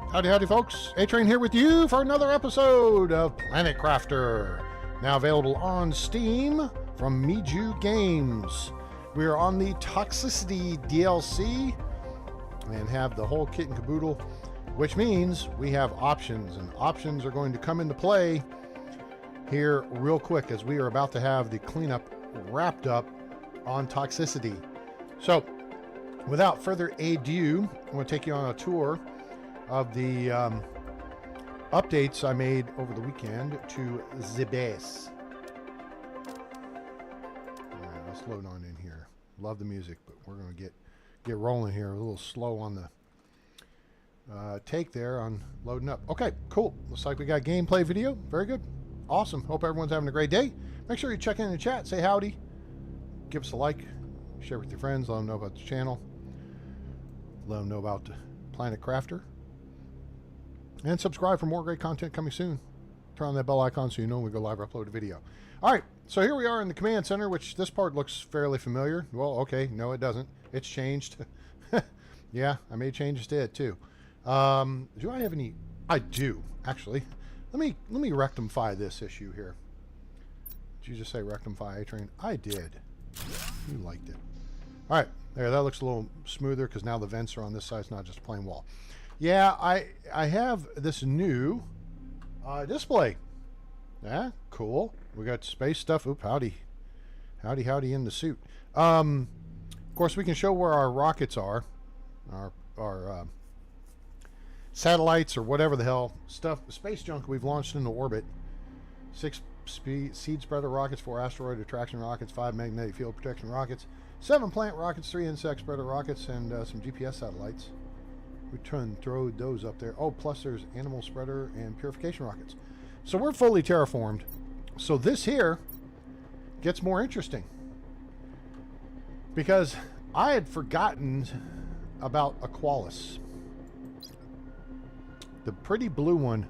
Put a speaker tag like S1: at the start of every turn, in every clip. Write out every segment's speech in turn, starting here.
S1: Howdy, howdy, folks. A-Train here with you for another episode of PlanetCrafter. Now available on Steam from Miju Games. We are on the Toxicity DLC and have the whole kit and caboodle, which means we have options, and options are going to come into play here real quick as we are about to have the cleanup wrapped up on Toxicity. So, without further ado, I'm going to take you on a tour of the updates I made over the weekend to the base. All right, let's load on in here. Love the music, but we're going to get rolling here. A little slow on the take there on loading up. Okay, cool. Looks like we got gameplay video. Very good. Awesome. Hope everyone's having a great day. Make sure you check in the chat. Say howdy. Give us a like. Share with your friends. Let them know about the channel. Let them know about PlanetCrafter. And subscribe for more great content coming soon. Turn on that bell icon so you know when we go live or upload a video. All right, so here we are in the command center, which this part looks fairly familiar. Well, okay, no, it doesn't. It's changed. Yeah, I made changes to it too. Do I have any? I do, actually. Let me rectify this issue here. Did you just say rectify, A-Train? I did. You liked it. All right, there. That looks a little smoother because now the vents are on this side. It's not just a plain wall. Yeah, I have this new display. Yeah, cool. We got space stuff. Oop, howdy. Howdy in the suit. Of course, we can show where our rockets are. Our satellites or whatever the hell stuff. Space junk we've launched into orbit. 6 seed spreader rockets, 4 asteroid attraction rockets, 5 magnetic field protection rockets, 7 plant rockets, 3 insect spreader rockets, and some GPS satellites. We throw those up there. Oh, plus there's animal spreader and purification rockets. So we're fully terraformed. So this here gets more interesting. Because I had forgotten about Aqualis. The pretty blue one.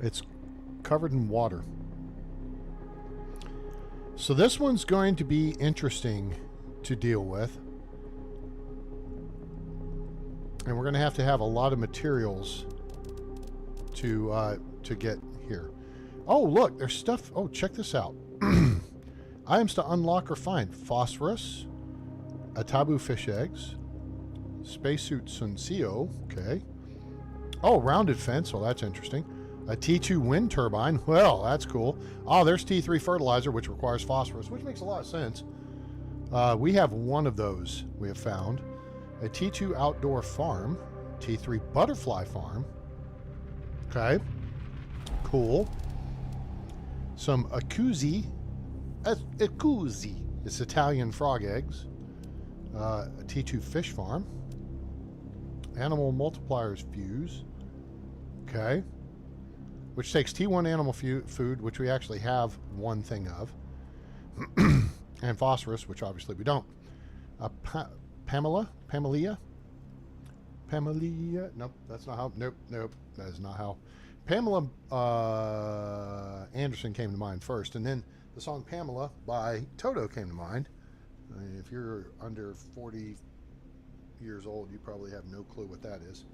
S1: It's covered in water. So this one's going to be interesting to deal with. And we're going to have a lot of materials to get here. Oh, look, there's stuff. Oh, check this out. Items to unlock or find. Phosphorus, Atabu fish eggs, spacesuit Sunseo. Okay. Oh, rounded fence. Well, that's interesting. A T2 wind turbine. Well, that's cool. Oh, there's T3 fertilizer, which requires phosphorus, which makes a lot of sense. We have one of those we have found. A T2 outdoor farm, T3 butterfly farm. Okay, cool. Some Acuzzi, it's Italian frog eggs. A T2 fish farm. Animal multipliers fuse. Okay, which takes T1 animal food, which we actually have one thing of, and phosphorus, which obviously we don't. Pamela? Nope, that's not how. Nope, that is not how. Pamela Anderson came to mind first, and then the song Pamela by Toto came to mind. I mean, if you're under 40 years old, you probably have no clue what that is.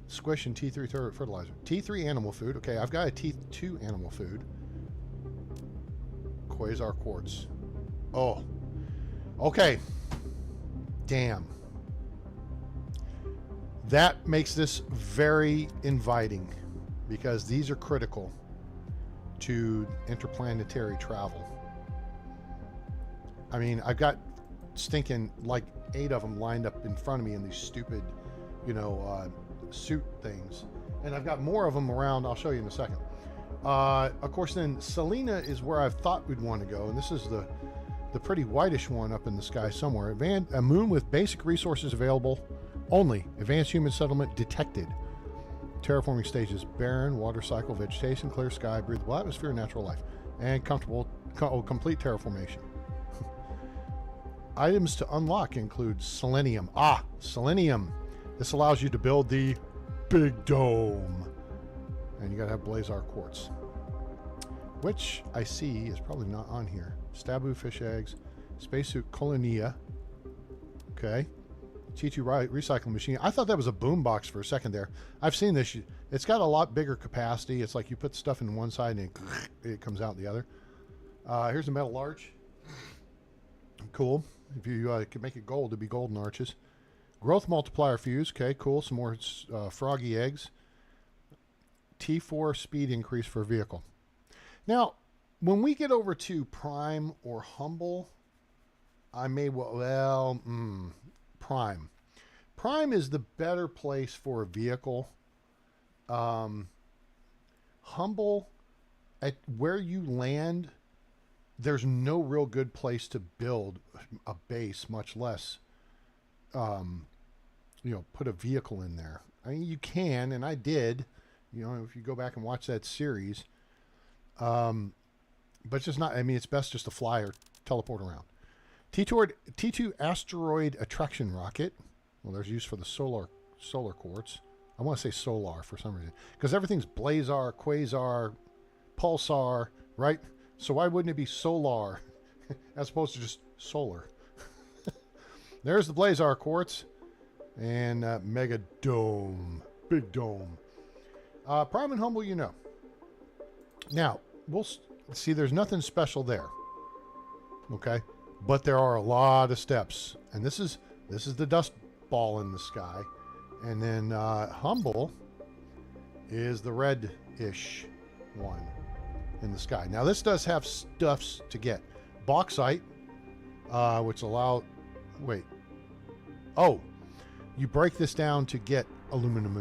S1: Squish and T3 fertilizer. T3 animal food. Okay, I've got a T2 animal food. Quasar quartz. Oh. Okay. Damn. That makes this very inviting because these are critical to interplanetary travel. I mean, I've got stinking like 8 of them lined up in front of me in these stupid, suit things. And I've got more of them around. I'll show you in a second. Of course, then Selena is where I thought we'd want to go. And this is the pretty whitish one up in the sky somewhere. A moon with basic resources available only. Advanced human settlement detected. Terraforming stages: barren, water cycle, vegetation, clear sky, breathable atmosphere, natural life, and complete terraformation. Items to unlock include selenium. Ah, selenium. This allows you to build the big dome. And you gotta have Blazar quartz, which I see is probably not on here. Stabu fish eggs, spacesuit Colonia. Okay. T2 recycling machine. I thought that was a boom box for a second there. I've seen this. It's got a lot bigger capacity. It's like you put stuff in one side and it comes out the other. Here's a metal arch. Cool. If you could make it gold, it'd be golden arches. Growth multiplier fuse. Okay, cool. Some more froggy eggs. T4 speed increase for vehicle. Now, when we get over to Prime or Humble, I may Prime. Prime is the better place for a vehicle. Humble, at where you land, there's no real good place to build a base, much less, put a vehicle in there. I mean, you can, and I did, if you go back and watch that series. But it's just not, I mean, it's best just to fly or teleport around. T2 asteroid attraction rocket. Well, there's use for the solar quartz. I want to say solar for some reason, because everything's blazar, quasar, pulsar, right? So why wouldn't it be solar as opposed to just solar? There's the blazar quartz and mega dome, big dome. Prime and Humble, Now we'll see. There's nothing special there. Okay. But there are a lot of steps, and this is the dust ball in the sky, and then Humble is the red-ish one in the sky. Now this does have stuffs to get. Bauxite, which you break this down to get aluminum.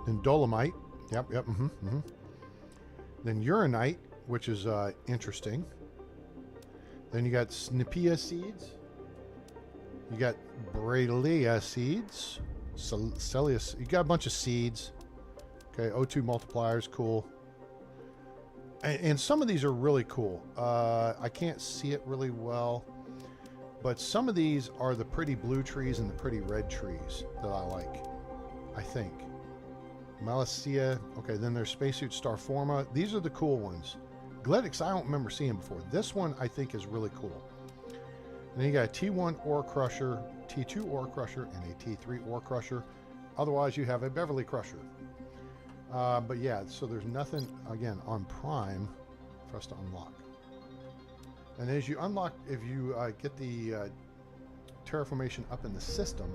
S1: Then dolomite, Then uranite, which is interesting. Then you got Snipia seeds. You got Bralea seeds. Celius. You got a bunch of seeds. Okay, O2 multipliers, cool. And some of these are really cool. I can't see it really well, but some of these are the pretty blue trees and the pretty red trees that I like, I think. Malacia. Okay, then there's Spacesuit Starforma. These are the cool ones. Gledix, I don't remember seeing before. This one I think is really cool. And then you got a T1 ore crusher, T2 ore crusher, and a T3 ore crusher. Otherwise, you have a Beverly crusher. But yeah, so there's nothing, again, on Prime for us to unlock. And as you unlock, if you get the terraformation up in the system,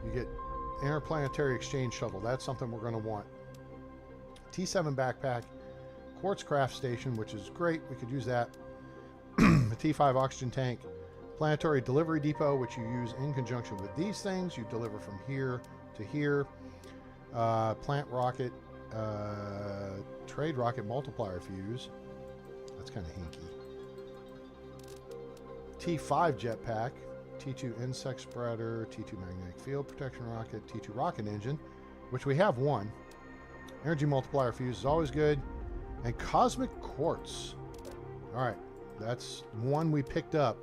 S1: you get Interplanetary Exchange Shuttle. That's something we're going to want. T7 backpack. Quartz craft station, which is great. We could use that. A T5 oxygen tank. Planetary delivery depot, which you use in conjunction with these things. You deliver from here to here. Plant rocket. Trade rocket multiplier fuse. That's kind of hinky. T5 jetpack. T2 insect spreader. T2 magnetic field protection rocket. T2 rocket engine, which we have one. Energy multiplier fuse is always good. And cosmic quartz. All right, that's one we picked up,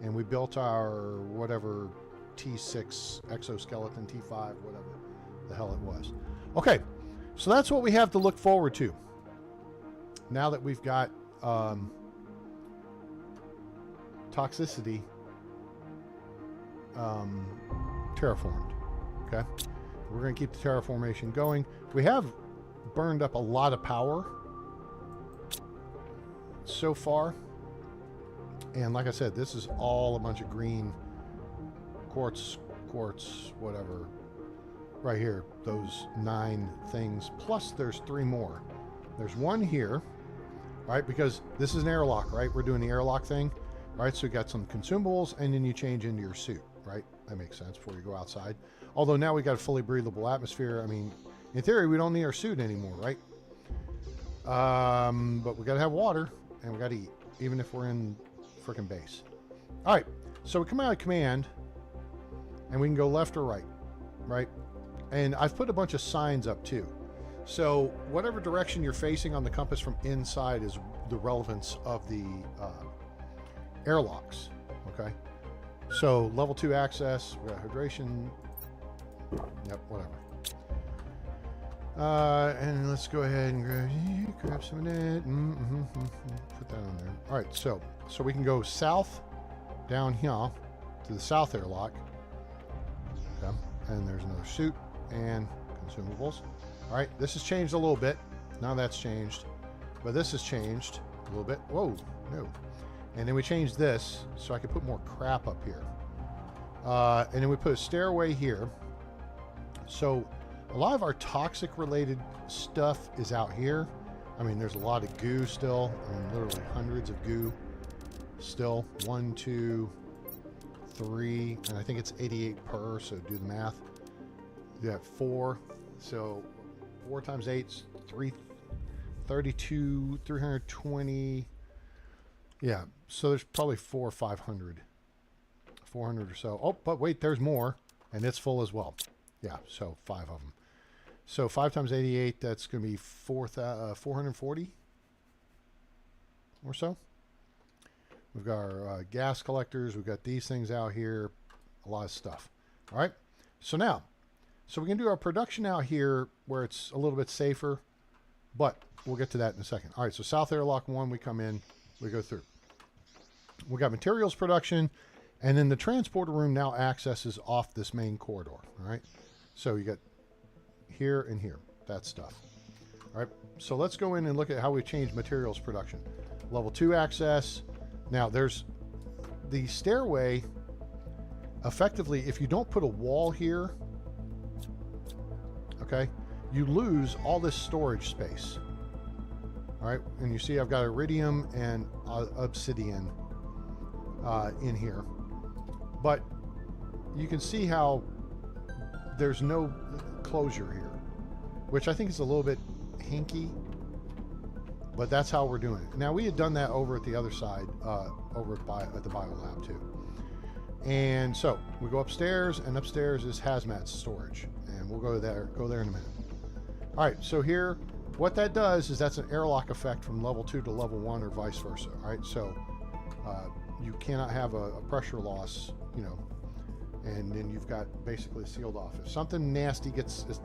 S1: and we built our whatever T6 exoskeleton, T5, whatever the hell it was. Okay, so that's what we have to look forward to. Now that we've got Toxicity terraformed. Okay, we're going to keep the terraformation going. We have burned up a lot of power so far, and like I said, this is all a bunch of green quartz, whatever, right here, those 9 things, plus there's 3 more. There's one here, right, because this is an airlock, right? We're doing the airlock thing, right? So you got some consumables, and then you change into your suit, right? That makes sense before you go outside. Although now we got a fully breathable atmosphere. I mean, in theory, we don't need our suit anymore, right? But we got to have water, and we got to eat, even if we're in freaking base. All right, so we come out of command, and we can go left or right, right? And I've put a bunch of signs up too. So whatever direction you're facing on the compass from inside is the relevance of the airlocks, okay? So level 2 access, we got hydration, yep, whatever. And let's go ahead and grab some of that. Put that on there. All right, so we can go south down here to the south airlock, Okay. And there's another suit and consumables. All right, this has changed a little bit. Now that's changed, but this has changed a little bit. Whoa, no. And then we changed this so I could put more crap up here. And then we put a stairway here. So a lot of our toxic related stuff is out here. I mean, there's a lot of goo still. I mean, literally hundreds of goo still. 1, 2, 3, and I think it's 88 per, so do the math. You got 4, so 4 times 8 is 332, 320. Yeah, so there's probably 400 or 500. 400 or so. Oh, but wait, there's more, and it's full as well. Yeah, so 5 of them. So 5 times 88, that's going to be 440 or so. We've got our gas collectors. We've got these things out here. A lot of stuff. All right. So now, we can do our production out here where it's a little bit safer, but we'll get to that in a second. All right. So South Airlock 1, we come in, we go through. We got materials production, and then the transporter room now accesses off this main corridor. All right. So you got here and here, that stuff. All right. So let's go in and look at how we changed materials production. Level 2 access. Now there's the stairway. Effectively, if you don't put a wall here, okay, you lose all this storage space. All right, and you see I've got iridium and obsidian in here, but you can see how there's no closure here, which I think is a little bit hinky. But that's how we're doing it. Now, we had done that over at the other side, over at the biolab too. And so we go upstairs, and upstairs is hazmat storage, and we'll go there in a minute. All right, so here, what that does is that's an airlock effect from level 2 to level 1 or vice versa. All right, so you cannot have a pressure loss, you know, and then you've got basically sealed off. If something nasty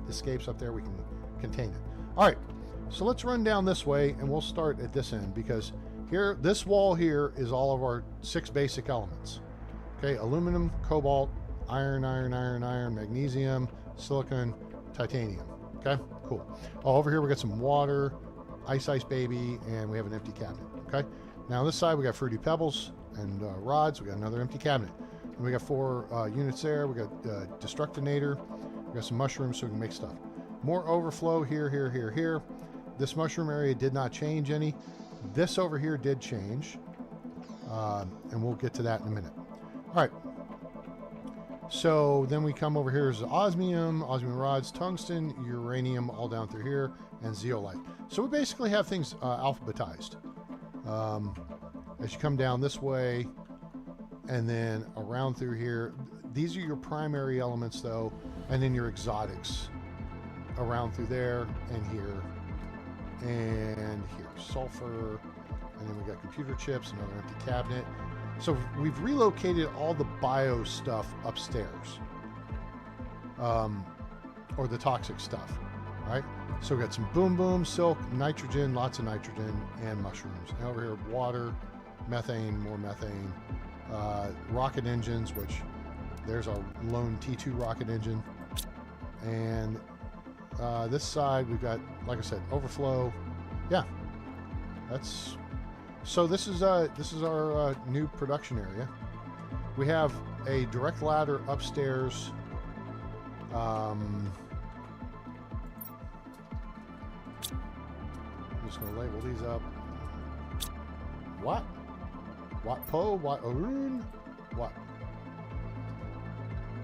S1: escapes up there, we can contain it. All right. So let's run down this way, and we'll start at this end, because here, this wall here is all of our 6 basic elements. Okay, aluminum, cobalt, iron, magnesium, silicon, titanium. Okay, cool. Oh, over here we got some water, ice baby, and we have an empty cabinet. Okay, now on this side we got fruity pebbles and rods. We got another empty cabinet. And we got 4 units there. We got destructinator. We got some mushrooms so we can make stuff. More overflow here. This mushroom area did not change any. This over here did change. And we'll get to that in a minute. All right. So then we come over here is osmium rods, tungsten, uranium, all down through here, and zeolite. So we basically have things alphabetized. As you come down this way, and then around through here, these are your primary elements though, and then your exotics around through there and here. And here, sulfur, and then we got computer chips, another empty cabinet. So we've relocated all the bio stuff upstairs, or the toxic stuff, right? So we got some boom, silk, nitrogen, lots of nitrogen, and mushrooms. And over here, water, methane, more methane, rocket engines, which there's our lone T2 rocket engine, and this side we've got, like I said, overflow. Yeah, that's so. This is our new production area. We have a direct ladder upstairs. I'm just gonna label these up. What? What po? What Arun? What?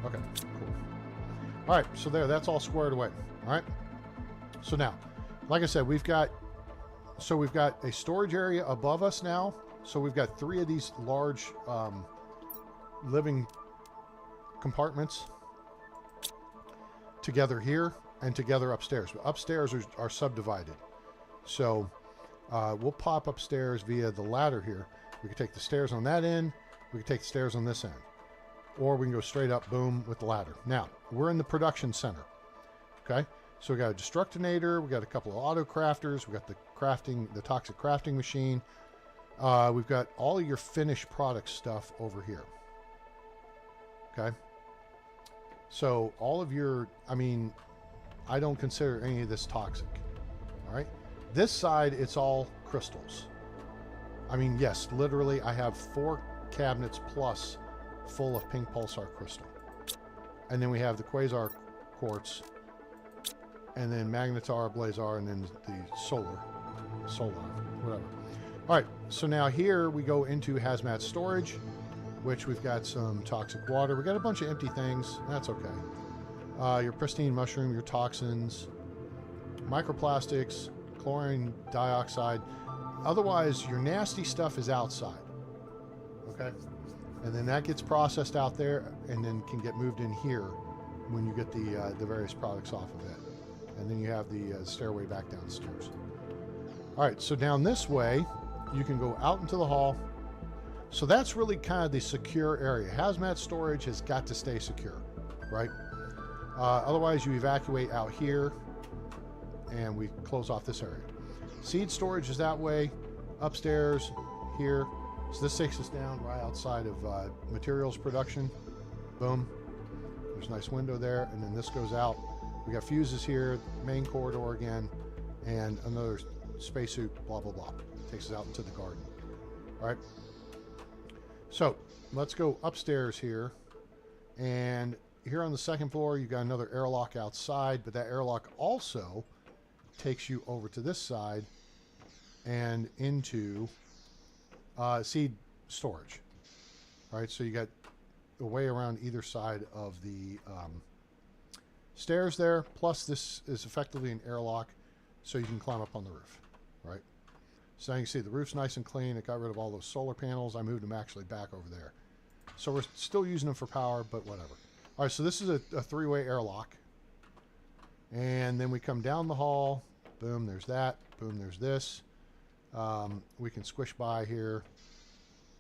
S1: Okay, cool. All right, so that's all squared away. All right. So now, like I said, we've got a storage area above us now. So we've got 3 of these large living compartments together here and together upstairs. But upstairs are subdivided. So we'll pop upstairs via the ladder here. We can take the stairs on that end. We can take the stairs on this end. Or we can go straight up, boom, with the ladder. Now, we're in the production center. Okay, so we got a destructinator, we got a couple of auto crafters, we got the toxic crafting machine. We've got all of your finished product stuff over here. Okay, So all of your, I mean, I don't consider any of this toxic. All right. This side, it's all crystals. I mean, yes, literally, I have 4 cabinets plus full of pink pulsar crystal. And then we have the quasar quartz, and then magnetar, blazar, and then the solar, whatever. All right, so now here we go into hazmat storage, which we've got some toxic water. We got a bunch of empty things. That's okay. Your pristine mushroom, your toxins, microplastics, chlorine dioxide. Otherwise, your nasty stuff is outside. Okay? And then that gets processed out there and then can get moved in here when you get the various products off of it. And then you have the stairway back downstairs. All right, so down this way, you can go out into the hall. So that's really kind of the secure area. Hazmat storage has got to stay secure, right? Otherwise, you evacuate out here, and we close off this area. Seed storage is that way, upstairs, here. So this takes us down right outside of materials production. Boom. There's a nice window there, and then this goes out. We got fuses here, main corridor again, and another spacesuit, blah, blah, blah. Takes us out into the garden. All right. So let's go upstairs here. And here on the second floor, you got another airlock outside, but that airlock also takes you over to this side and into seed storage. All right, so you got a way around either side of the stairs there. Plus, this is effectively an airlock, so you can climb up on the roof, right? So now you can see the roof's nice and clean. It got rid of all those solar panels. I moved them actually back over there. So we're still using them for power, but whatever. All right, so this is a 3-way airlock. And then we come down the hall. Boom, there's that. Boom, there's this. We can squish by here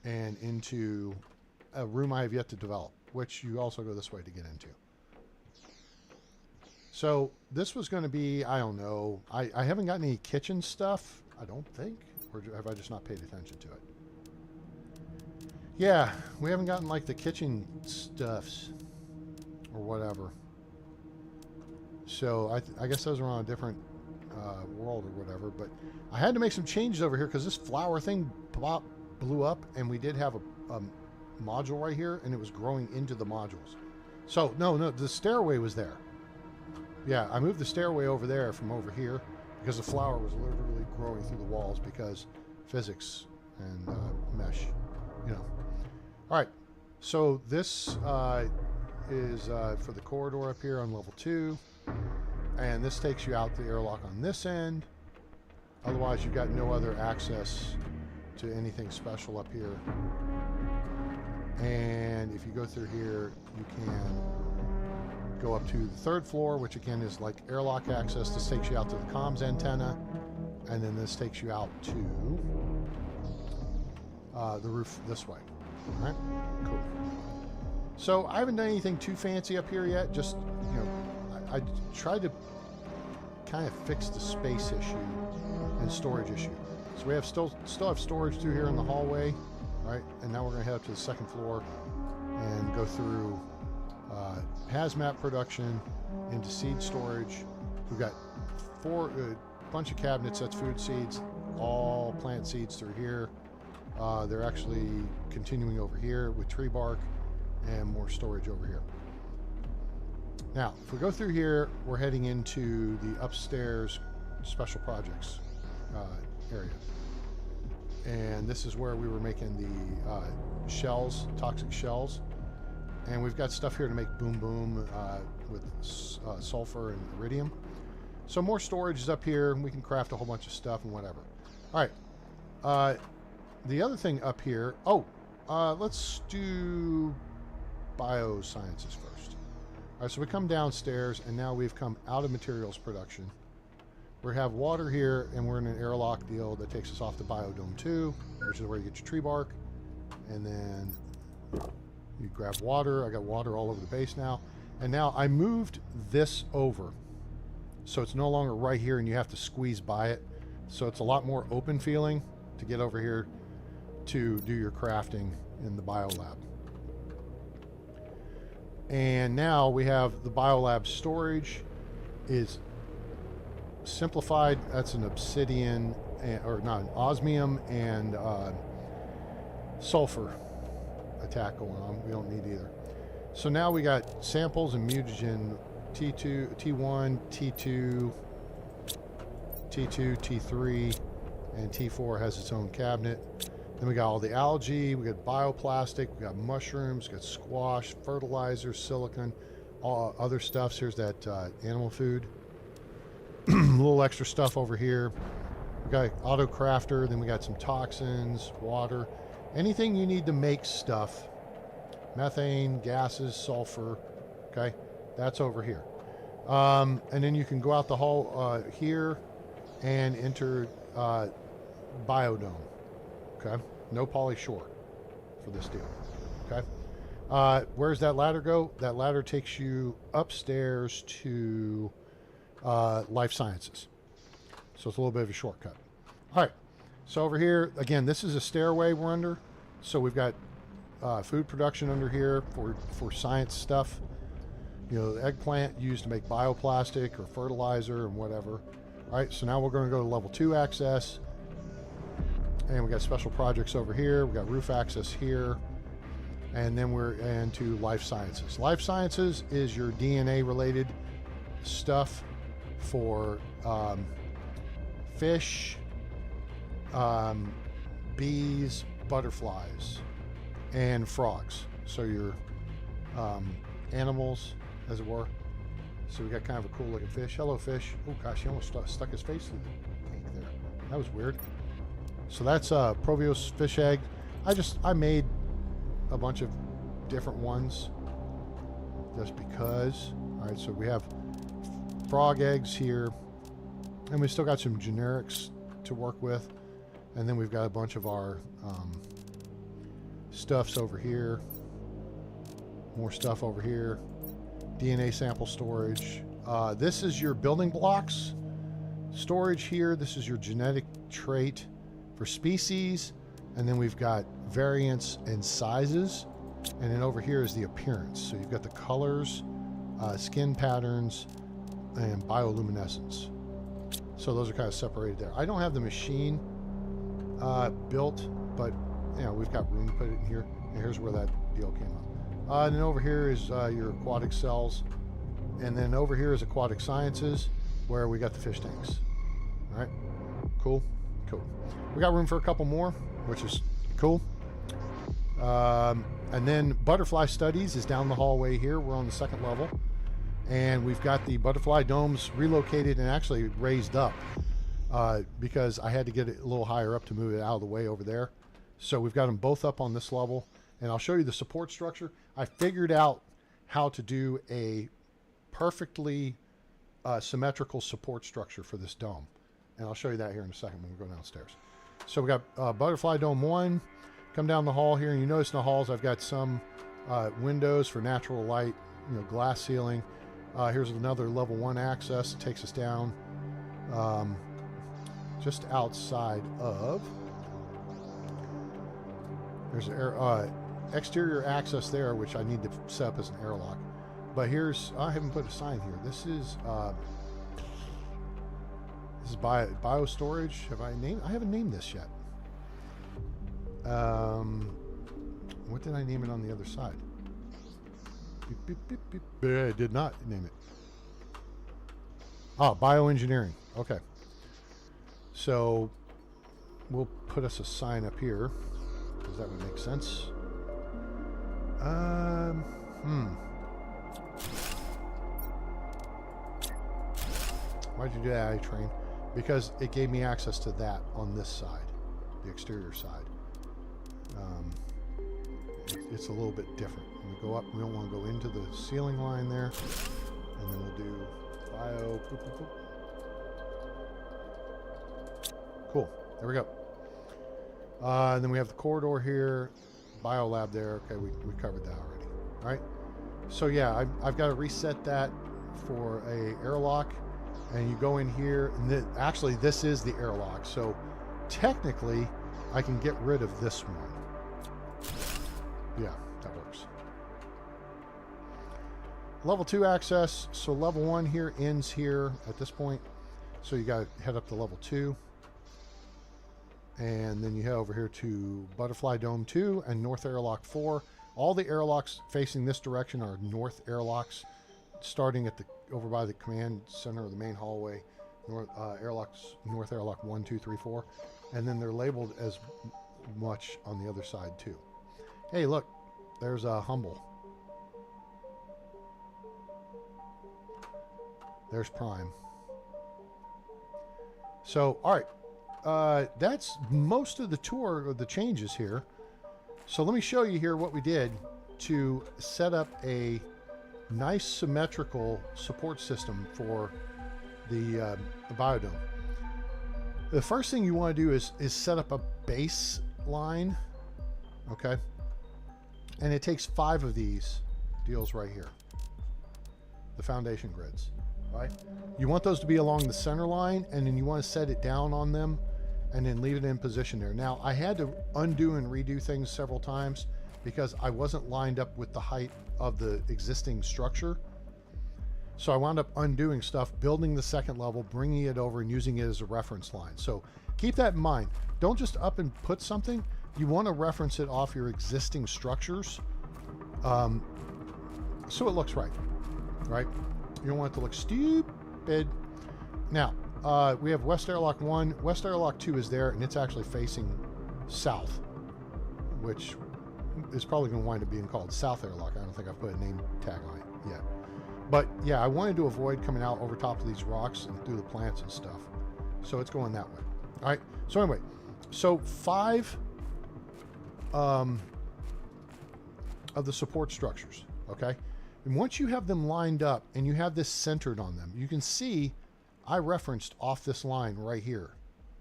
S1: and into a room I have yet to develop, which you also go this way to get into. So this was going to be, I don't know, I haven't gotten any kitchen stuff, I don't think, or have I just not paid attention to it? Yeah, we haven't gotten like the kitchen stuffs or whatever. So I guess those are on a different world or whatever, but I had to make some changes over here because this flower thing blew up, and we did have a module right here, and it was growing into the modules. So no, the stairway was there. Yeah, I moved the stairway over there from over here because the flower was literally growing through the walls because physics and mesh, you know. All right, so this is for the corridor up here on level 2. And this takes you out the airlock on this end. Otherwise, you've got no other access to anything special up here. And if you go through here, you can go up to the 3rd floor, which again is like airlock access. This takes you out to the comms antenna. And then this takes you out to the roof this way. All right, cool. So I haven't done anything too fancy up here yet. Just, you know, I tried to kind of fix the space issue and storage issue. So we have still have storage through here in the hallway, right? And now we're going to head up to the 2nd floor and go through hazmat production into seed storage. We've got a bunch of cabinets. That's food seeds, all plant seeds through here. They're actually continuing over here with tree bark and more storage over here. Now, if we go through here, we're heading into the upstairs special projects area. And this is where we were making the shells, toxic shells. And we've got stuff here to make boom boom with sulfur and iridium. So more storage is up here, and we can craft a whole bunch of stuff and whatever. All right. The other thing up here, let's do biosciences first. All right, so we come downstairs, and now we've come out of materials production. We have water here, and we're in an airlock deal that takes us off to Biodome 2, which is where you get your tree bark. And then you grab water. I got water all over the base now. And now I moved this over, so it's no longer right here, and you have to squeeze by it. So it's a lot more open feeling to get over here to do your crafting in the biolab. And now we have the biolab storage is simplified. That's an obsidian, or not, an osmium and sulfur attack going on. We don't need either. So now we got samples and mutagen T2, T1, T2, T2, T3, and T4 has its own cabinet. Then we got all the algae, we got bioplastic, we got mushrooms, we got squash, fertilizer, silicon, all other stuffs. Here's that animal food. A little extra stuff over here. We got auto crafter, then we got some toxins, water, anything you need to make stuff. Methane, gases, sulfur, okay? That's over here. And then you can go out the hall here and enter biodome. Okay, no poly short for this deal. Okay, where's that ladder go? That ladder takes you upstairs to life sciences. So it's a little bit of a shortcut. All right, so over here, again, this is a stairway we're under. So we've got food production under here for science stuff. You know, the eggplant used to make bioplastic or fertilizer and whatever. All right, so now we're going to go to level 2 access. And we got special projects over here. We got roof access here. And then we're into life sciences. Life sciences is your DNA related stuff for fish, bees, butterflies, and frogs. So your animals, as it were. So we got kind of a cool looking fish. Hello, fish. Oh gosh, he almost stuck his face through the tank there. That was weird. So that's Proteus fish egg. I made a bunch of different ones just because. All right, so we have frog eggs here, and we still got some generics to work with, and then we've got a bunch of our stuffs over here. More stuff over here. DNA sample storage. This is your building blocks storage here. This is your genetic trait for species, and then we've got variants and sizes, and then over here is the appearance. So you've got the colors, skin patterns, and bioluminescence. So those are kind of separated there. I don't have the machine built, but you know, we've got room to put it in here, and here's where that deal came up. And then over here is your aquatic cells, and then over here is aquatic sciences, where we got the fish tanks. All right, cool. We got room for a couple more, which is cool. And then butterfly studies is down the hallway here. We're on the 2nd level, and we've got the butterfly domes relocated and actually raised up because I had to get it a little higher up to move it out of the way over there. So we've got them both up on this level, and I'll show you the support structure. I figured out how to do a perfectly symmetrical support structure for this dome. And I'll show you that here in a second when we go downstairs. So we got Butterfly Dome 1. Come down the hall here, and you notice in the halls I've got some windows for natural light, you know, glass ceiling. Here's another level 1 access. It takes us down just outside of. There's an exterior access there, which I need to set up as an airlock. But here's, I haven't put a sign here. This is bio storage. I haven't named this yet. What did I name it on the other side? Beep, beep, beep, beep. I did not name it. Bioengineering. Okay. So we'll put us a sign up here, because that would make sense. Why'd you do that, iTrain? Because it gave me access to that on this side, the exterior side. It's a little bit different. When we go up, we don't want to go into the ceiling line there. And then we'll do bio. Boop, boop, boop. Cool. There we go. And then we have the corridor here, biolab there. Okay, we covered that already. All right. So yeah, I've got to reset that for a airlock. And you go in here, and actually this is the airlock. So technically, I can get rid of this one. Yeah, that works. level 2 access. So level 1 here ends here at this point. So you got to head up to level 2. And then you head over here to Butterfly Dome 2 and North Airlock 4. All the airlocks facing this direction are north airlocks, starting at the over by the command center of the main hallway. North airlock 1, 2, 3, 4. And then they're labeled as much on the other side too. Hey, look, there's a Humble. There's Prime. So, all right, that's most of the tour of the changes here. So let me show you here what we did to set up a nice symmetrical support system for the biodome. The first thing you want to do is set up a baseline, okay? And it takes 5 of these deals right here, the foundation grids, right? You want those to be along the center line, and then you want to set it down on them and then leave it in position there. Now, I had to undo and redo things several times because I wasn't lined up with the height of the existing structure. So I wound up undoing stuff, building the second level, bringing it over and using it as a reference line. So keep that in mind. Don't just up and put something. You want to reference it off your existing structures so it looks right, right? You don't want it to look stupid. Now, we have West Airlock 1. West Airlock 2 is there, and it's actually facing south, which is probably going to wind up being called South Airlock. I don't think I've put a name tag on it yet. But yeah, I wanted to avoid coming out over top of these rocks and through the plants and stuff. So it's going that way. All right. So anyway, so 5 of the support structures, okay? And once you have them lined up and you have this centered on them, you can see I referenced off this line right here.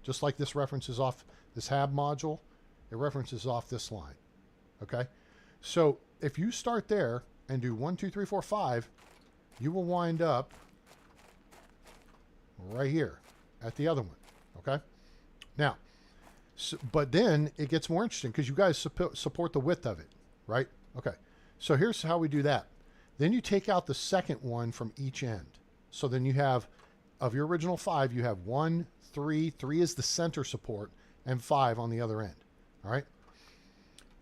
S1: Just like this references off this HAB module, it references off this line, okay? So if you start there and do 1, 2, 3, 4, 5, you will wind up right here at the other one, okay? Now, but then it gets more interesting because you guys support the width of it, right? Okay, so here's how we do that. Then you take out the second one from each end. So then you have, of your original 5, you have 1, 3 is the center support, and 5 on the other end, all right?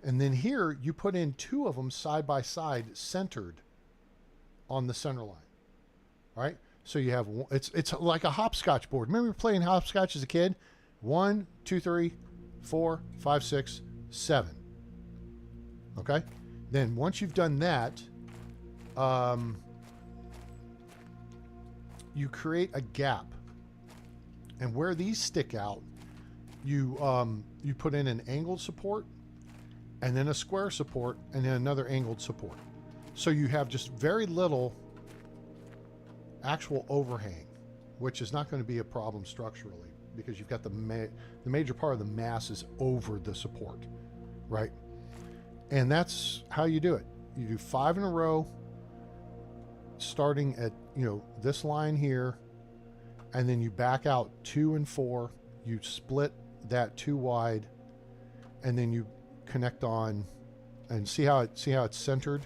S1: And then here you put in 2 of them side by side centered on the center line, right? So you have, it's like a hopscotch board. Remember playing hopscotch as a kid? 1, 2, 3, 4, 5, 6, 7. Okay? Then once you've done that, you create a gap. And where these stick out, you put in an angled support, and then a square support, and then another angled support. So you have just very little actual overhang, which is not going to be a problem structurally because you've got the major part of the mass is over the support, right? And that's how you do it. You do 5 in a row, starting at, you know, this line here, and then you back out 2 and 4. You split that 2 wide, and then you connect on, and see how it's centered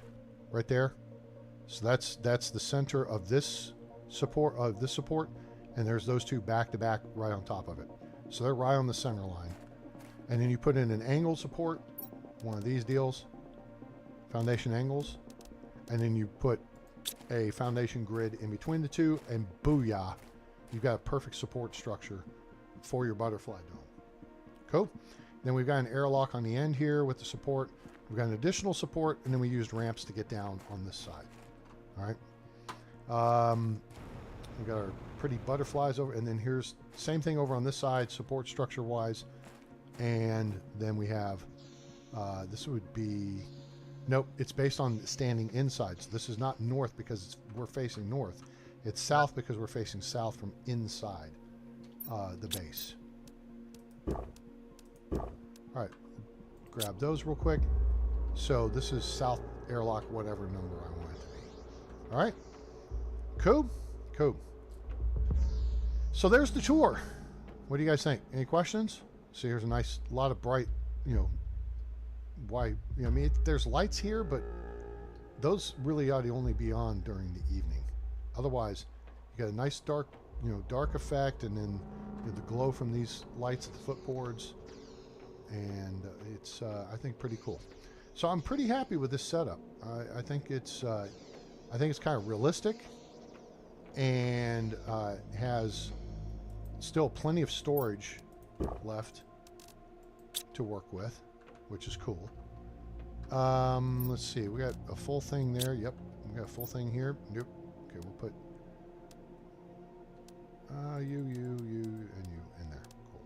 S1: right there. So that's the center of this support, and there's those 2 back to back right on top of it. So they're right on the center line. And then you put in an angled support, one of these deals, foundation angles, and then you put a foundation grid in between the 2, and booyah, you've got a perfect support structure for your butterfly dome. Cool. Then we've got an airlock on the end here with the support. We've got an additional support, and then we used ramps to get down on this side. All right. We've got our pretty butterflies over, and then here's same thing over on this side, support structure wise. And then we have, this would be, nope, it's based on standing inside. So this is not north because we're facing north. It's south because we're facing south from inside the base. All right, grab those real quick. So this is south airlock, whatever number I want it to be. All right, cool, cool. So there's the tour. What do you guys think? Any questions? See, here's a nice, lot of bright, you know, why, you know, I mean, there's lights here, but those really ought to only be on during the evening. Otherwise, you got a nice dark, dark effect, and then the glow from these lights at the footboards, and it's I think pretty cool. So I'm pretty happy with this setup. I think it's kind of realistic, and has still plenty of storage left to work with, which is cool. Let's see, we got a full thing there. Yep, we got a full thing here. Nope. Okay, we'll put you, and you in there. Cool.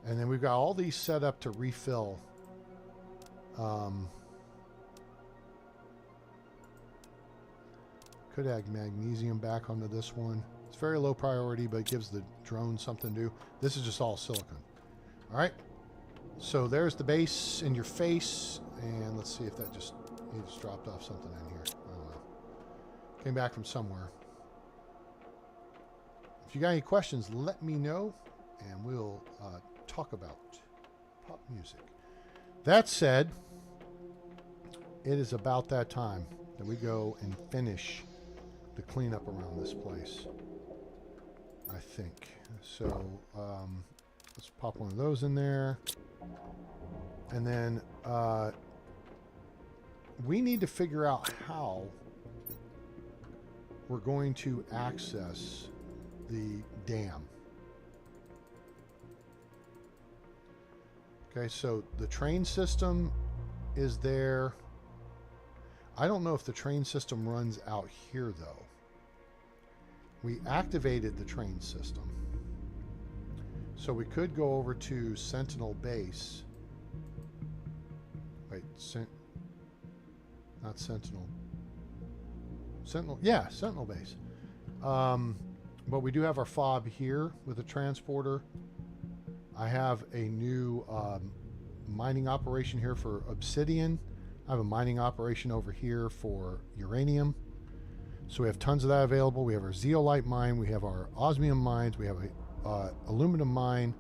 S1: And then we've got all these set up to refill. Could add magnesium back onto this one. It's very low priority, but it gives the drone something to do. This is just all silicon. All right. So there's the base in your face, and let's see if that just dropped off something in here. I don't know. Came back from somewhere. If you got any questions, let me know, and we'll talk about pop music. That said, it is about that time that we go and finish the cleanup around this place, I think. So let's pop one of those in there. And then we need to figure out how we're going to access the dam. Okay, so the train system is there. I don't know if the train system runs out here, though. We activated the train system. So we could go over to Sentinel Base. Wait, not Sentinel. Yeah, Sentinel Base. But we do have our fob here with a transporter. I have a new mining operation here for obsidian. I have a mining operation over here for uranium. So we have tons of that available. We have our zeolite mine. We have our osmium mines. We have a aluminum mine.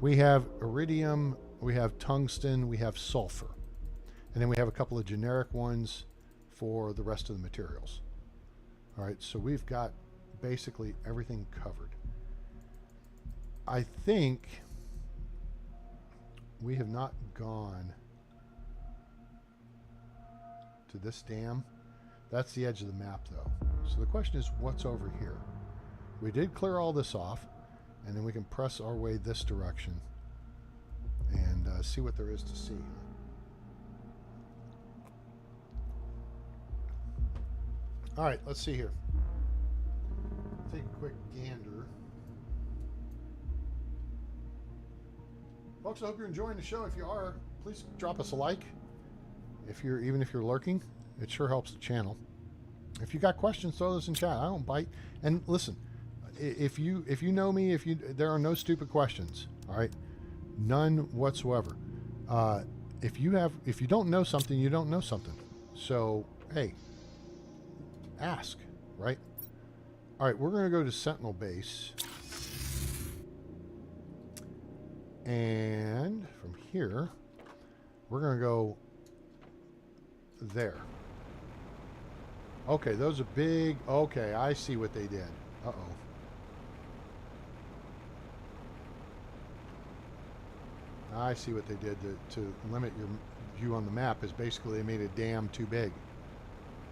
S1: We have iridium. We have tungsten. We have sulfur. And then we have a couple of generic ones for the rest of the materials. All right, so we've got basically everything covered. I think we have not gone to this dam. That's the edge of the map, though. So the question is, what's over here? We did clear all this off, and then we can press our way this direction and see what there is to see. All right, let's see here. Take a quick gander. Folks, I hope you're enjoying the show. If you are, please drop us a like. Even if you're lurking, it sure helps the channel. If you got questions, throw those in chat. I don't bite. And listen, if you know me, there are no stupid questions. All right, none whatsoever. If you don't know something, you don't know something. So hey, ask, right? All right, we're going to go to Sentinel Base. And from here, we're going to go there. Okay, those are big. Okay, I see what they did. Uh-oh. I see what they did to limit your view on the map is basically they made a dam too big.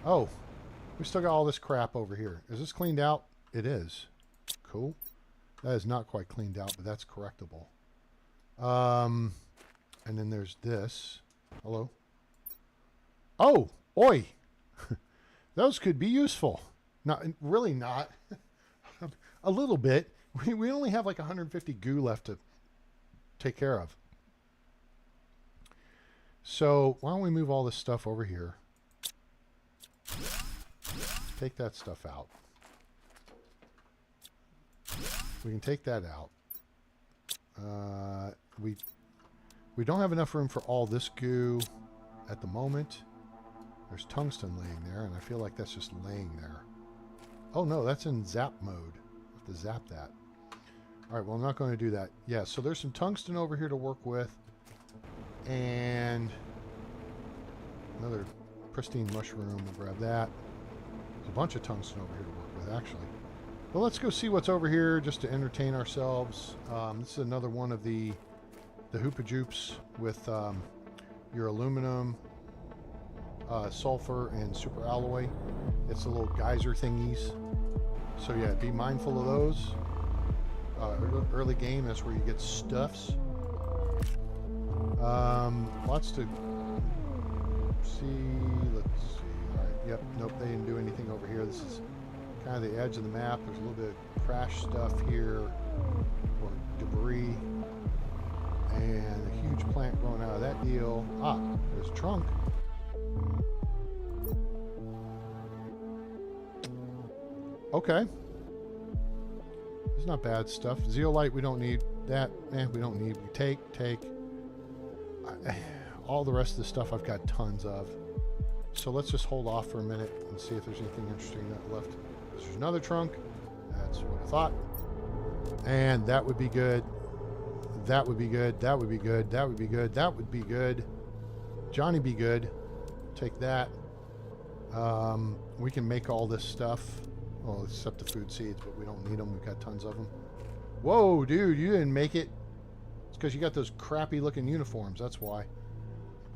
S1: Oh, we still got all this crap over here. Is this cleaned out? It is. Cool. That is not quite cleaned out, but that's correctable. And then there's this. Hello? Oh, oi! Those could be useful. Not really not. A little bit. We only have like 150 goo left to take care of. So why don't we move all this stuff over here? Take that stuff out. We can take that out. We don't have enough room for all this goo at the moment. There's tungsten laying there, and I feel like that's just laying there. Oh no, that's in zap mode. I have to zap that. All right, well, I'm not going to do that. Yeah, so there's some tungsten over here to work with, and another pristine mushroom. We'll grab that. There's a bunch of tungsten over here to work with, actually. Well, let's go see what's over here just to entertain ourselves. This is another one of the Hoopa Joops with your aluminum, sulfur, and super alloy. It's the little geyser thingies. So yeah, be mindful of those. Early game, that's where you get stuffs. Lots to see. Let's see. All right. Yep. Nope. They didn't do anything over here. This is kind of the edge of the map. There's a little bit of crash stuff here, or debris, and a huge plant growing out of that deal. Ah, there's a trunk. Okay. It's not bad stuff. Zeolite, we don't need. That, we don't need. We take. All the rest of the stuff I've got tons of. So let's just hold off for a minute and see if there's anything interesting that left. There's another trunk. That's what I thought. And that would be good. That would be good. That would be good. That would be good. That would be good. Johnny be good. Take that. We can make all this stuff. Well, except the food seeds, but we don't need them. We've got tons of them. Whoa, dude, you didn't make it. It's because you got those crappy looking uniforms. That's why.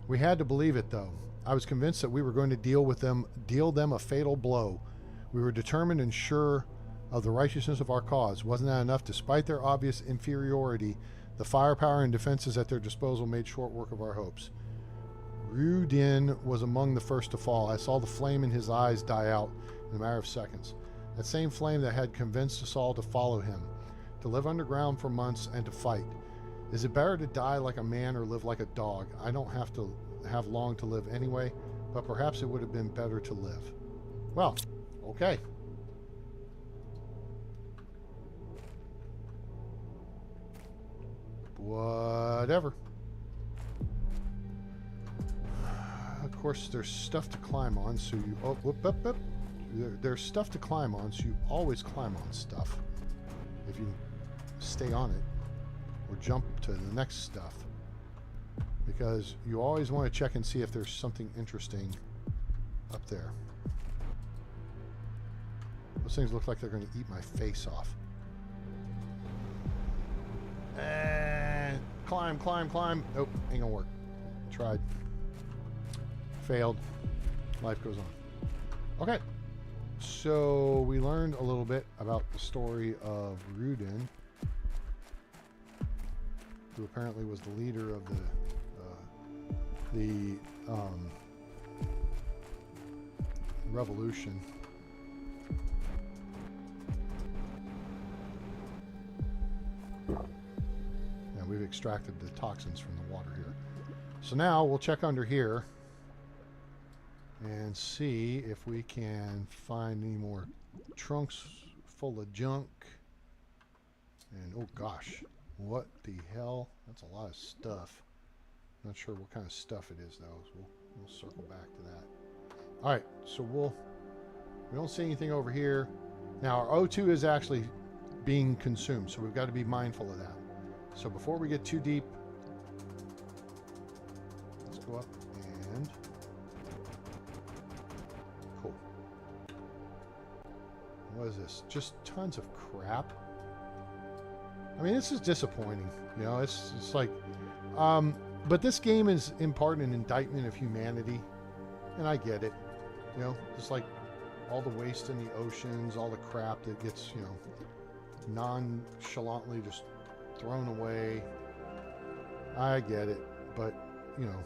S1: We had to believe it, though. I was convinced that we were going to deal them a fatal blow. We were determined and sure of the righteousness of our cause. Wasn't that enough? Despite their obvious inferiority, the firepower and defenses at their disposal made short work of our hopes. Rudin was among the first to fall. I saw the flame in his eyes die out in a matter of seconds. That same flame that had convinced us all to follow him, to live underground for months and to fight. Is it better to die like a man or live like a dog? I don't have to have long to live anyway, but perhaps it would have been better to live. Well, okay. Whatever. Of course, there's stuff to climb on, so you... Oh, whoop, whoop, whoop. There's stuff to climb on, so you always climb on stuff. If you stay on it. Or jump to the next stuff. Because you always want to check and see if there's something interesting up there. Those things look like they're going to eat my face off. And climb, climb, climb. Nope, ain't gonna work. Tried. Failed. Life goes on. Okay. So we learned a little bit about the story of Rudin, who apparently was the leader of the revolution. And we've extracted the toxins from the water here. So now we'll check under here and see if we can find any more trunks full of junk. And oh gosh, what the hell? That's a lot of stuff. Not sure what kind of stuff it is though, so we'll circle back to that. Alright, so we don't see anything over here. Now our O2 is actually being consumed, so we've got to be mindful of that. So before we get too deep, let's go up and cool. What is this? Just tons of crap. I mean, this is disappointing. You know, it's like, but this game is in part an indictment of humanity, and I get it. You know, it's like all the waste in the oceans, all the crap that gets, you know, nonchalantly just thrown away. I get it, but you know.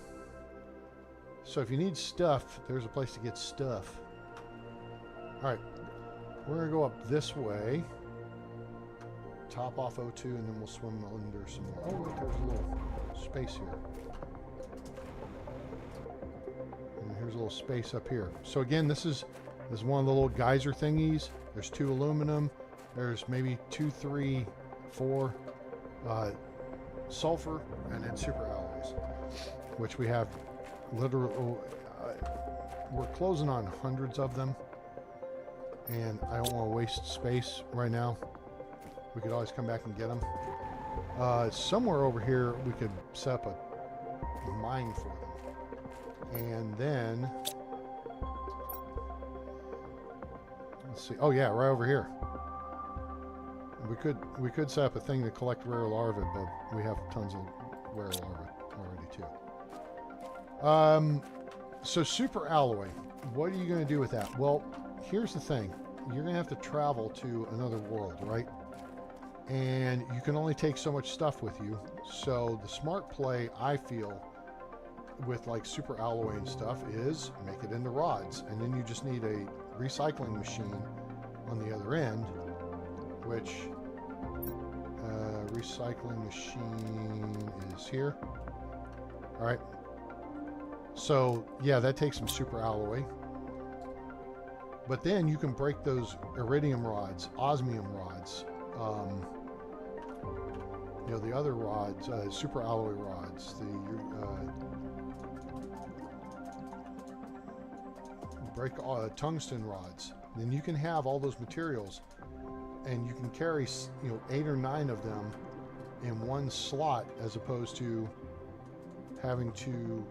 S1: So if you need stuff, there's a place to get stuff. All right, we're gonna go up this way. Top off O2, and then we'll swim under some more. Oh, look, there's a little space here. And here's a little space up here. So again, this is one of the little geyser thingies. There's 2 aluminum. There's maybe 2, 3, 4 sulfur, and then super alloys, which we have literally. We're closing on hundreds of them, and I don't want to waste space right now. We could always come back and get them. Somewhere over here, we could set up a mine for them. And then Let's see. Oh yeah, right over here. We could set up a thing to collect rare larvae, but we have tons of rare larvae already too. So super alloy. What are you going to do with that? Well, here's the thing. You're going to have to travel to another world, right? And you can only take so much stuff with you. So the smart play, I feel, with like super alloy and stuff is make it into rods. And then you just need a recycling machine on the other end, which recycling machine is here. All right. So yeah, that takes some super alloy. But then you can break those iridium rods, osmium rods, you know, the other rods, super alloy rods, the break tungsten rods. Then you can have all those materials, and you can carry, you know, 8 or 9 of them in one slot, as opposed to having to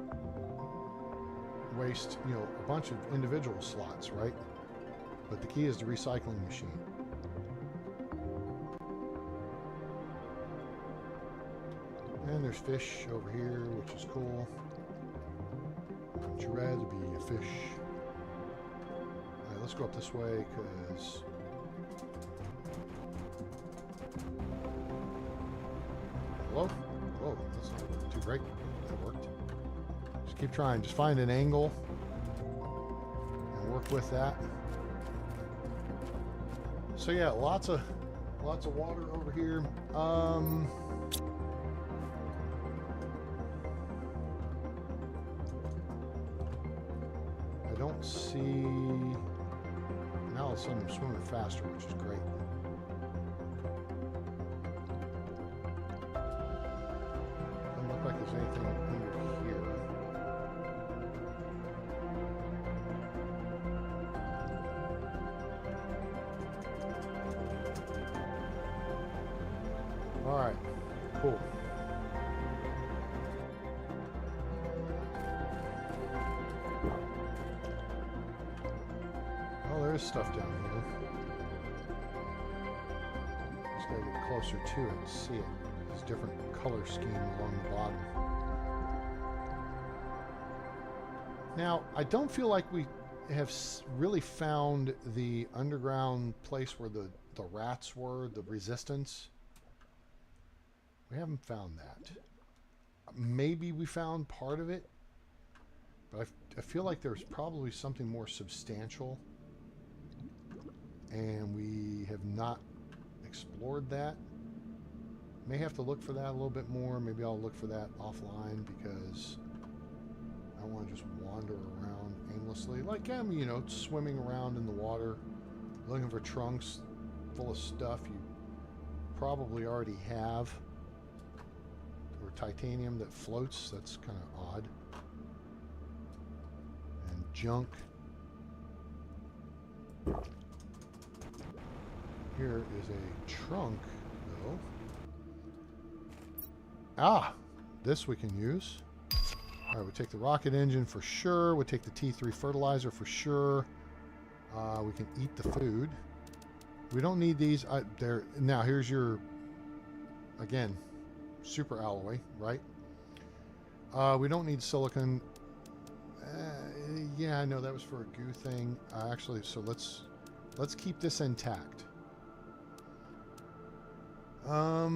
S1: waste, you know, a bunch of individual slots, right? But the key is the recycling machine. And there's fish over here, which is cool. Wouldn't you rather be a fish? Alright, let's go up this way, because... Hello? Whoa, that's not too great. That worked. Just keep trying. Just find an angle and work with that. So yeah, lots of water over here. I don't see. Now all of a sudden I'm swimming faster, which is great. Doesn't look like there's anything under here. All right, cool. Oh, there is stuff down here. Just gotta get closer to it and see it. There's different color scheme along the bottom. Now, I don't feel like we have really found the underground place where the rats were, the resistance. We haven't found that. Maybe we found part of it, but I feel like there's probably something more substantial, and we have not explored that. May have to look for that a little bit more. Maybe I'll look for that offline, because I don't want to just wander around aimlessly. Like I'm, you know, swimming around in the water, looking for trunks full of stuff you probably already have. Or titanium that floats. That's kind of odd. And junk. Here is a trunk, though. Ah! This we can use. Alright, we take the rocket engine for sure. We take the T3 fertilizer for sure. We can eat the food. We don't need these. Now, here's your... Again... super alloy, right? We don't need silicon. Yeah, I know that was for a goo thing. Actually, so let's keep this intact. So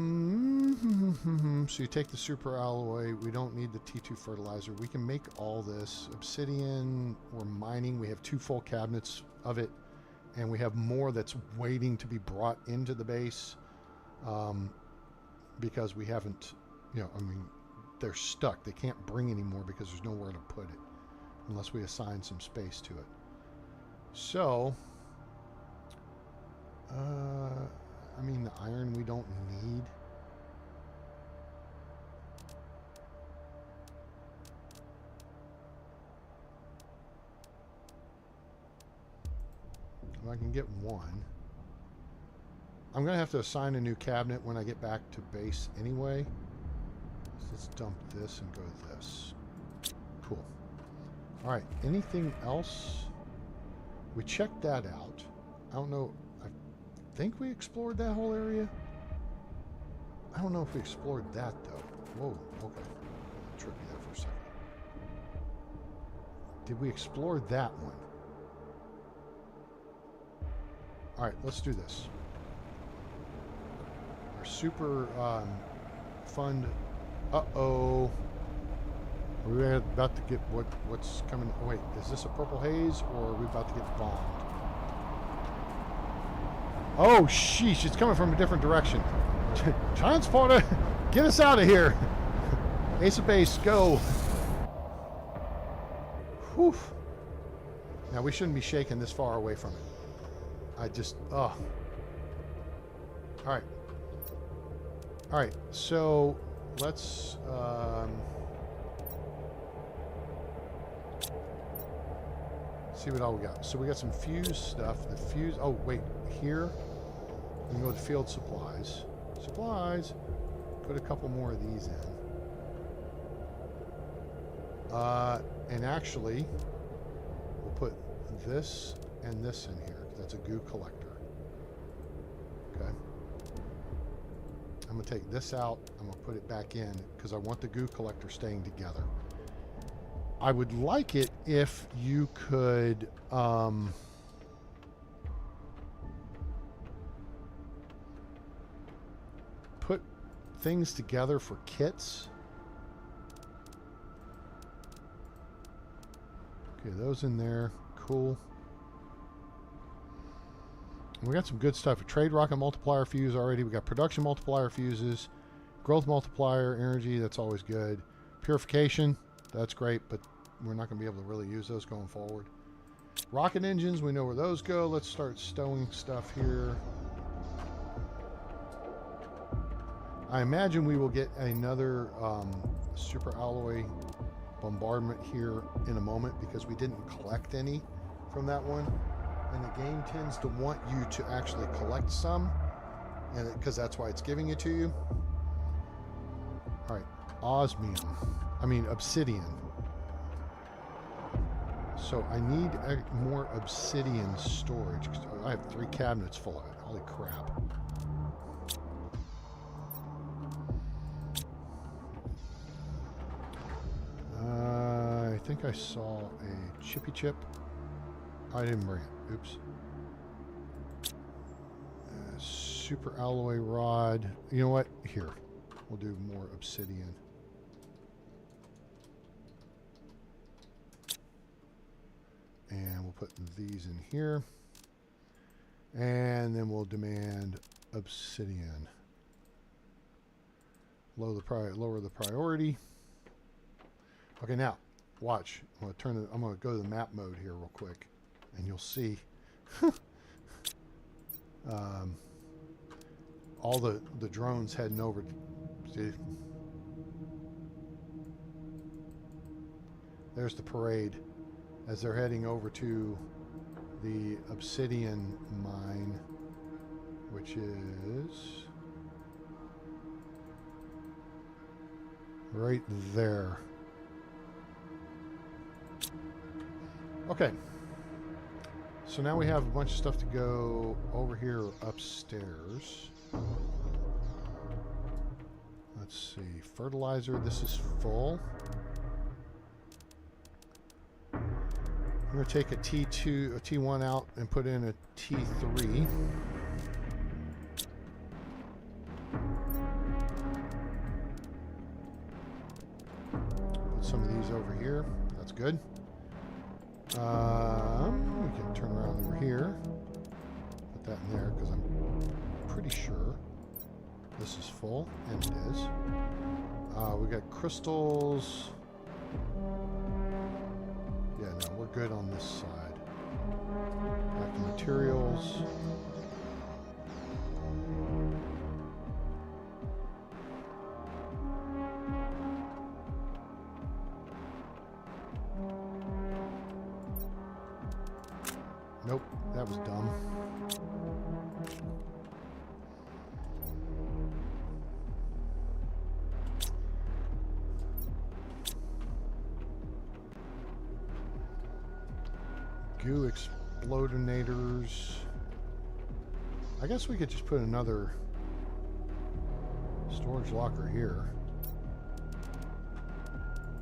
S1: you take the super alloy. We don't need the T2 fertilizer. We can make all this obsidian. We're mining. We have 2 full cabinets of it, and we have more that's waiting to be brought into the base. Because we haven't, you know, I mean, they're stuck. They can't bring any more because there's nowhere to put it unless we assign some space to it. So, I mean, the iron we don't need. If I can get one. I'm going to have to assign a new cabinet when I get back to base anyway. So let's dump this and go to this. Cool. All right. Anything else? We checked that out. I don't know. I think we explored that whole area. I don't know if we explored that, though. Whoa, okay. Tripped me there for a second. Did we explore that one? All right, let's do this. Our super fund. Uh-oh. Are we about to get what's coming? Oh, wait, is this a purple haze, or are we about to get bombed? Oh, sheesh, it's coming from a different direction. Transporter, get us out of here. Ace of base, go. Whew. Now, we shouldn't be shaking this far away from it. I just, All right. All right, so let's, see what all we got. So we got some fuse stuff. The fuse, oh, wait, here, we can go to field supplies. Supplies, put a couple more of these in. And actually, we'll put this and this in here. That's a goo collector. Okay. I'm going to take this out. I'm going to put it back in because I want the goo collector staying together. I would like it if you could put things together for kits. Okay, those in there. Cool. We got some good stuff. A trade rocket multiplier fuse already. We got production multiplier fuses, growth multiplier, energy. That's always good. Purification. That's great, but we're not going to be able to really use those going forward. Rocket engines. We know where those go. Let's start stowing stuff here. I imagine we will get another super alloy bombardment here in a moment because we didn't collect any from that one. And the game tends to want you to actually collect some, and because that's why it's giving it to you. All right, obsidian. So I need more obsidian storage. I have 3 cabinets full of it. Holy crap. I think I saw a chippy chip. I didn't bring it. Oops. Super alloy rod. You know what? Here. We'll do more obsidian. And we'll put these in here. And then we'll demand obsidian. Lower the priority. Okay, now watch. I'm going to go to the map mode here real quick, and you'll see all the drones heading over. See, there's the parade as they're heading over to the obsidian mine, which is right there. Okay, so now we have a bunch of stuff to go over here upstairs. Let's see, fertilizer, this is full. I'm going to take a T1 out and put in a T3. Put some of these over here, that's good. We can turn around over here. Put that in there because I'm pretty sure this is full, and it is. We got crystals. Yeah, no, we're good on this side. Back to materials. Nope, that was dumb. Goo explodinators. I guess we could just put another storage locker here.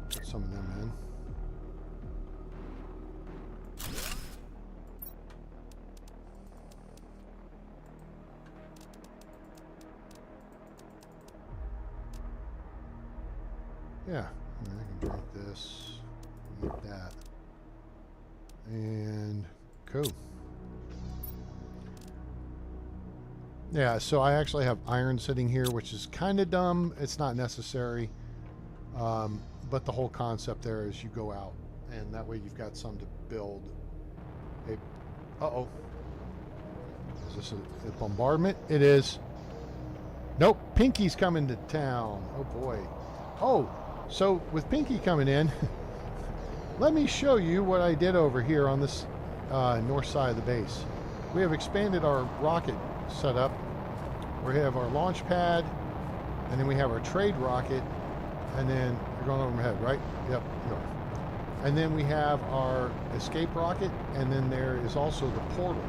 S1: Put some of them in. Yeah, I mean, I can drink this, eat that, and cool. Yeah, so I actually have iron sitting here, which is kind of dumb. It's not necessary, but the whole concept there is you go out, and that way you've got some to build a... Uh-oh. Is this a bombardment? It is. Nope, Pinky's coming to town. Oh, boy. Oh, so with Pinky coming in, let me show you what I did over here on this north side of the base. We have expanded our rocket setup. We have our launch pad, and then we have our trade rocket, and then you're going over my head, right? Yep, you are. And then we have our escape rocket, and then there is also the portal.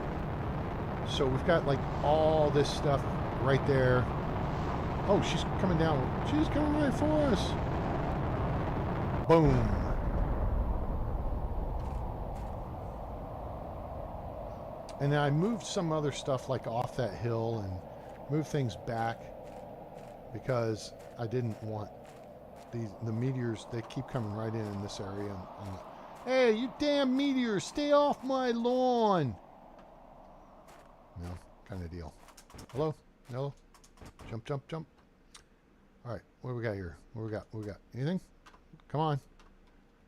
S1: So we've got like all this stuff right there. Oh, she's coming down. She's coming right for us. Boom. And then I moved some other stuff like off that hill and moved things back because I didn't want the meteors. They keep coming right in this area. Hey, you damn meteors, stay off my lawn. No, kind of deal. Hello? Hello? Jump, jump, jump. All right, what do we got here? What do we got? What do we got? Anything? Come on.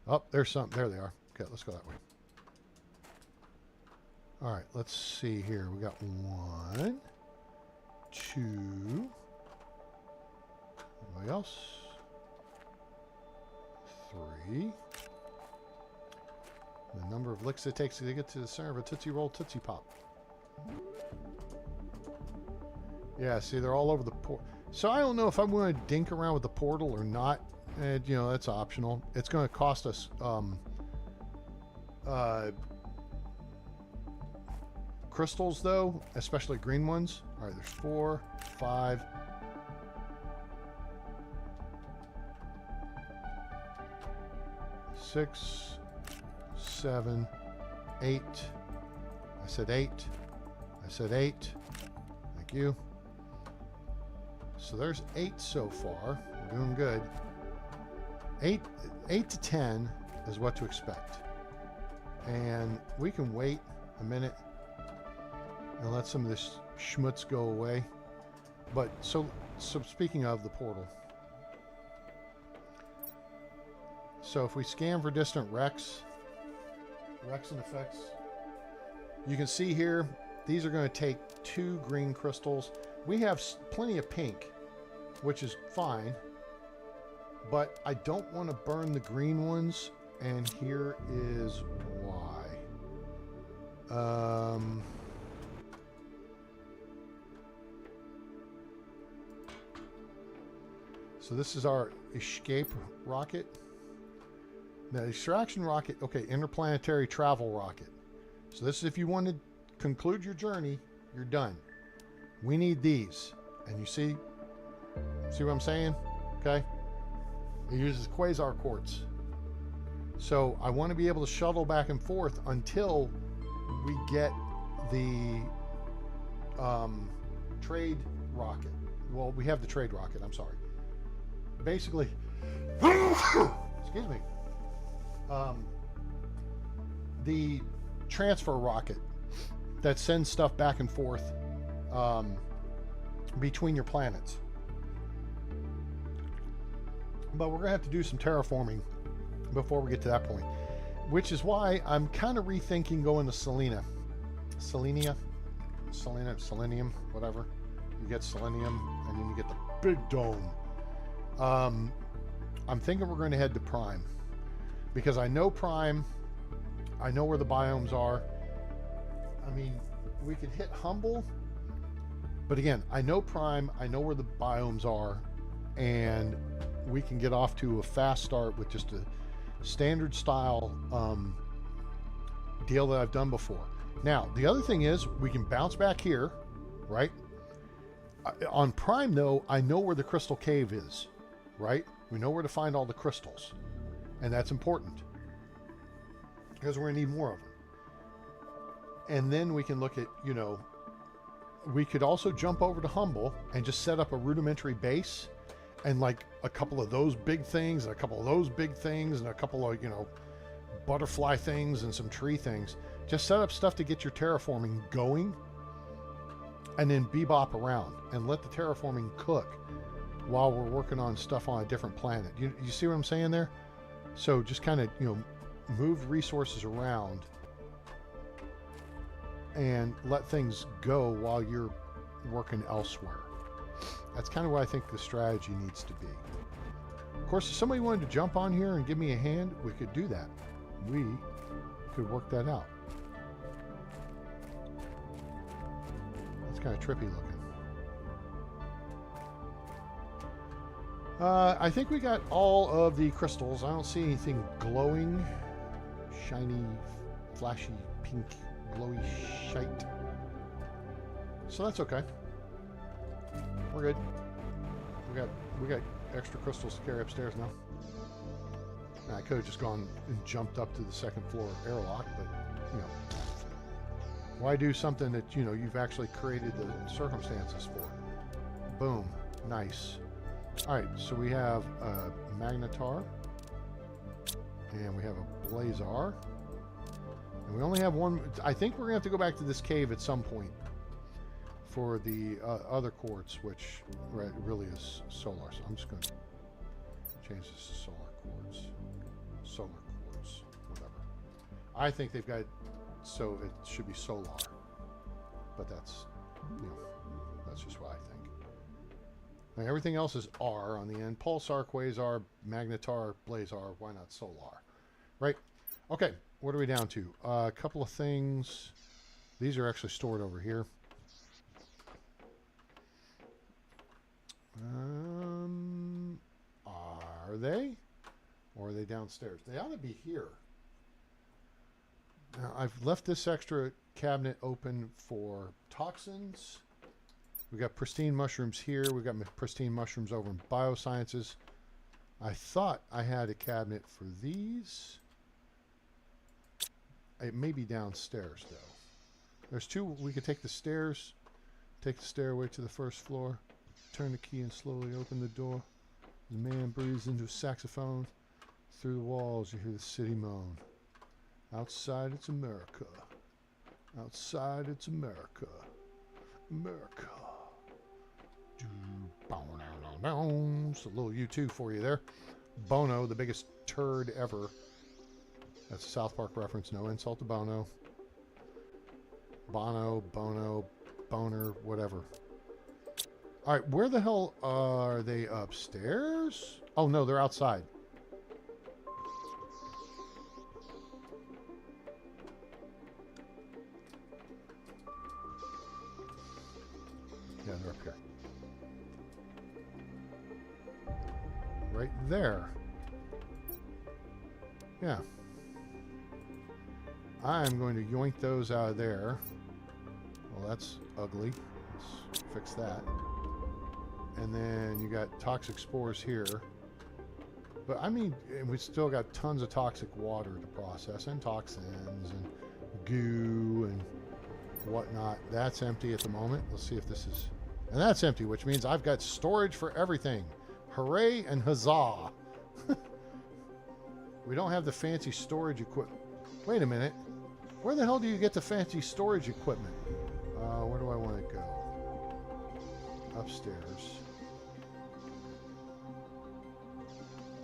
S1: Oh, there's some. There they are. Okay, let's go that way. All right, let's see here. We got 1, 2. Anybody else? 3. The number of licks it takes to get to the center of a Tootsie Roll Tootsie Pop. Yeah, see, they're all over the port. So I don't know if I want to dink around with the portal or not. And, you know, that's optional. It's going to cost us crystals, though, especially green ones. All right, there's 4, 5. 6, 7, 8. I said 8. I said 8. Thank you. So there's 8 so far. We're doing good. 8 to 10 is what to expect. And we can wait a minute and let some of this schmutz go away. But so speaking of the portal. So if we scan for distant wrecks and effects, you can see here, these are going to take 2 green crystals. We have plenty of pink, which is fine, but I don't want to burn the green ones, and here is why. So this is our escape rocket. Now, the extraction rocket, okay, interplanetary travel rocket. So this is if you want to conclude your journey, you're done. We need these. And you see what I'm saying? Okay. It uses quasar quartz. So I want to be able to shuttle back and forth until we get the trade rocket. Well, we have the trade rocket, I'm sorry. Basically, excuse me. The transfer rocket that sends stuff back and forth between your planets. But we're gonna have to do some terraforming before we get to that point, which is why I'm kind of rethinking going to Selenium, whatever. You get selenium, and then you get the big dome. I'm thinking we're going to head to Prime, because I know Prime, I know where the biomes are. I mean, we could hit Humble, but again, I know Prime, I know where the biomes are, and we can get off to a fast start with just a standard style deal that I've done before. Now, the other thing is we can bounce back here, right? On Prime, though, I know where the crystal cave is, right? We know where to find all the crystals. And that's important, because we're going to need more of them. And then we can look at, you know, we could also jump over to Humble and just set up a rudimentary base and like a couple of those big things and a couple of those big things and a couple of, you know, butterfly things and some tree things. Just set up stuff to get your terraforming going and then bebop around and let the terraforming cook while we're working on stuff on a different planet. You see what I'm saying there? So just kind of, you know, move resources around and let things go while you're working elsewhere. That's kind of what I think the strategy needs to be. Of course, if somebody wanted to jump on here and give me a hand, we could do that. We could work that out. That's kind of trippy looking. I think we got all of the crystals. I don't see anything glowing, shiny, flashy, pink, glowy shite. So that's okay. We're good. We got extra crystals to carry upstairs now. I could have just gone and jumped up to the second floor airlock, but you know, why do something that, you know, you've actually created the circumstances for? Boom. Nice. All right, so we have a Magnetar, and we have a Blazar, and we only have one. I think we're gonna have to go back to this cave at some point for the other quartz, which really is solar. So I'm just gonna change this to solar quartz, whatever. I think they've got, so it should be solar, but that's, you know, that's just what I think. Now, everything else is R on the end. Pulsar, Quasar, Magnetar, Blazar. Why not Solar? Right? Okay. What are we down to? A couple of things. These are actually stored over here. Are they? Or are they downstairs? They ought to be here. Now, I've left this extra cabinet open for toxins. We got pristine mushrooms here. We got pristine mushrooms over in biosciences. I thought I had a cabinet for these. It may be downstairs though. There's two. We could take the stairs, take the stairway to the first floor, turn the key and slowly open the door. The man breathes into a saxophone. Through the walls you hear the city moan. Outside it's America. Outside it's America. America. It's a little U2 for you there. Bono, the biggest turd ever. That's a South Park reference. No insult to Bono. Bono, Bono, Boner, whatever. All right, where the hell are they? Upstairs? Oh, no, they're outside. Yeah, they're up here. Right there. Yeah. I'm going to yoink those out of there. Well, that's ugly. Let's fix that. And then you got toxic spores here. But I mean, we still got tons of toxic water to process, and toxins and goo and whatnot. That's empty at the moment. Let's see if this is... And that's empty, which means I've got storage for everything. Hooray and huzzah. We don't have the fancy storage equipment. Wait a minute. Where the hell do you get the fancy storage equipment? Where do I want to go? Upstairs.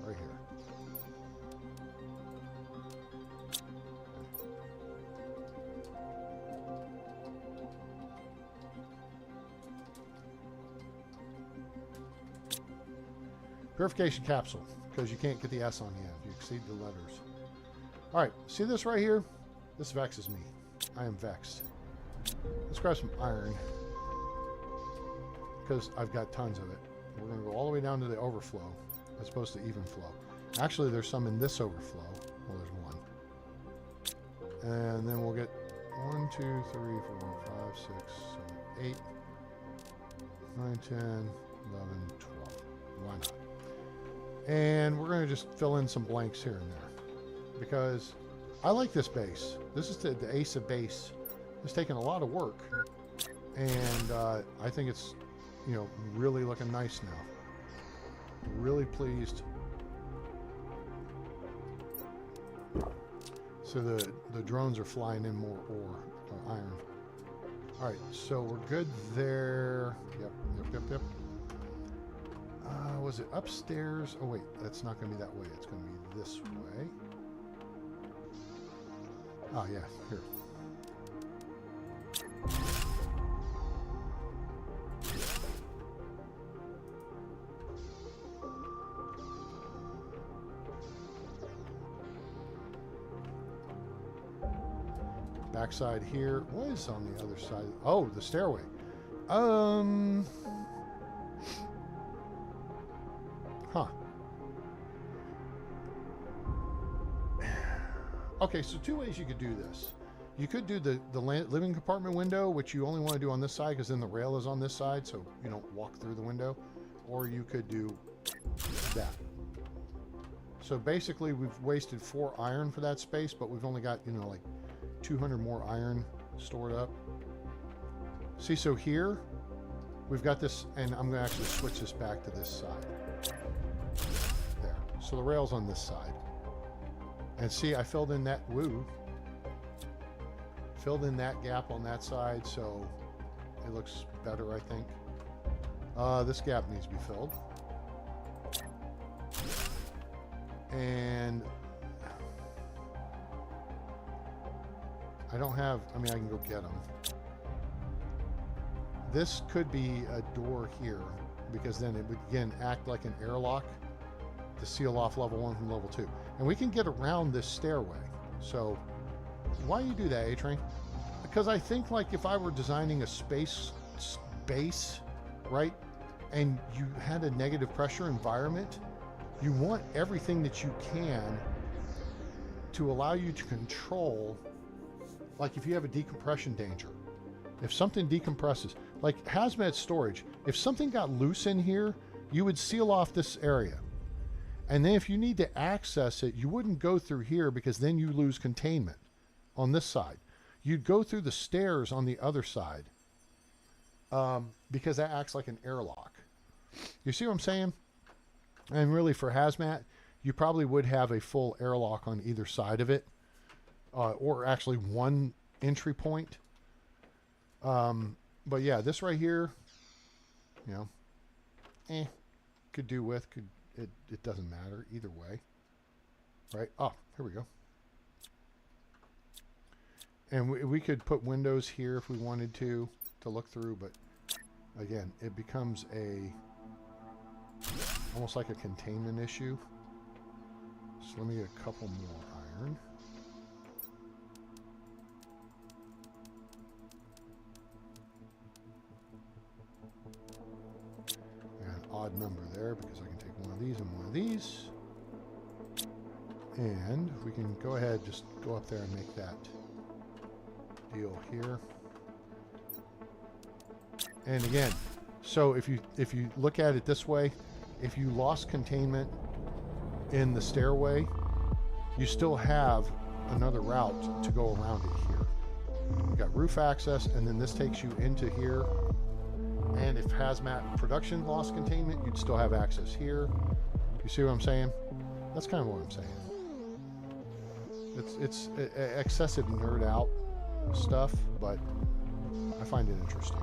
S1: Right here. Purification capsule, because you can't get the S on the end. You exceed the letters. All right, see this right here? This vexes me. I am vexed. Let's grab some iron, because I've got tons of it. We're going to go all the way down to the overflow as opposed to even flow. Actually, there's some in this overflow. Well, there's one. And then we'll get 1, 2, 3, 4, 5, 6, 7, 8. 9, 10, 11, 12. Why not? And we're going to just fill in some blanks here and there because I like this base. This is the ace of base. It's taken a lot of work, and I think it's, you know, really looking nice now. Really pleased. So the drones are flying in more ore or iron. All right, so we're good there. Yep. Was it upstairs? Oh wait, that's not going to be that way. It's going to be this way. Oh yeah, here. Backside here. What is on the other side? Oh, the stairway. Huh. Okay, so two ways you could do this. You could do the living compartment window, which you only want to do on this side because then the rail is on this side, so you don't walk through the window. Or you could do that. So basically, we've wasted 4 iron for that space, but we've only got, you know, like 200 more iron stored up. See, so here we've got this, and I'm going to actually switch this back to this side. There. So the rail's on this side. And see, I filled in that, filled in that gap on that side, so it looks better, I think. This gap needs to be filled. And I don't have, I mean, I can go get them. This could be a door here, because then it would, again, act like an airlock to seal off level 1 from level 2. And we can get around this stairway. So why you do that, A-Train? Because I think, like, if I were designing a space base, right, and you had a negative pressure environment, you want everything that you can to allow you to control. Like if you have a decompression danger, if something decompresses, like hazmat storage, if something got loose in here, you would seal off this area. And then if you need to access it, you wouldn't go through here because then you lose containment on this side. You'd go through the stairs on the other side because that acts like an airlock. You see what I'm saying? And really for hazmat, you probably would have a full airlock on either side of it. Or actually one entry point. But yeah, this right here, you know, could do with, it doesn't matter either way. Right? Oh, here we go. And we could put windows here if we wanted to look through, but again, it becomes almost like a containment issue. So let me get a couple more iron. Odd number there because I can take one of these and one of these, and we can go ahead, just go up there and make that deal here. And again, so if you look at it this way, if you lost containment in the stairway, you still have another route to go around it here. You got roof access, and then this takes you into here. And if hazmat production lost containment, you'd still have access here. You see what I'm saying? That's kind of what I'm saying. It's excessive nerd out stuff, but I find it interesting.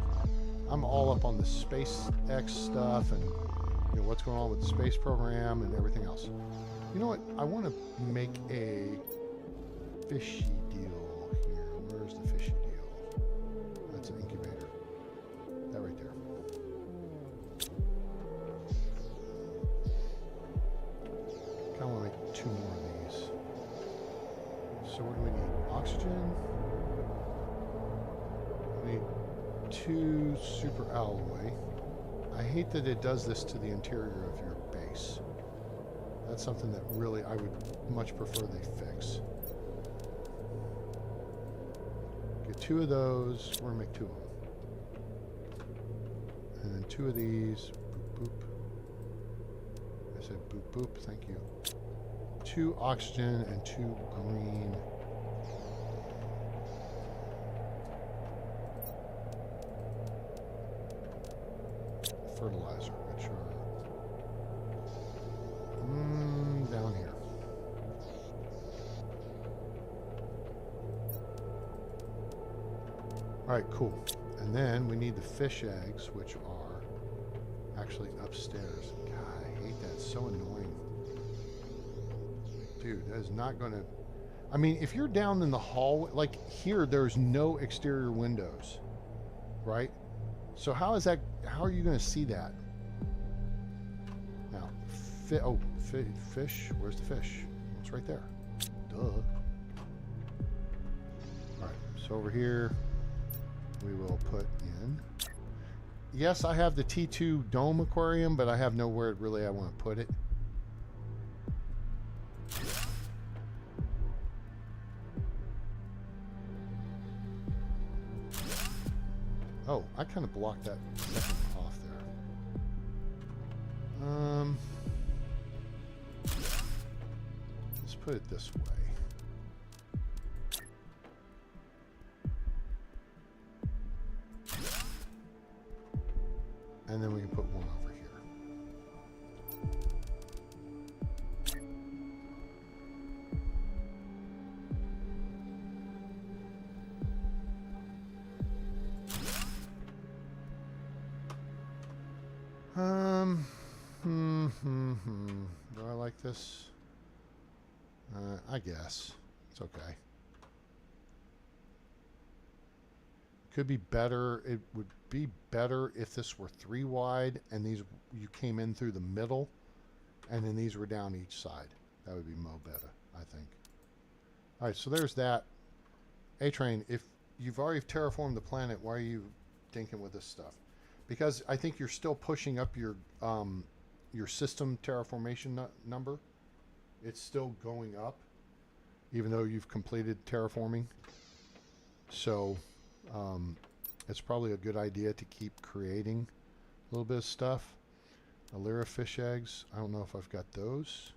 S1: I'm all up on the SpaceX stuff and, you know, what's going on with the space program and everything else. You know what? I want to make a fishy deal here. Where's the fishy deal? That's an incubator. That right there. I want to make 2 more of these. So what do we need? Oxygen. We need 2 super alloy. I hate that it does this to the interior of your base. That's something that really I would much prefer they fix. Get 2 of those. We're going to make 2 of them. And then 2 of these. Boop, boop. I said boop, boop. Thank you. 2 oxygen and 2 green. Fertilizer, which are down here. All right, cool. And then we need the fish eggs, which are actually upstairs. God, I hate that. It's so annoying. Dude, that is not going to... I mean, if you're down in the hallway, like here, there's no exterior windows, right? So how is that... How are you going to see that? Now, fish. Where's the fish? It's right there. Duh. All right, so over here, we will put in... Yes, I have the T2 dome aquarium, but I have nowhere really I want to put it. Oh, I kind of blocked that second off there. Let's put it this way. And then we can put one over here. Do I like this? I guess. It's okay. Could be better. It would be better if this were 3 wide and these you came in through the middle and then these were down each side. That would be mo better, I think. All right, so there's that. A-Train, if you've already terraformed the planet, why are you thinking with this stuff? Because I think you're still pushing up your system terraformation number. It's still going up, even though you've completed terraforming. So it's probably a good idea to keep creating a little bit of stuff. Alira fish eggs. I don't know if I've got those.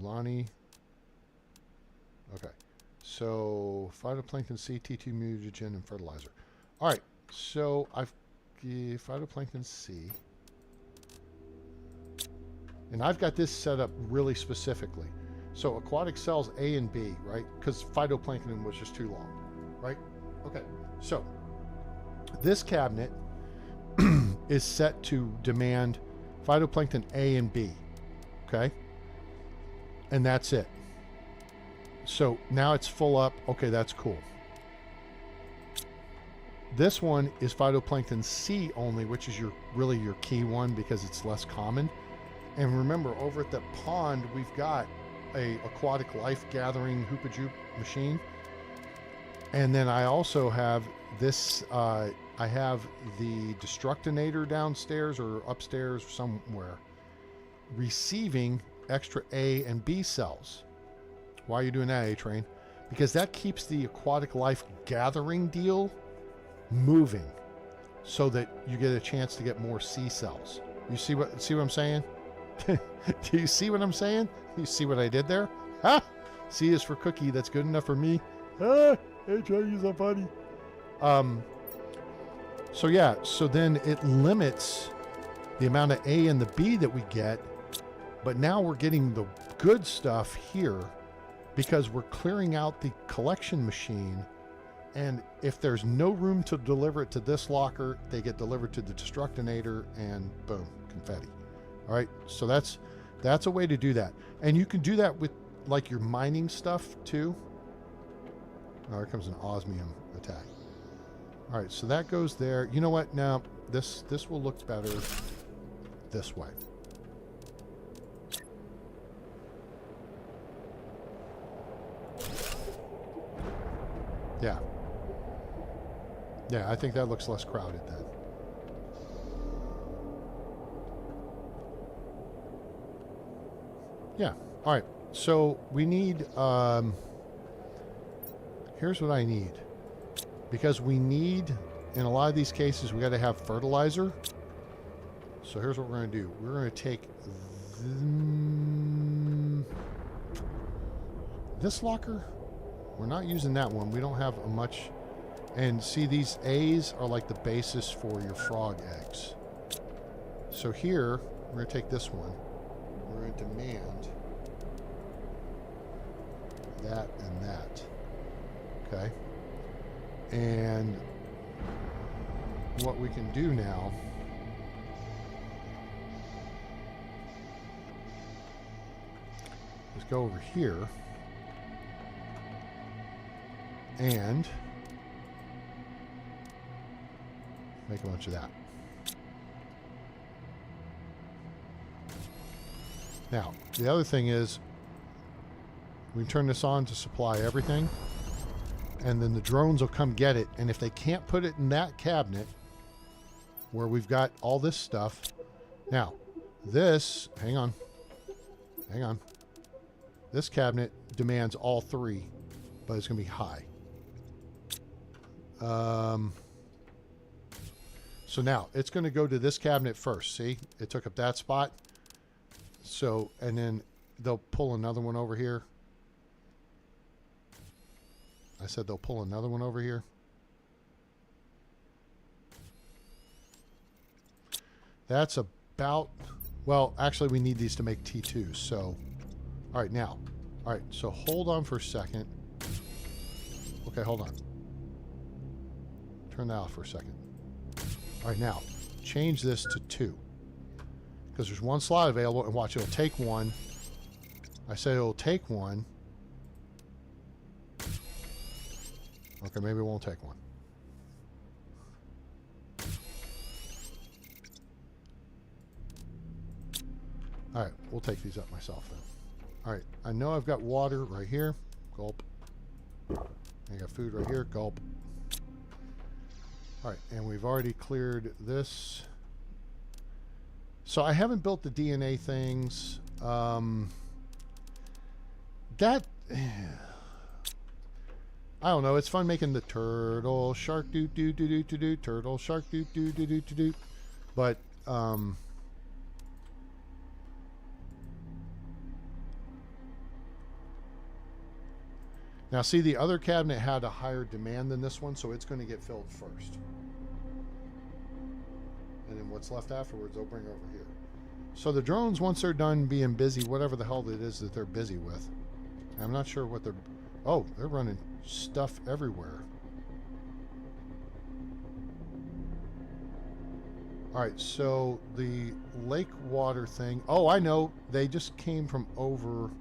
S1: Ulani. Okay. So phytoplankton C, T2 mutagen, and fertilizer. All right. So I've phytoplankton C. And I've got this set up really specifically. So aquatic cells A and B, right? Because phytoplankton was just too long, right? Okay, so this cabinet is set to demand phytoplankton A and B, okay? And that's it. So now it's full up. Okay, that's cool. This one is phytoplankton C only, which is really your key one because it's less common. And remember, over at the pond, we've got a aquatic life gathering hoopajoop machine. And then I also have this, I have the destructinator downstairs or upstairs somewhere receiving extra A and B cells. Why are you doing that, A-Train? Because that keeps the aquatic life gathering deal moving so that you get a chance to get more C cells. You see what I'm saying? Do you see what I'm saying? You see what I did there? Ha! C is for cookie. That's good enough for me. Ah! A-Train, you're so funny. So yeah, so then it limits the amount of A and the B that we get, but now we're getting the good stuff here because we're clearing out the collection machine, and if there's no room to deliver it to this locker, they get delivered to the destructinator, and boom, confetti. All right, so that's a way to do that, and you can do that with like your mining stuff too. Oh, here comes an osmium attack. All right, so that goes there. You know what? Now this will look better this way. Yeah. Yeah, I think that looks less crowded then. Yeah. All right. So we need, here's what I need. Because we need, in a lot of these cases, we got to have fertilizer. So here's what we're going to do. We're going to take this locker. We're not using that one. We don't have a much. And see, these A's are like the basis for your frog eggs. So here, we're going to take this one. We're going to demand that and that. Okay? And what we can do now is go over here and make a bunch of that. Now, the other thing is we can turn this on to supply everything, and then the drones will come get it, and if they can't put it in that cabinet where we've got all this stuff. Now, this, hang on. This cabinet demands all three, but it's going to be high. So now it's going to go to this cabinet first. See, it took up that spot. So, and then they'll pull another one over here. I said they'll pull another one over here. That's about, well, actually we need these to make T2. So, all right, now. All right, so hold on for a second. Okay, hold on. Turn that off for a second. All right, now, change this to 2. Because there's one slot available, and watch, it'll take one. I say it'll take one. Okay, maybe it won't take one. All right, we'll take these up myself then. All right, I know I've got water right here. Gulp. I got food right here. Gulp. All right, and we've already cleared this. So I haven't built the DNA things. That, I don't know. It's fun making the turtle shark doo doo doo doo doo doo, turtle shark doo doo doo doo doo doo. But now see, the other cabinet had a higher demand than this one, so it's going to get filled first. And then what's left afterwards, they'll bring over here. So the drones, once they're done being busy, whatever the hell it is that they're busy with, I'm not sure what they're... Oh, they're running stuff everywhere. All right, so the lake water thing... Oh, I know. They just came from over...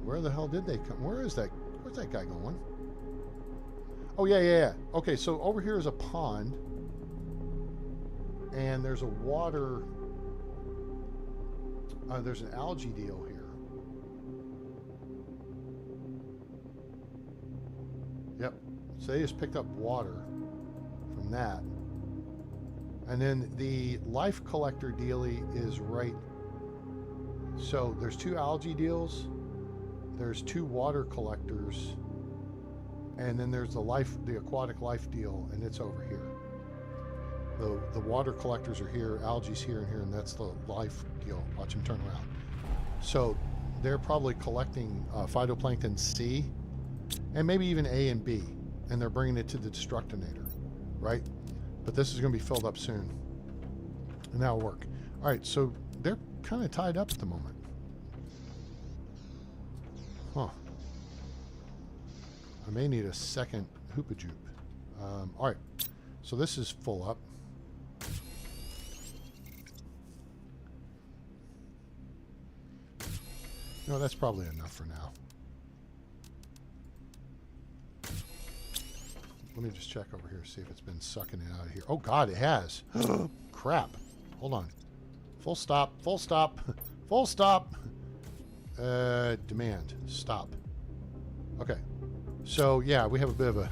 S1: Where the hell did they come? Where is that? Where's that guy going? Oh, yeah. Okay, so over here is a pond. And there's a water... there's an algae deal here. Yep. So they just picked up water from that. And then the life collector dealie is right. So there's 2 algae deals. There's 2 water collectors. And then there's the aquatic life deal, and it's over here. The water collectors are here, algae's here and here, and that's the life deal. Watch him turn around. So they're probably collecting phytoplankton C, and maybe even A and B, and they're bringing it to the destructinator, right? But this is going to be filled up soon, and that'll work. All right, so they're kind of tied up at the moment. Huh. I may need a second hoopajoop. All right, so this is full up. No, that's probably enough for now. Let me just check over here, see if it's been sucking it out of here. Oh, God, it has. Crap. Hold on. Full stop. Full stop. Full stop. Demand. Stop. Okay. So, yeah, we have a bit of a...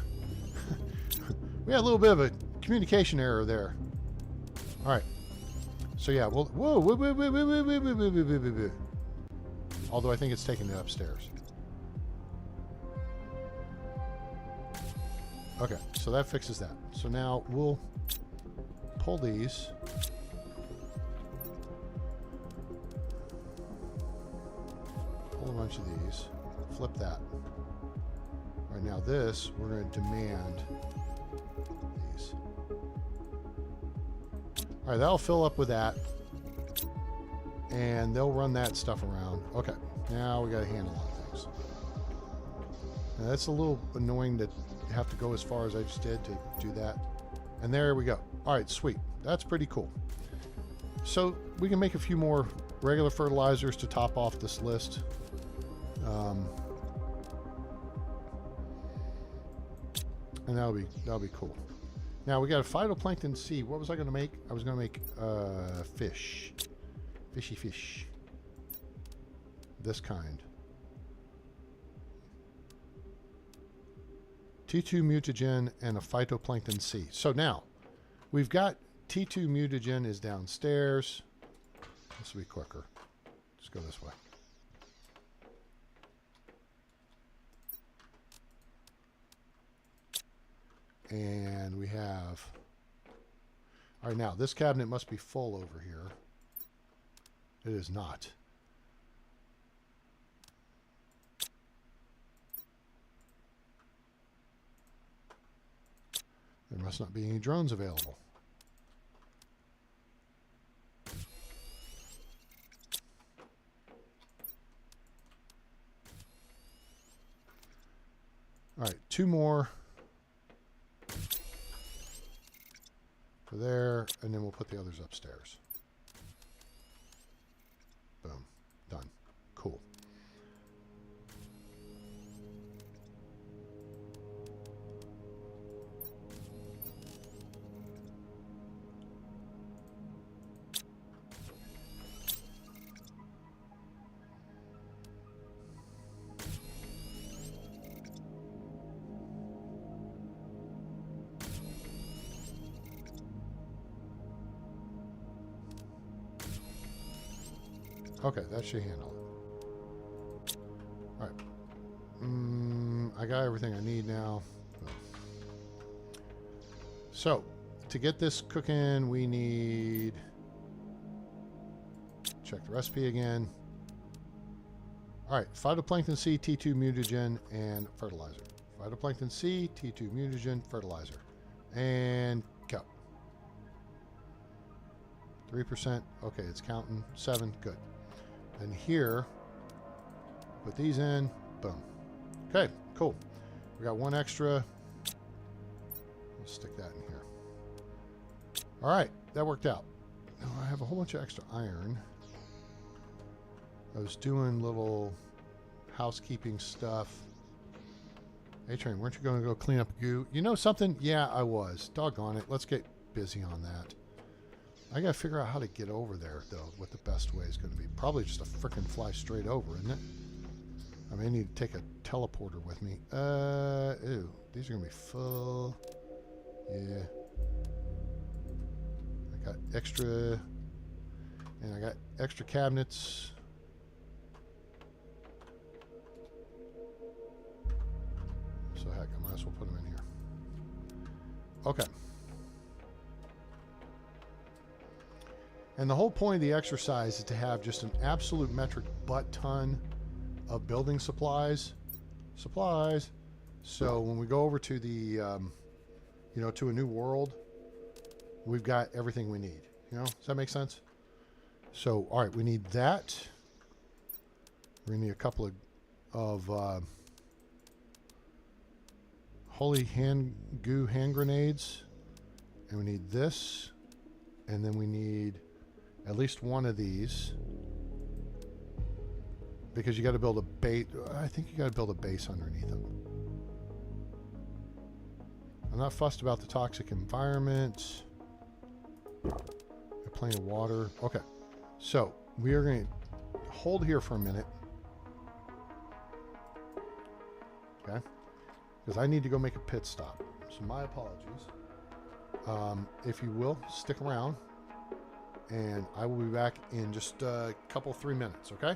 S1: we had a little bit of a communication error there. All right. So, yeah, we'll... Whoa. Although I think it's taking it upstairs. Okay, so that fixes that. So now we'll pull these. bunch of these. Flip that. Right now this, we're going to demand these. All right, that'll fill up with that. And they'll run that stuff around. Okay, now we got to handle on things. Now that's a little annoying to have to go as far as I just did to do that. And there we go. All right, sweet. That's pretty cool. So we can make a few more regular fertilizers to top off this list. And that'll be cool. Now we got a phytoplankton seed. What was I going to make? I was going to make fish. Fishy fish. This kind. T2 mutagen and a phytoplankton C. So now we've got T2 mutagen is downstairs. This will be quicker. Just go this way. And we have, all right, now this cabinet must be full over here. It is not. There must not be any drones available. All right, 2 more for there, and then we'll put the others upstairs. Boom. Done. Cool. Okay, that should handle it. All right. I got everything I need now. So, to get this cooking, we need... Check the recipe again. All right, phytoplankton C, T2 mutagen, and fertilizer. Phytoplankton C, T2 mutagen, fertilizer. And go. 3%. Okay, it's counting. 7. Good. And here, put these in. Boom. Okay, cool. We got 1 extra. Let's stick that in here. All right, that worked out. Now I have a whole bunch of extra iron. I was doing little housekeeping stuff. Hey, Train, weren't you going to go clean up goo? You know something? Yeah, I was. Doggone it. Let's get busy on that. I got to figure out how to get over there, though, what the best way is going to be. Probably just a frickin' fly straight over, isn't it? I may need to take a teleporter with me. Ew. These are going to be full. Yeah. I got extra... And I got extra cabinets. So heck, I might as well put them in here. Okay. And the whole point of the exercise is to have just an absolute metric butt ton of building supplies. So when we go over to the, you know, to a new world, we've got everything we need. You know, does that make sense? So, all right, we need that. We're gonna need a couple of holy goo hand grenades, and we need this, and then we need at least 1 of these, because you got to build a base. I think you got to build a base underneath them. I'm not fussed about the toxic environment. Plenty of water. Okay, so we are going to hold here for a minute. Okay, because I need to go make a pit stop. So my apologies. If you will, stick around. And I will be back in just a couple, 3 minutes, okay?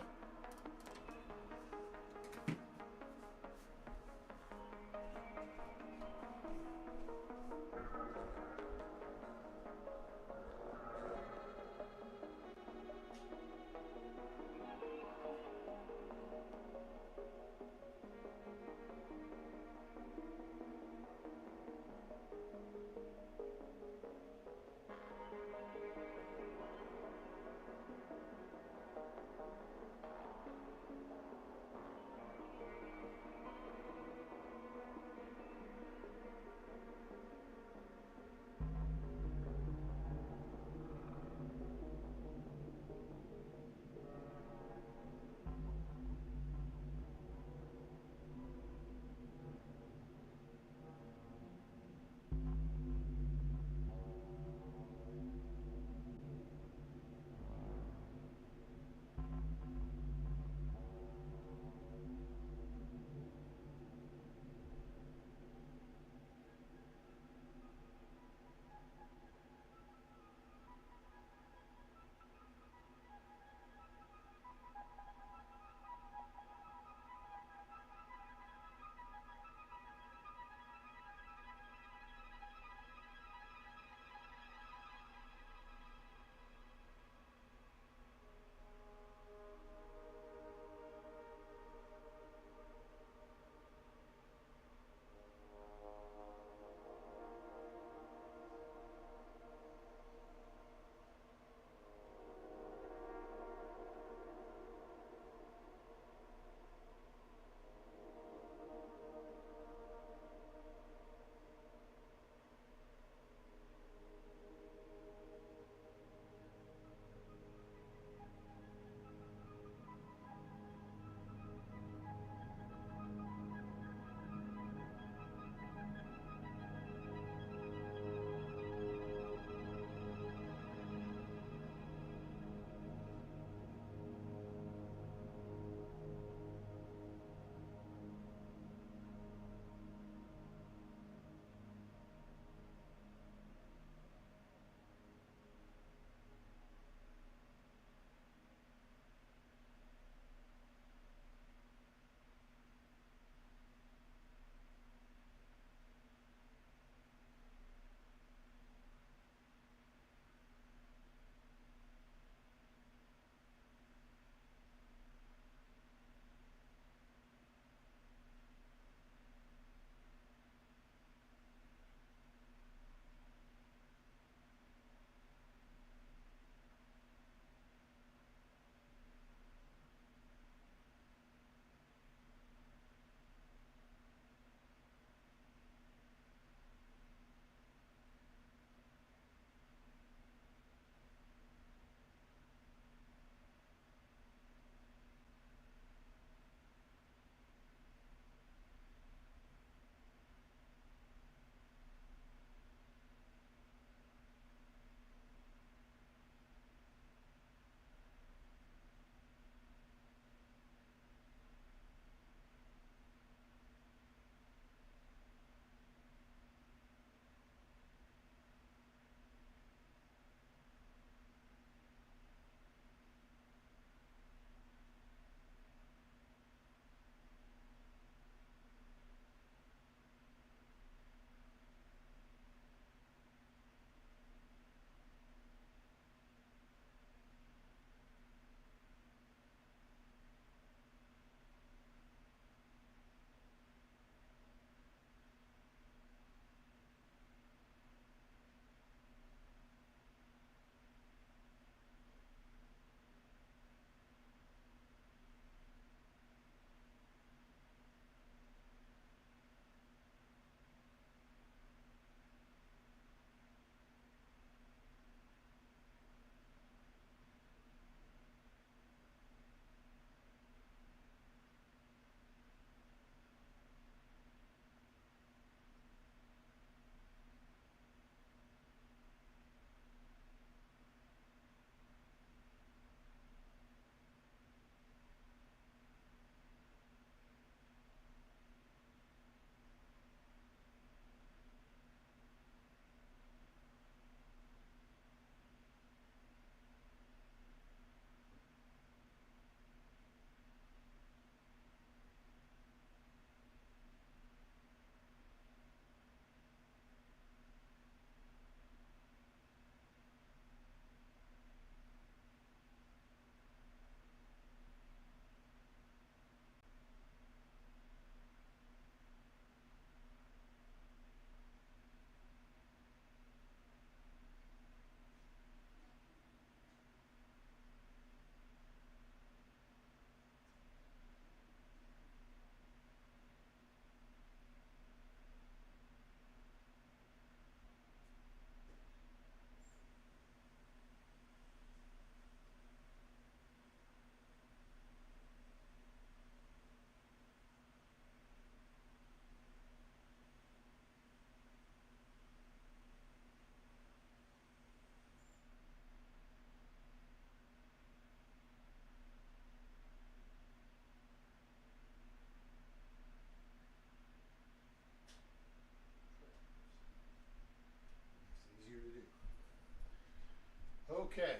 S1: Okay,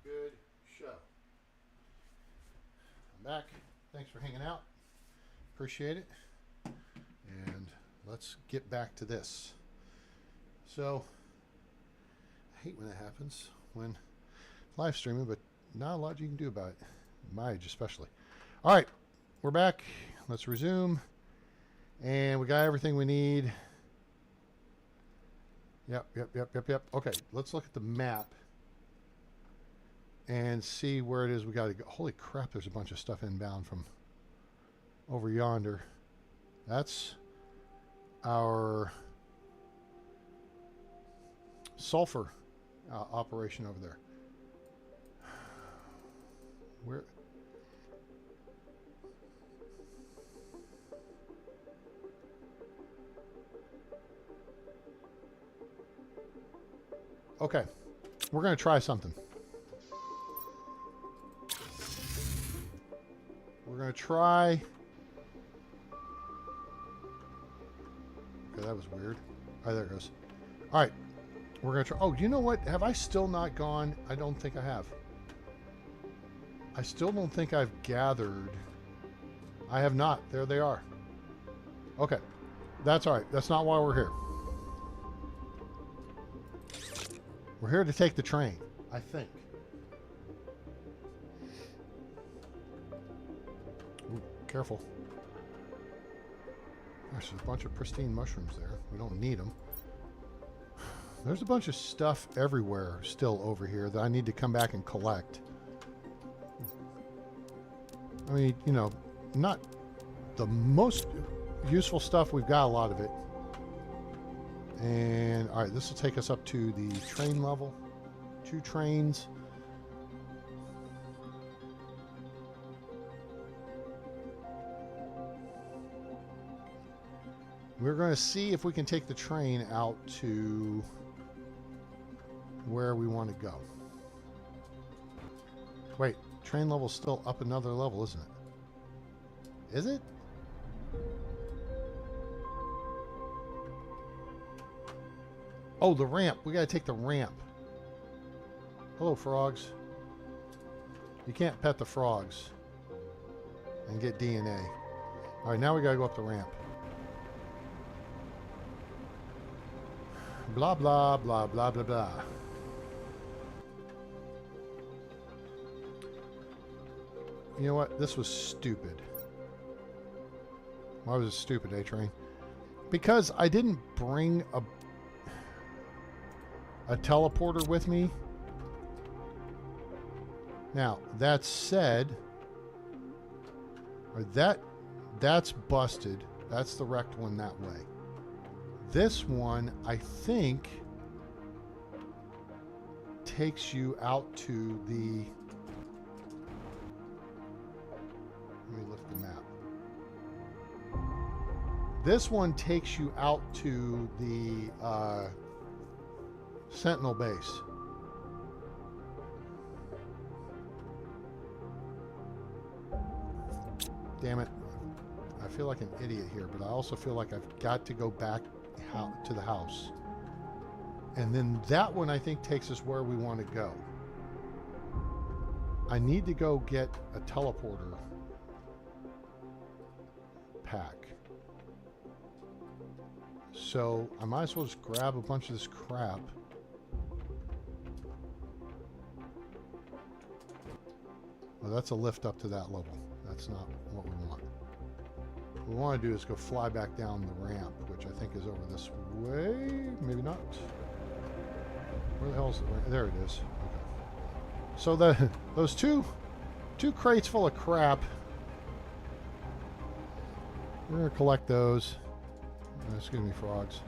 S1: good show. I'm back. Thanks for hanging out. Appreciate it. And let's get back to this. So, I hate when that happens, when live streaming, but not a lot you can do about it. My age especially. All right, we're back. Let's resume. And we got everything we need. Yep. Okay, let's look at the map and see where it is we got to go. Holy crap, there's a bunch of stuff inbound from over yonder. That's our sulfur operation over there. Where? Okay, we're going to try something. We're going to try... Okay, that was weird. Oh, there it goes. All right, we're going to try... Oh, you know what? Have I still not gone? I don't think I have. I still don't think I've gathered. I have not. There they are. Okay, that's all right. That's not why we're here. We're here to take the train, I think. Ooh, careful. Gosh, there's a bunch of pristine mushrooms there. We don't need them. There's a bunch of stuff everywhere still over here that I need to come back and collect. I mean, you know, not the most useful stuff. We've got a lot of it. And, all right, this will take us up to the train level. 2 trains. We're going to see if we can take the train out to where we want to go. Wait, train level's still up another level, isn't it? Is it? Oh, the ramp. We got to take the ramp. Hello, frogs. You can't pet the frogs and get DNA. All right, now we got to go up the ramp. Blah, blah, blah, blah, blah, blah. You know what? This was stupid. Why was it stupid, A-Train? Because I didn't bring a teleporter with me. Now, that said, or that's busted. That's the wrecked one that way. This one, I think, takes you out to the... Let me lift the map. This one takes you out to the Sentinel base. Damn it. I feel like an idiot here, but I also feel like I've got to go back to the house. And then that one, I think, takes us where we want to go. I need to go get a teleporter pack. So I might as well just grab a bunch of this crap. Well, that's a lift up to that level. That's not what we want. What we want to do is go fly back down the ramp, which I think is over this way. Maybe not. Where the hell is the ramp? There it is. Okay. So those two crates full of crap. We're going to collect those. Excuse me, frogs.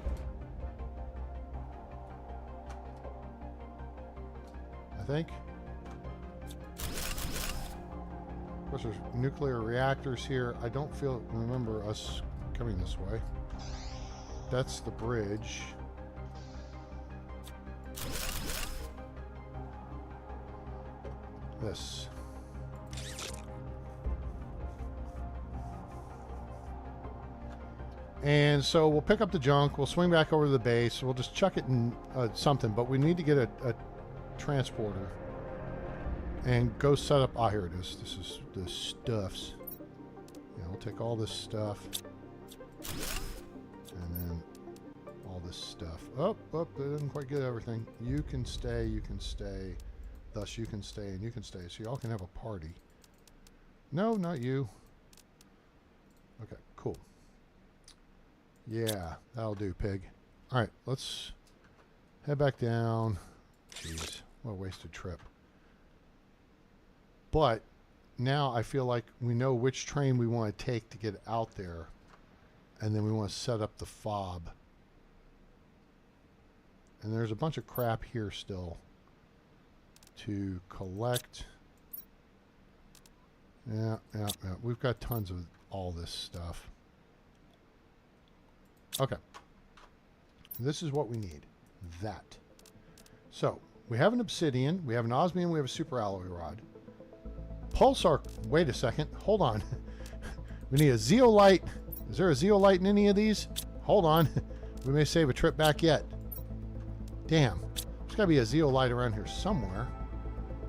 S1: I think. Of course, there's nuclear reactors here. I don't remember us coming this way. That's the bridge. This. And so we'll pick up the junk. We'll swing back over to the base. We'll just chuck it in something. But we need to get a transporter. and go set up. Ah, here it is. This is the stuffs. Yeah, we'll take all this stuff. And then all this stuff. Oh, I didn't quite get everything. You can stay, you can stay. Thus, you can stay and you can stay. So y'all can have a party. No, not you. Okay, cool. Yeah, that'll do, pig. All right, let's head back down. Jeez, what a wasted trip. But now I feel like we know which train we want to take to get out there. And then we want to set up the fob. And there's a bunch of crap here still to collect. Yeah. We've got tons of all this stuff. Okay. This is what we need. That. So, we have an obsidian, we have an osmium, we have a super alloy rod. Pulsar. Wait a second. Hold on. We need a zeolite. Is there a zeolite in any of these? Hold on. We may save a trip back yet. Damn. There's got to be a zeolite around here somewhere.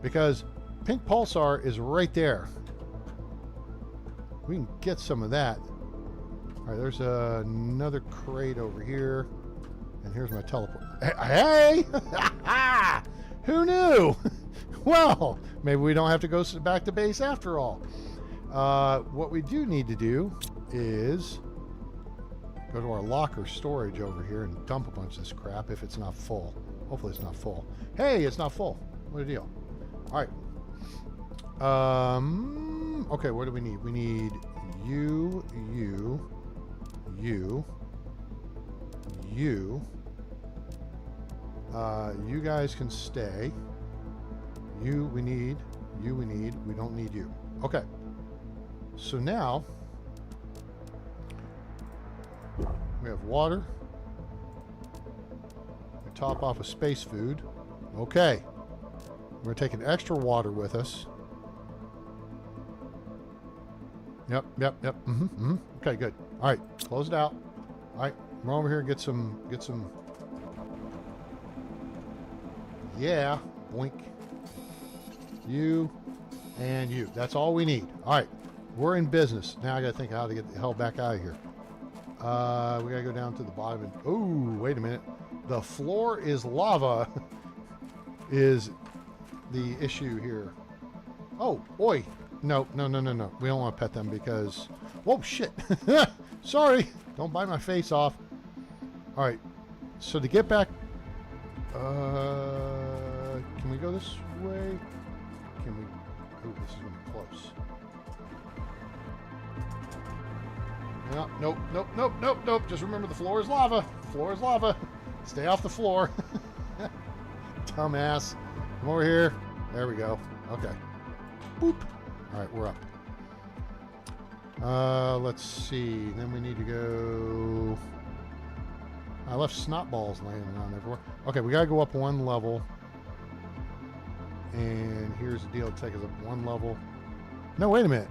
S1: Because pink pulsar is right there. We can get some of that. All right, there's another crate over here. And here's my teleport. Hey! Who knew? Well, maybe we don't have to go back to base after all. What we do need to do is go to our locker storage over here and dump a bunch of this crap if it's not full. Hopefully it's not full. Hey, it's not full. What a deal. All right. Okay, what do we need? We need you. You guys can stay. We need. We don't need you. Okay. So now we have water. We top off with space food. Okay. We're taking extra water with us. Yep. Okay, good. All right, close it out. All right, we're over here and get some. Yeah, boink. You and you. That's all we need. All right, we're in business. Now I got to think how to get the hell back out of here. We got to go down to the bottom. And, oh, wait a minute. The floor is lava is the issue here. Oh, oi. No. We don't want to pet them because... Whoa, shit. Sorry. Don't bite my face off. All right. So to get back... can we go this way? Can we... Oh, this is going to be close. Nope. Just remember the floor is lava. The floor is lava. Stay off the floor. Dumbass. Come over here. There we go. Okay. Boop. All right, we're up. Let's see. Then we need to go... I left snot balls laying around everywhere. Okay, we got to go up one level. And here's the deal. Take us up one level. No, wait a minute.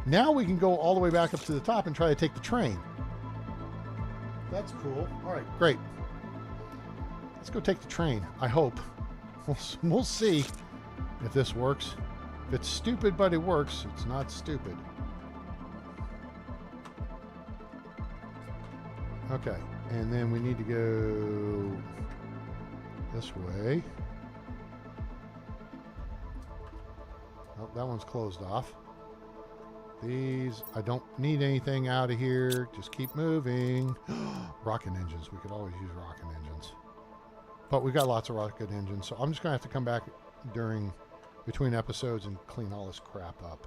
S1: Now we can go all the way back up to the top and try to take the train. That's cool. All right, great. Let's go take the train. I hope. We'll see if this works. If it's stupid, but it works, it's not stupid. Okay, and then we need to go this way. Oh, that one's closed off. These, I don't need anything out of here. Just keep moving. Rocket engines. We could always use rocket engines. But we've got lots of rocket engines, so I'm just going to have to come back between episodes and clean all this crap up.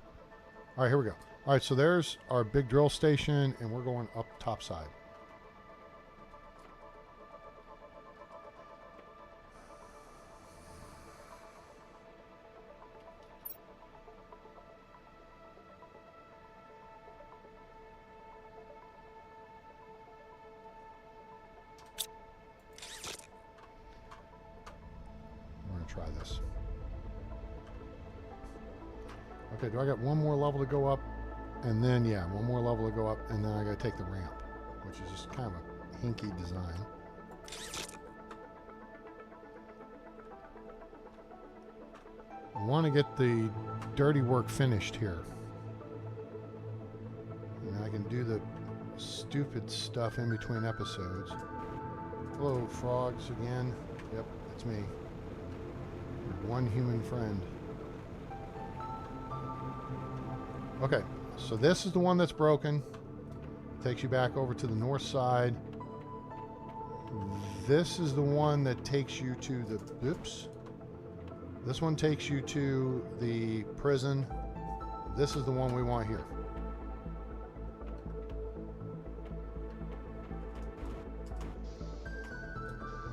S1: All right, here we go. All right, so there's our big drill station, and we're going up top side. Try this. Okay, do I got one more level to go up? And then, yeah, one more level to go up, and then I got to take the ramp, which is just kind of a hinky design. want to get the dirty work finished here. And I can do the stupid stuff in between episodes. Hello, frogs again. Yep, it's me. One human friend. Okay, so this is the one that's broken. Takes you back over to the north side. This is the one that takes you to the... Oops. This one takes you to the prison. This is the one we want here.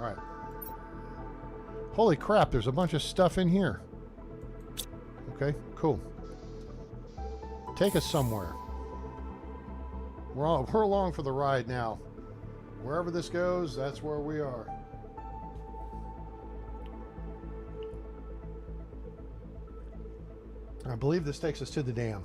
S1: Alright. Holy crap, there's a bunch of stuff in here. Okay, cool. Take us somewhere. We're along for the ride now. Wherever this goes, that's where we are. I believe this takes us to the dam.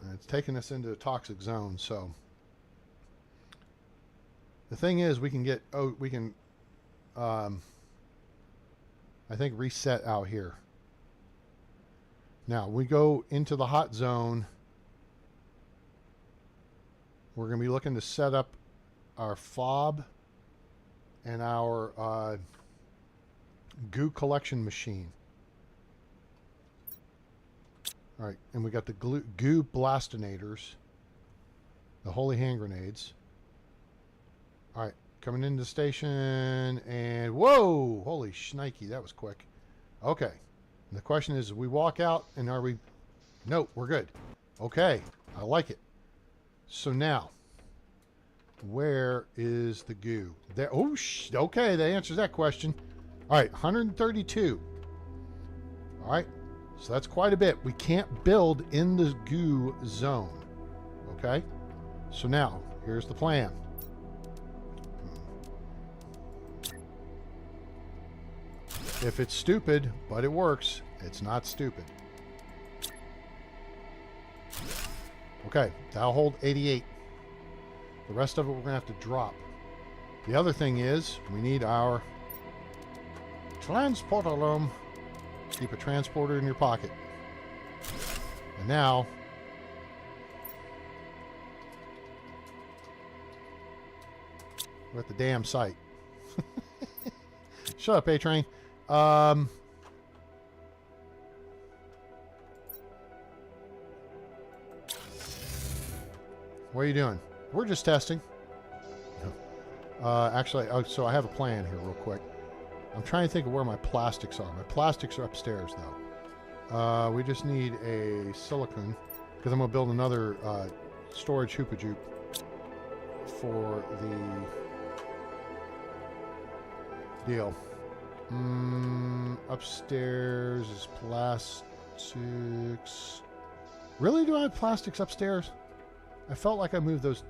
S1: And it's taking us into a toxic zone, so the thing is we can get I think reset out here. Now we go into the hot zone. We're going to be looking to set up our fob and our goo collection machine. All right, and we got the goo blastinators, the holy hand grenades. All right, coming into the station, and whoa, holy shnikey, that was quick. Okay, and the question is, we walk out, and are we? Nope, we're good. Okay, I like it. So now, where is the goo? There. Oh, okay, that answers that question. All right, 132. All right, so that's quite a bit. We can't build in the goo zone. Okay, so now here's the plan. If it's stupid, but it works, it's not stupid. Okay, that'll hold 88. The rest of it we're going to have to drop. The other thing is, we need our transporter room. Keep a transporter in your pocket. And now, we're at the damn site. Shut up, A-Train. What are you doing? We're just testing. Actually, so I have a plan here real quick. I'm trying to think of where my plastics are. My plastics are upstairs, though. We just need a silicone, because I'm going to build another storage hoopajoop for the deal. Upstairs is plastics. Really? Do I have plastics upstairs? I felt like I moved those.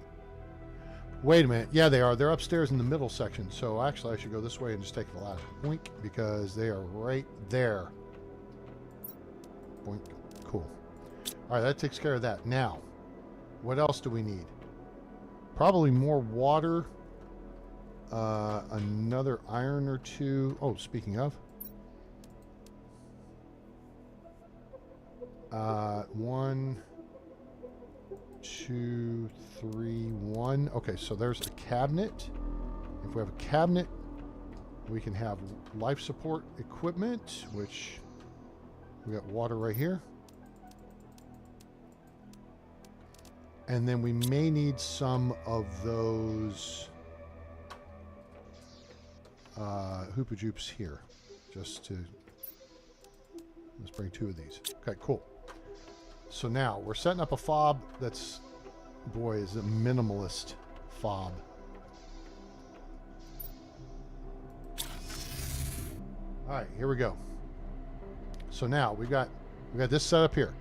S1: Wait a minute. Yeah, they are. They're upstairs in the middle section. So actually, I should go this way and just take the last boink, because they are right there. Boink. Cool. All right, that takes care of that. Now, what else do we need? Probably more water. Another iron or two. Oh, speaking of. 1, 2, 3, 1. Okay, so there's a cabinet. If we have a cabinet, we can have life support equipment, which we got water right here. And then we may need some of those hoopajoops here, just to, let's bring 2 of these. Okay, cool. So now we're setting up a fob that's, boy, is a minimalist fob. All right, here we go. So now we got this set up here.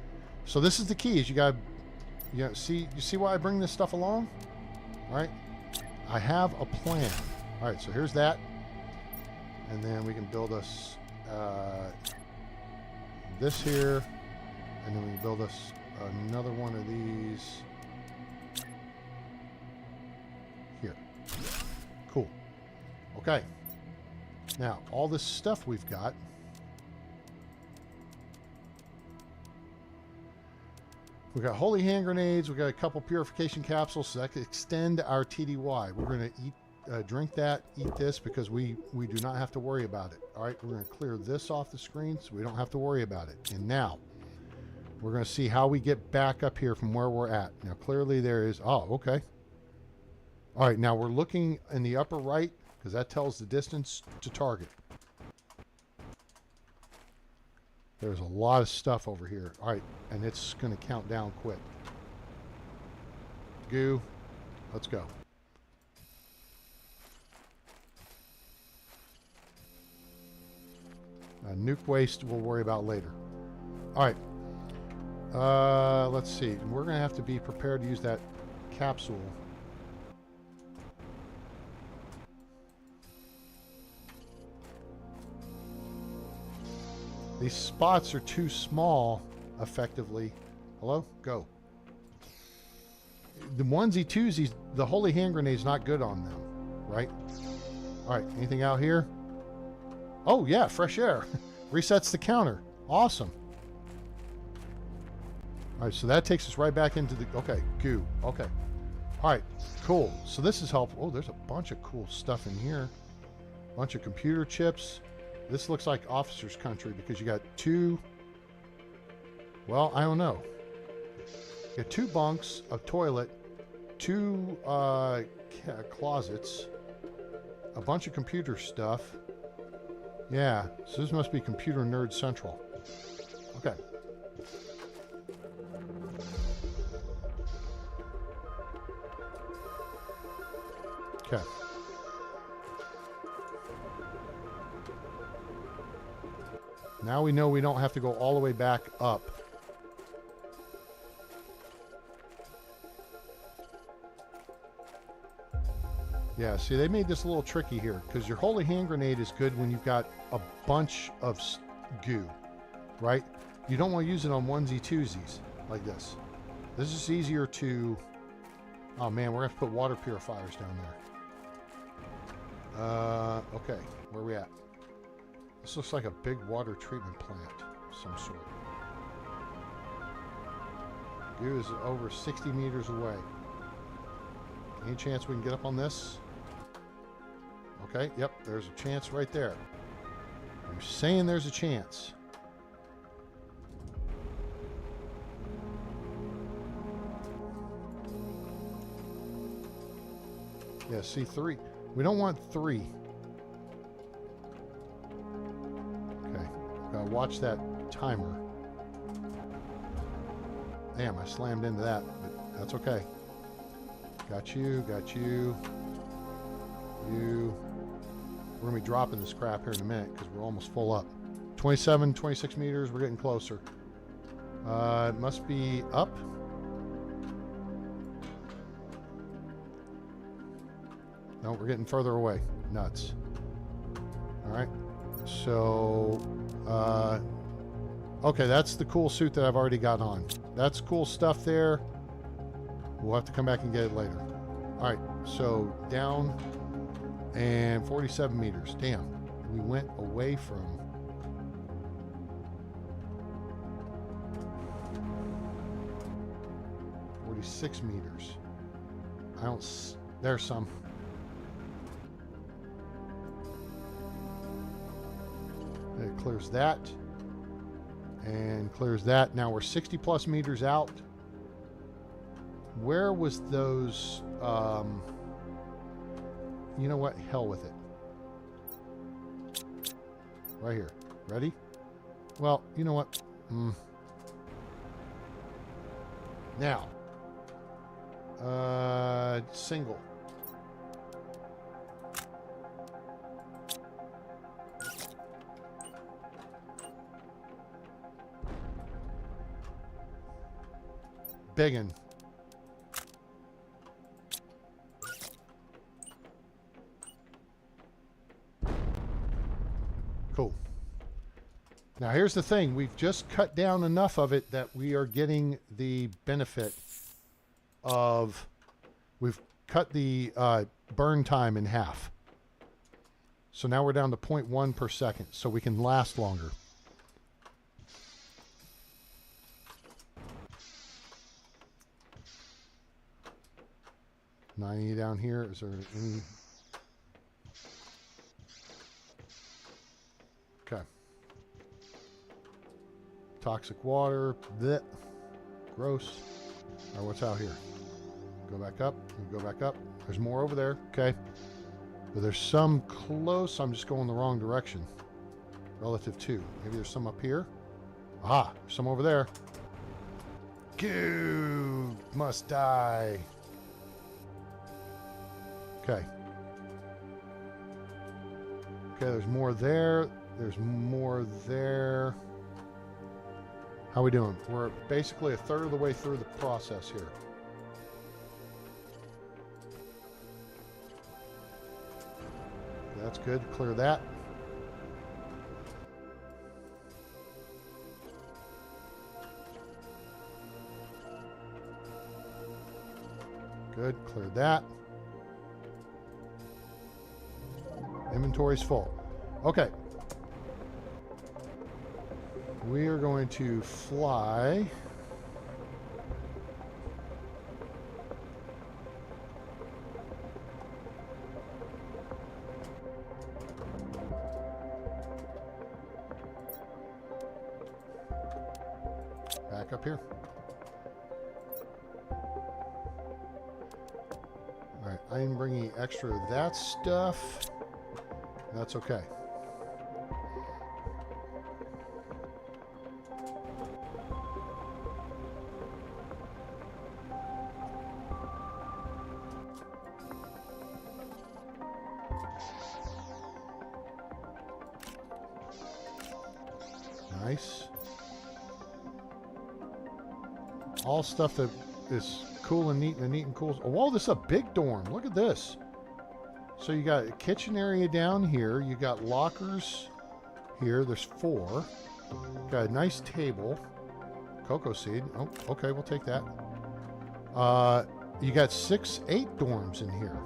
S1: So this is the key. Is you see why I bring this stuff along? All right, I have a plan. All right, so here's that. And then we can build us this here, and then we can build us another one of these here. Cool. Okay. Now, all this stuff we've got. We've got holy hand grenades. We've got a couple purification capsules, so that could extend our TDY. We're going to drink that, eat this, because we do not have to worry about it. All right, we're going to clear this off the screen so we don't have to worry about it. And now, we're going to see how we get back up here from where we're at. Now, clearly there is... Oh, okay. All right, now we're looking in the upper right, because that tells the distance to target. There's a lot of stuff over here. All right, and it's going to count down quick. Goo. Let's go. Nuke waste we'll worry about later. All right. Let's see. We're going to have to be prepared to use that capsule. These spots are too small, effectively. Hello? Go. The onesie twosies, the holy hand grenade's not good on them, right? All right, anything out here? Oh, yeah, fresh air. Resets the counter. Awesome. All right, so that takes us right back into the... Okay, goo. Okay. All right, cool. So this is helpful. Oh, there's a bunch of cool stuff in here. Bunch of computer chips. This looks like officer's country because you got two... Well, I don't know. You got 2 bunks, a toilet, 2 closets, a bunch of computer stuff. Yeah, so this must be Computer Nerd Central. Okay. Okay. Now we know we don't have to go all the way back up. Yeah, see, they made this a little tricky here because your holy hand grenade is good when you've got a bunch of goo, right? You don't want to use it on onesie twosies like this. This is easier to... Oh man, we're going to have to put water purifiers down there. Okay, where are we at? This looks like a big water treatment plant of some sort. Goo is over 60 meters away. Any chance we can get up on this? Okay, yep, there's a chance right there. You're saying there's a chance. Yeah, see, 3. We don't want 3. Okay, gotta watch that timer. Damn, I slammed into that, but that's okay. Got you, got you. You. We're going to be dropping this crap here in a minute because we're almost full up. 27, 26 meters. We're getting closer. It must be up. No, we're getting further away. Nuts. All right. So, okay, that's the cool suit that I've already got on. That's cool stuff there. We'll have to come back and get it later. All right, so down and 47 meters. Damn, we went away from... ...46 meters. I don't... There's some. It clears that. And clears that. Now we're 60 plus meters out. Where was those... you know what? Hell with it. Right here. Ready? Well, you know what? Now. Single. Biggin. Cool. Now here's the thing. We've just cut down enough of it that we are getting the benefit of... We've cut the burn time in half. So now we're down to 0.1 per second, so we can last longer. $90 down here. Is there any? Okay. Toxic water. Blech. Gross. All right, what's out here? Go back up. We go back up. There's more over there. Okay. But there's some close. I'm just going the wrong direction. Relative to. Maybe there's some up here. Aha. There's some over there. Goo. Must die. Okay. Okay, there's more there. There's more there. How are we doing? We're basically a third of the way through the process here. Okay, that's good. Clear that. Good. Cleared that. Inventory's full. Okay. We are going to fly. Back up here. All right, I am bringing extra of that stuff. That's okay. Nice. All stuff that is cool and neat and cool. Oh, whoa, this is a big dorm. Look at this. So you got a kitchen area down here. You got lockers here. There's 4. Got a nice table. Cocoa seed. Oh, okay, we'll take that. You got 8 dorms in here.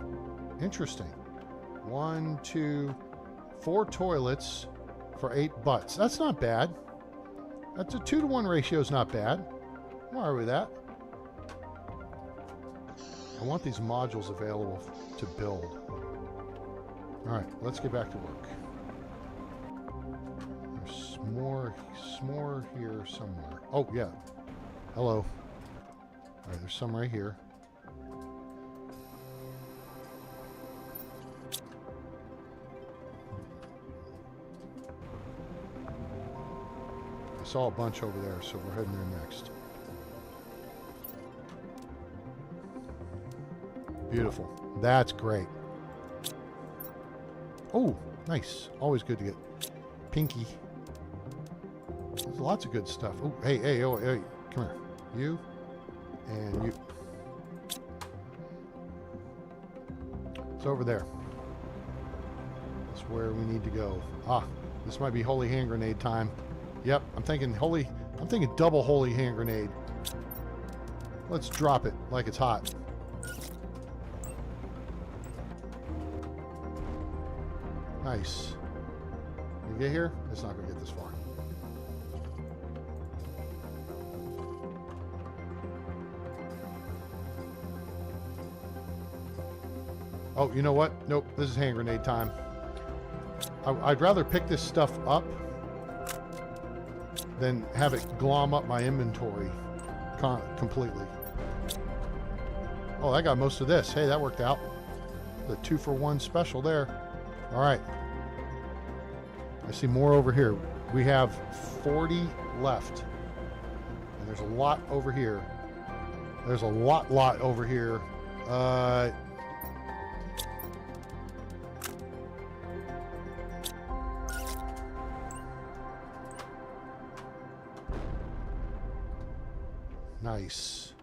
S1: Interesting. 1, 2, 4 toilets for 8 butts. That's not bad. That's a 2-to-1 ratio is not bad. I'm all right with that. I want these modules available to build. All right, let's get back to work. There's more here somewhere. Oh, yeah. Hello. All right, there's some right here. I saw a bunch over there, so we're heading there next. Beautiful. That's great. Oh, nice. Always good to get pinky. There's lots of good stuff. Oh, hey, come here. You and you. It's over there. That's where we need to go. Ah, this might be holy hand grenade time. Yep, I'm thinking double holy hand grenade. Let's drop it like it's hot. Nice. You get here? It's not going to get this far. Oh, you know what? Nope, this is hand grenade time. I'd rather pick this stuff up than have it glom up my inventory completely. Oh, I got most of this. Hey, that worked out. The 2-for-1 special there. All right. I see more over here. We have 40 left. And there's a lot over here. There's a lot over here. Nice.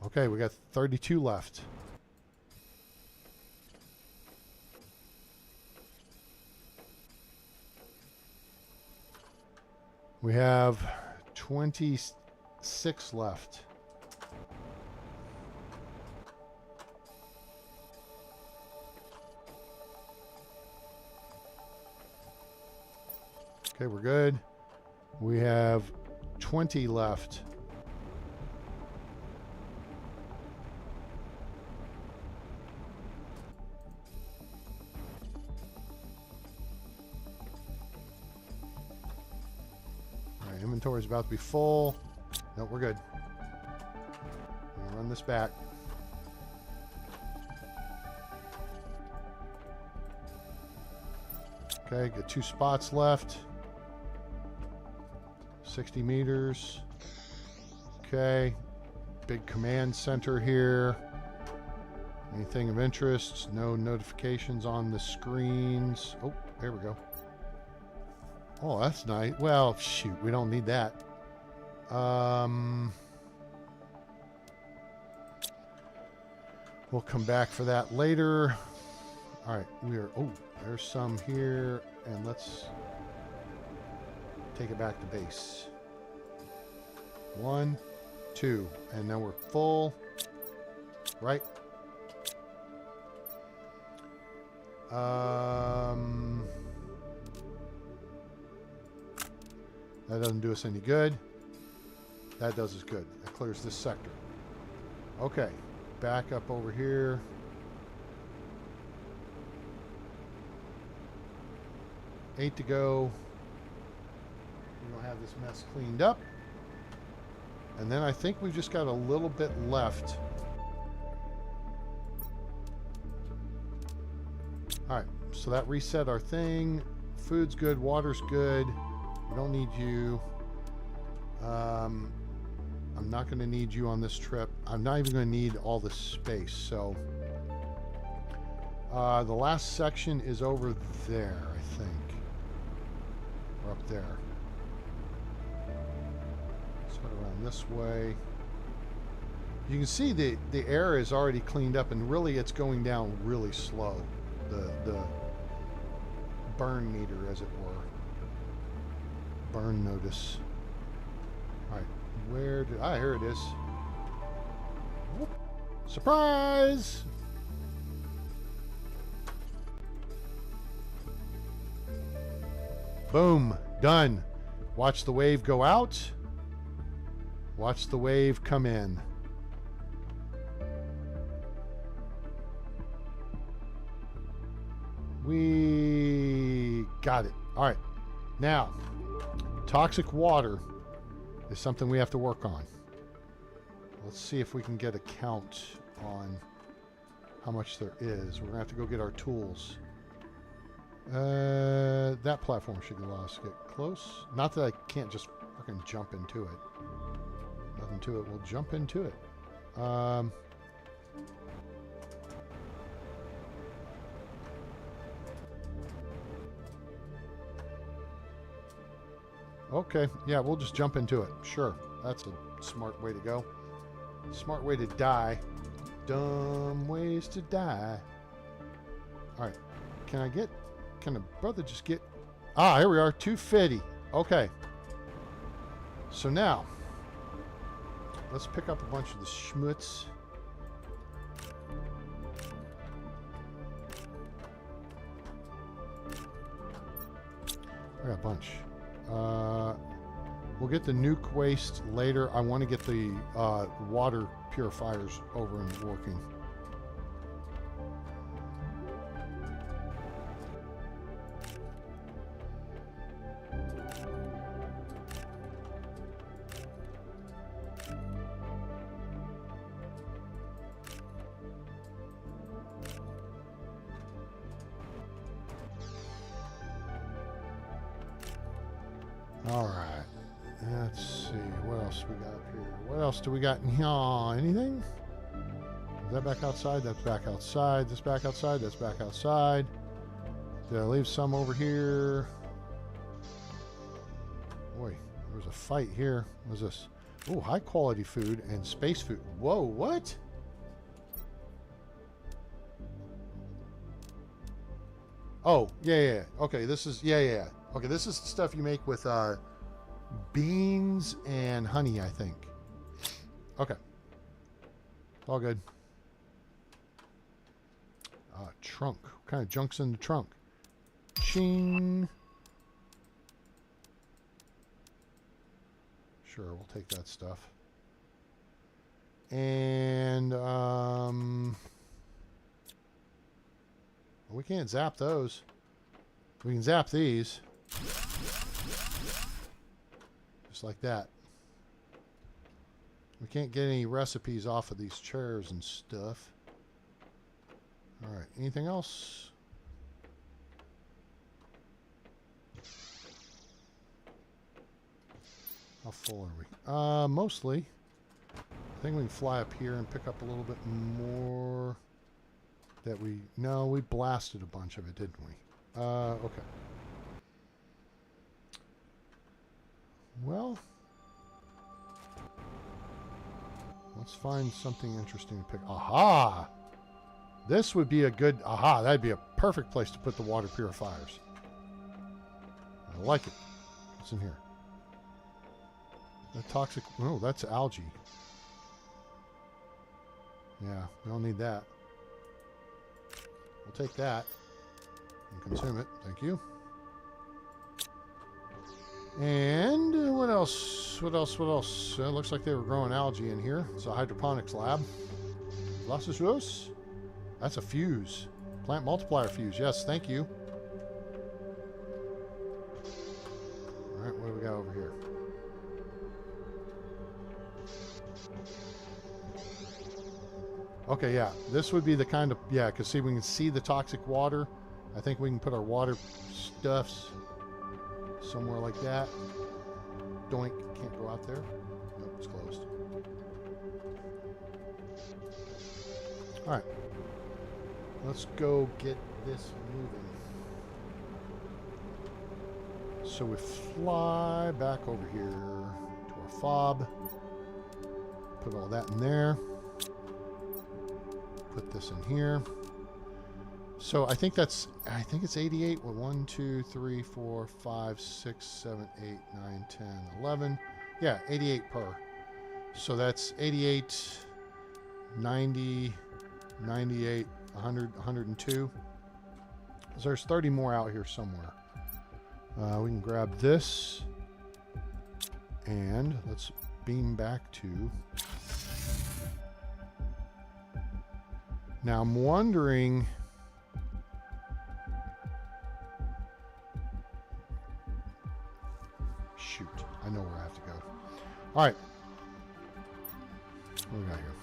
S1: Okay, we got 32 left. We have 26 left. Okay, we're good. We have 20 left. All right, inventory is about to be full. No, we're good. I'm gonna run this back. Okay, got 2 spots left. 60 meters. Okay. Big command center here. Anything of interest? No notifications on the screens. Oh, there we go. Oh, that's nice. Well, shoot, we don't need that. We'll come back for that later. All right, we are... Oh, there's some here. And let's take it back to base. 1, 2. And now we're full. Right? That doesn't do us any good. That does us good. That clears this sector. Okay. Back up over here. Eight to go. We're going to have this mess cleaned up. And then I think we've just got a little bit left. Alright, so that reset our thing. Food's good, water's good. We don't need you. I'm not going to need you on this trip. I'm not even going to need all this space. So the last section is over there, I think. Or up there. Sort of around this way. You can see the air is already cleaned up, and really it's going down really slow. The burn meter, as it were. Burn notice. Alright, where did... Ah, here it is. Whoop. Surprise! Boom. Done. Watch the wave go out. Watch the wave come in. We got it. All right. Now, toxic water is something we have to work on. Let's see if we can get a count on how much there is. We're going to have to go get our tools. That platform should allow us to get close. Not that I can't just fucking jump into it. Nothing to it. We'll jump into it. Okay, yeah, we'll just jump into it. Sure, that's a smart way to go. Smart way to die. Dumb ways to die. All right, can a brother just get... Ah, here we are, 250. Okay. So now, let's pick up a bunch of the schmutz. I got a bunch. We'll get the nuke waste later. I want to get the water purifiers over and working. All right, let's see, what else we got here? What else do we got in here? Anything? Is that back outside? That's back outside. This back outside? That's back outside. Did I leave some over here? Boy, there was a fight here. What is this? Oh, high quality food and space food. Whoa, what? Oh, yeah. Okay, this is, yeah. Okay, this is the stuff you make with beans and honey, I think. Okay. All good. Trunk. What kind of junk's in the trunk? Ching. Sure, we'll take that stuff. And we can't zap those. We can zap these. Just like that. We can't get any recipes off of these chairs and stuff. Alright, anything else? How full are we? Mostly. I think we can fly up here and pick up a little bit more that we... No, we blasted a bunch of it, didn't we? Okay. Well, let's find something interesting to pick. Aha! This would be a good... Aha, that'd be a perfect place to put the water purifiers. I like it. What's in here? The toxic... Oh, that's algae. Yeah, we don't need that. We'll take that and consume it. Thank you. And what else? What else? What else? It looks like they were growing algae in here. It's a hydroponics lab. Lassus. That's a fuse. Plant multiplier fuse. Yes, thank you. All right, what do we got over here? Okay, yeah. This would be the kind of... Yeah, because see, we can see the toxic water. I think we can put our water stuffs somewhere like that. Doink. Can't go out there. Nope, it's closed. Alright. Let's go get this moving. So we fly back over here to our fob. Put all that in there. Put this in here. So I think it's 88. Well, 1, 2, 3, 4, 5, 6, 7, 8, 9, 10, 11. Yeah, 88 per. So that's 88, 90, 98, 100, 102. So there's 30 more out here somewhere. We can grab this and let's beam back to... Now I'm wondering... Shoot, I know where I have to go. All right. What do we got here?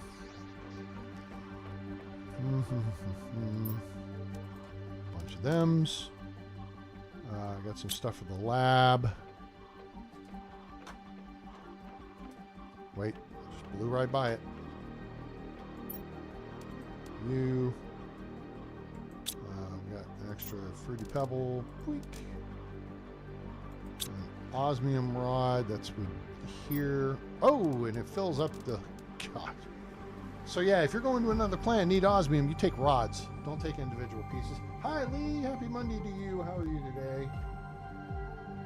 S1: Bunch of thems. I got some stuff for the lab. Wait, just blew right by it. You. We got an extra fruity pebble. Boink. An osmium rod. That's with here. Oh, and it fills up the... God. So yeah, if you're going to another planet, need osmium, you take rods. Don't take individual pieces. Hi, Lee. Happy Monday to you. How are you today?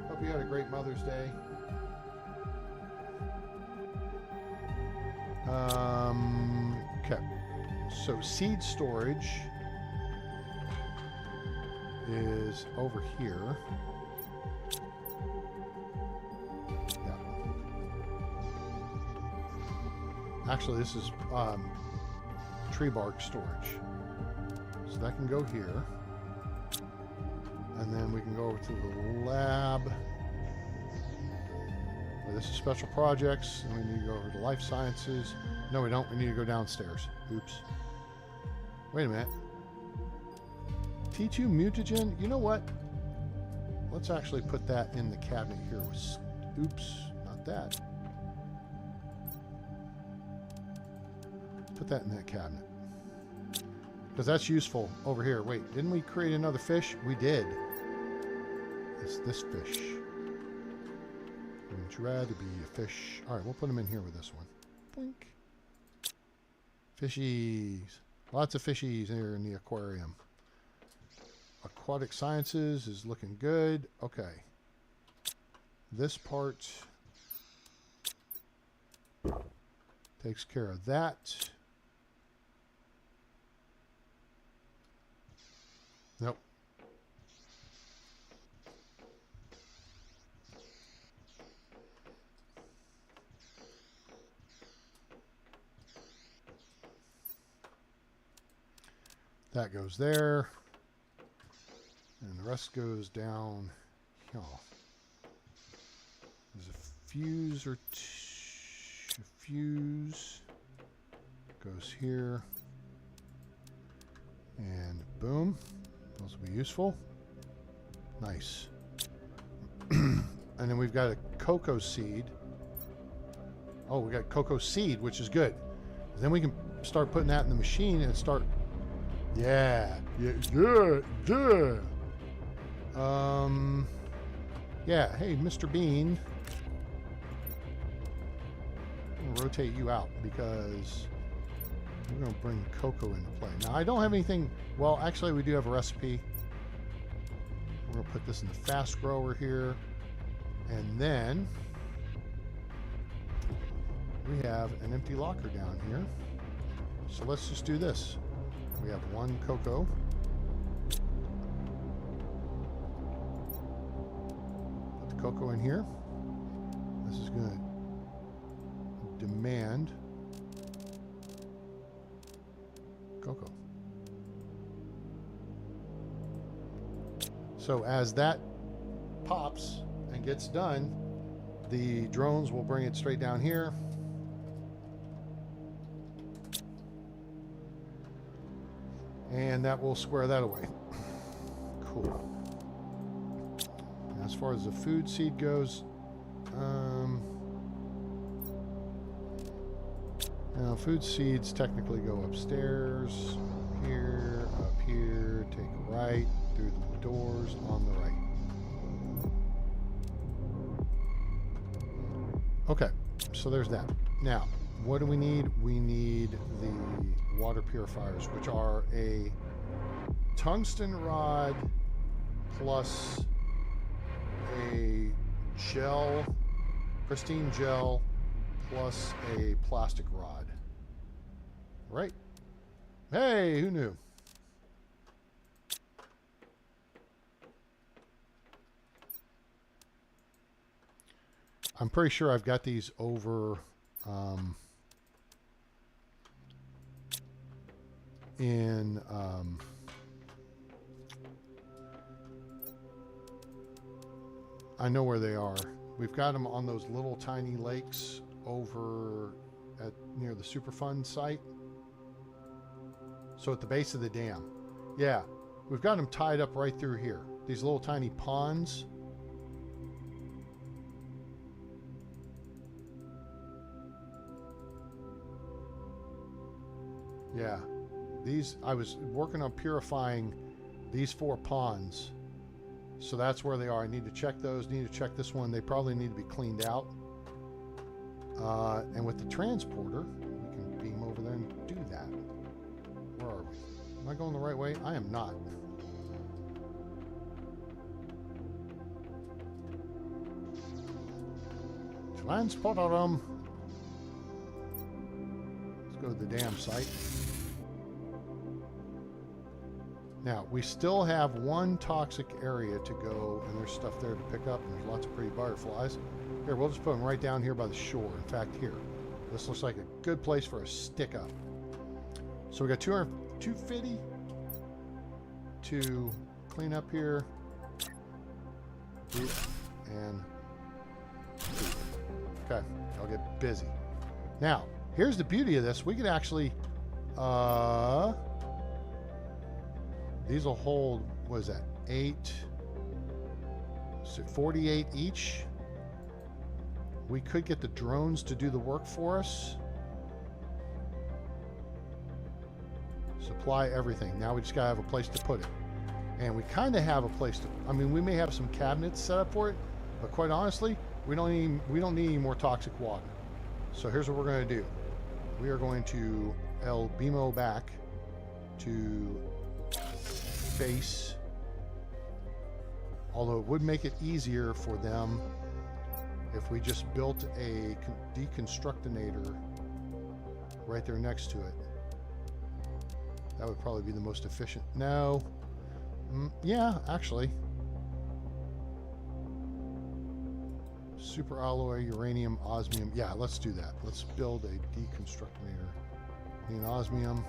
S1: Hope you had a great Mother's Day. Okay. So seed storage is over here. Yeah. Actually, this is tree bark storage. So that can go here. And then we can go over to the lab. This is special projects. And we need to go over to life sciences. No, we don't. We need to go downstairs. Oops. Wait a minute. T2 mutagen? You know what? Let's actually put that in the cabinet here. Oops, not that. Put that in that cabinet. Because that's useful over here. Wait, didn't we create another fish? We did. It's this fish. Would you rather be a fish? All right, we'll put them in here with this one. Boink. Fishies. Lots of fishies here in the aquarium. Aquatic sciences is looking good. Okay. This part takes care of that. Nope. That goes there. And the rest goes down. Oh. There's a fuse or two. Fuse goes here. And boom. Those will be useful. Nice. And then we've got a cocoa seed. Oh, we got cocoa seed, which is good. Then we can start putting that in the machine and start. Yeah. Yeah. Yeah. Hey, Mr. Bean. I'm gonna rotate you out because we're gonna bring cocoa into play. Now I don't have anything. Well, actually, we do have a recipe. We're gonna put this in the fast grower here, and then we have an empty locker down here. So let's just do this. We have one cocoa. Put the cocoa in here. This is going to demand cocoa. So as that pops and gets done, the drones will bring it straight down here. And that will square that away. Cool. As far as the food seed goes, now food seeds technically go upstairs, here, up here, take a right, through the doors on the right. Okay, so there's that. Now, what do we need? We need the water purifiers, which are a tungsten rod plus a gel, pristine gel, plus a plastic rod. Right? Hey, who knew? I'm pretty sure I've got these over I know where they are. We've got them on those little tiny lakes over at near the Superfund site. So at the base of the dam. Yeah, we've got them tied up right through here. These little tiny ponds. Yeah, these, I was working on purifying these 4 ponds. So that's where they are. I need to check those, need to check this one. They probably need to be cleaned out. And with the transporter, we can beam over there and do that. Where are we? Am I going the right way? I am not. Transporter room. Let's go to the dam site. Now, we still have one toxic area to go, and there's stuff there to pick up, and there's lots of pretty butterflies. Here, we'll just put them right down here by the shore. In fact, here. This looks like a good place for a stick up. So we got 250 to clean up here. And okay, I'll get busy. Now, here's the beauty of this. We could actually these will hold, what is that, 8, so 48 each. We could get the drones to do the work for us. Supply everything. Now we just gotta have a place to put it. And we kind of have a place to, I mean, we may have some cabinets set up for it, but quite honestly, we don't need any more toxic water. So here's what we're gonna do. We are going to El Bimo back to face, although it would make it easier for them if we just built a deconstructinator right there next to it. That would probably be the most efficient. No, yeah, actually, super alloy, uranium, osmium. Yeah, let's do that. Let's build a deconstructinator. Need osmium.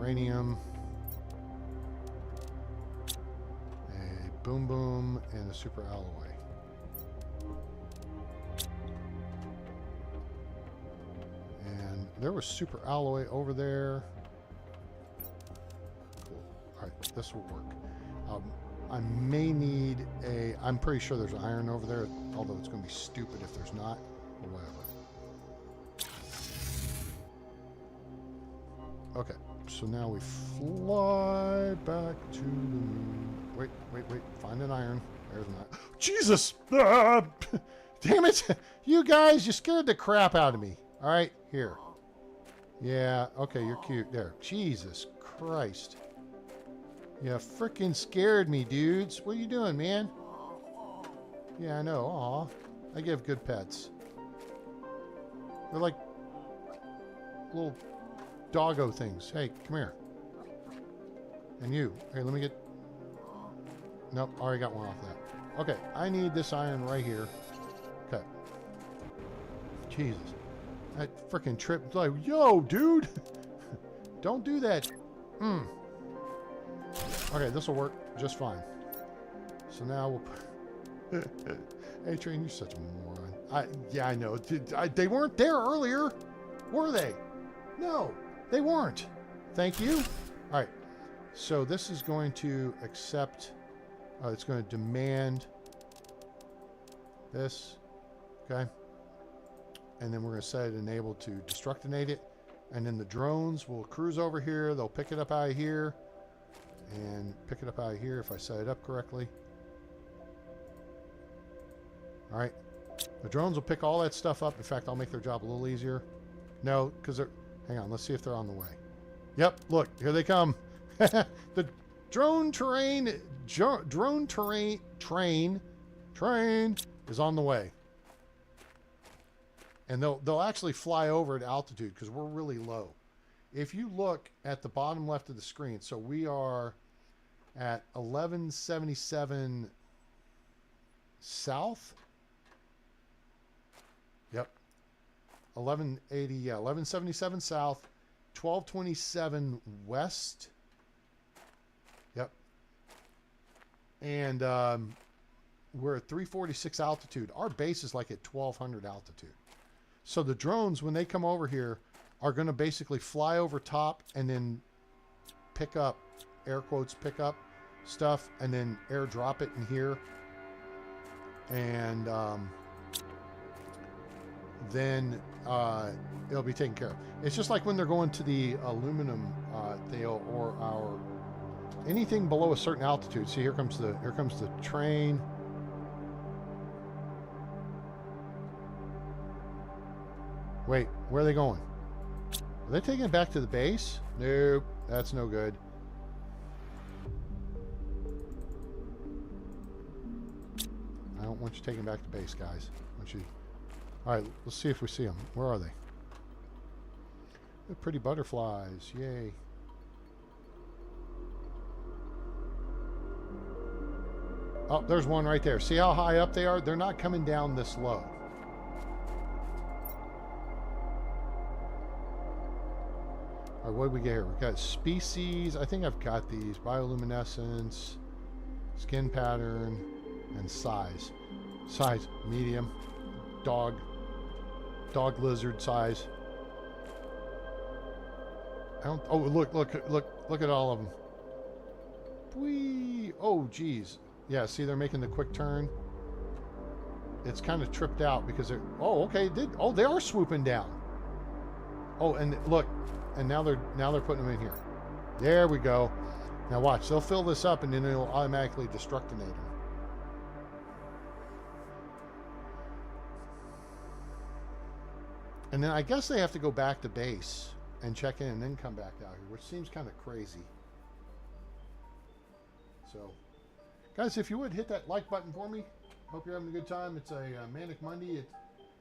S1: uranium, a boom boom, and a super alloy. And there was super alloy over there. Cool. All right, this will work. I may need a, I'm pretty sure there's iron over there, although it's going to be stupid if there's not, or whatever. Okay, so now we fly back to the moon. Wait, find an iron. There's an iron. Jesus! Ah! Damn it! You guys, you scared the crap out of me. All right, here. Yeah, okay, you're cute. There. Jesus Christ. You freaking scared me, dudes. What are you doing, man? Yeah, I know. Aw. I give good pets. They're like little doggo things. Hey, come here. And you. Hey, let me get... Nope, already got one off that. Okay, I need this iron right here. Okay. Jesus. That freaking trip. Like, yo, dude! Don't do that. Okay, this will work just fine. So now we'll... Hey, Train, you're such a moron. Yeah, I know. They weren't there earlier, were they? No, they weren't. Thank you. All right. So this is going to accept... it's going to demand this. Okay. And then we're going to set it enabled to destructinate it. And then the drones will cruise over here. They'll pick it up out of here. And pick it up out of here if I set it up correctly. All right. The drones will pick all that stuff up. In fact, I'll make their job a little easier. No, because they're... Hang on. Let's see if they're on the way. Yep. Look, here they come. The drone train is on the way. And they'll actually fly over at altitude because we're really low. If you look at the bottom left of the screen, so we are at 1177 south. Yep. 1180, yeah, 1177 south, 1227 west. Yep. And we're at 346 altitude. Our base is like at 1200 altitude. So the drones, when they come over here, are going to basically fly over top and then pick up, air quotes, pick up stuff and then airdrop it in here. And then it'll be taken care of. It's just like when they're going to the aluminum deal or our anything below a certain altitude. See, here comes the train. Wait, where are they going? Are they taking it back to the base? Nope, that's no good. I don't want you taking back to base, guys. All right, let's see if we see them. Where are they? They're pretty butterflies. Yay. Oh, there's one right there. See how high up they are? They're not coming down this low. All right, what do we get here? We've got species. I think I've got these. Bioluminescence, skin pattern, and size. Size, medium. Dog lizard size. Oh, look at all of them. Whee! Oh, geez. Yeah, see, they're making the quick turn. It's kind of tripped out because they're... Oh, okay. They are swooping down. Oh, and look, and now they're putting them in here. There we go. Now watch, they'll fill this up and then it'll automatically destructinate them. And then I guess they have to go back to base and check in and then come back out here, which seems kind of crazy. So, guys, if you would hit that like button for me. Hope you're having a good time. It's a Manic Monday.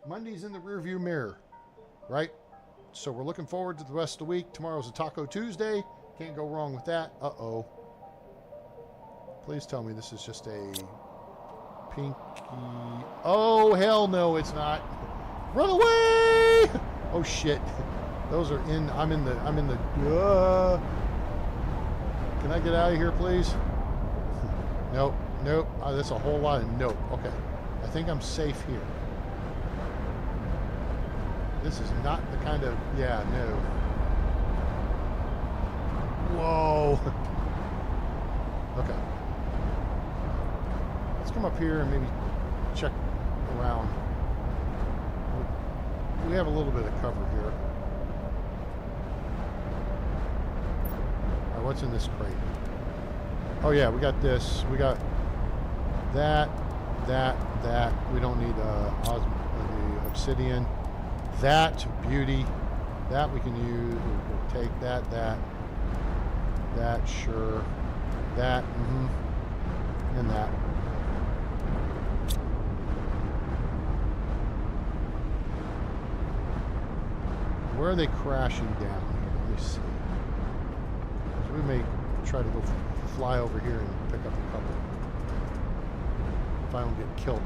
S1: Monday's in the rearview mirror, right? So we're looking forward to the rest of the week. Tomorrow's a Taco Tuesday. Can't go wrong with that. Uh-oh. Please tell me this is just a pinky... Oh, hell no, it's not. Run away! Oh, shit. Those are in... I'm in the... Can I get out of here, please? Nope. Nope. That's a whole lot of nope. Okay. I think I'm safe here. This is not the kind of... Yeah, no. Whoa. Okay. Let's come up here and maybe check around. We have a little bit of cover here. All right, what's in this crate? Oh yeah, we got this. We got that. We don't need the obsidian. That beauty. That we can use. We'll take that. Sure. That. And that. Where are they crashing down here? Let me see. So we may try to go fly over here and pick up a couple. If I don't get killed.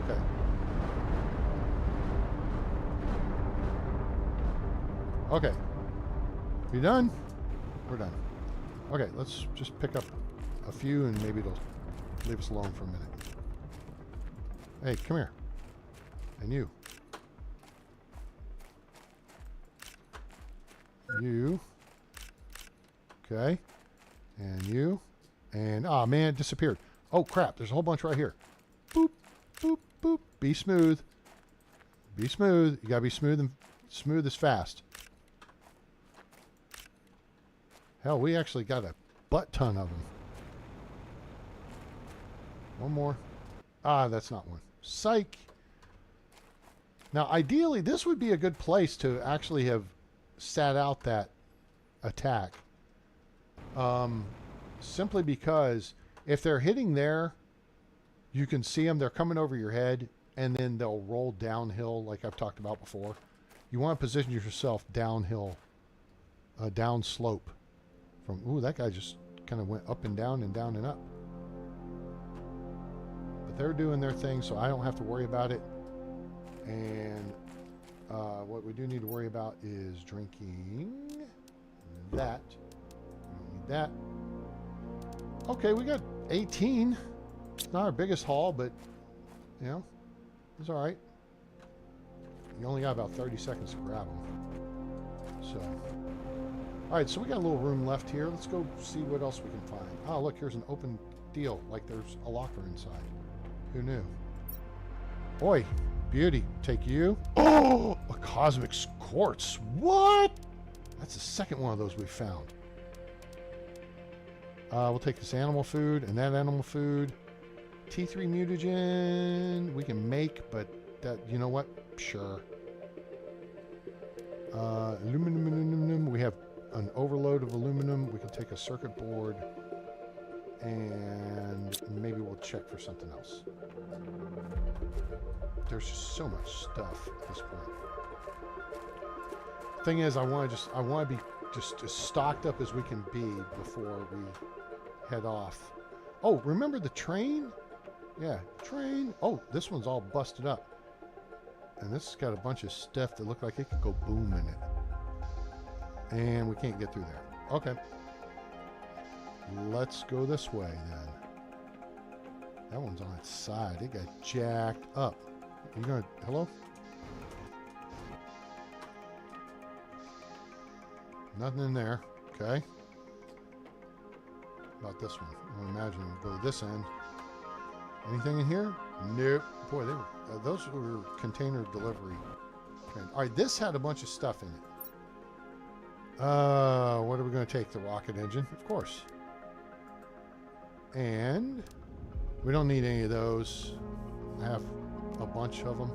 S1: Okay. Okay. You done? We're done. Okay, let's just pick up a few and maybe it'll leave us alone for a minute. Hey, come here. And you. You. Okay. And you. And, oh man, it disappeared. Oh crap, there's a whole bunch right here. Boop, boop, boop. Be smooth. Be smooth. You gotta be smooth, and smooth is fast. Hell, we actually got a butt ton of them. One more. Ah, that's not one. Psych. Now, ideally, this would be a good place to actually have sat out that attack. Simply because if they're hitting there, you can see them. They're coming over your head, and then they'll roll downhill like I've talked about before. You want to position yourself downhill, down slope. From, ooh, that guy just kind of went up and down and down and up. But they're doing their thing, so I don't have to worry about it. And what we do need to worry about is drinking that. We don't need that. Okay, we got 18. It's not our biggest haul, but, you know, it's all right. You only got about 30 seconds to grab them. So, all right, so we got a little room left here. Let's go see what else we can find. Oh, look, here's an open deal. Like there's a locker inside. Who knew? Boy, beauty. Take you. Oh, a cosmic quartz. What? That's the second one of those we found. We'll take this animal food and that animal food. T3 mutagen we can make, but that, you know what? Sure. Aluminum. We have an overload of aluminum. We can take a circuit board and maybe we'll check for something else. There's just so much stuff at this point. Thing is, I want to be just as stocked up as we can be before we head off. Oh, remember the train? Yeah, train. Oh, this one's all busted up. And this has got a bunch of stuff that look like it could go boom in it. And we can't get through there. Okay. Let's go this way then. That one's on its side. It got jacked up. You gonna... Hello? Nothing in there. Okay. About this one. I imagine we'll go to this end. Anything in here? Nope. Boy, they were, those were container delivery. Okay. All right, this had a bunch of stuff in it. What are we going to take? The rocket engine, of course. And we don't need any of those. I have a bunch of them.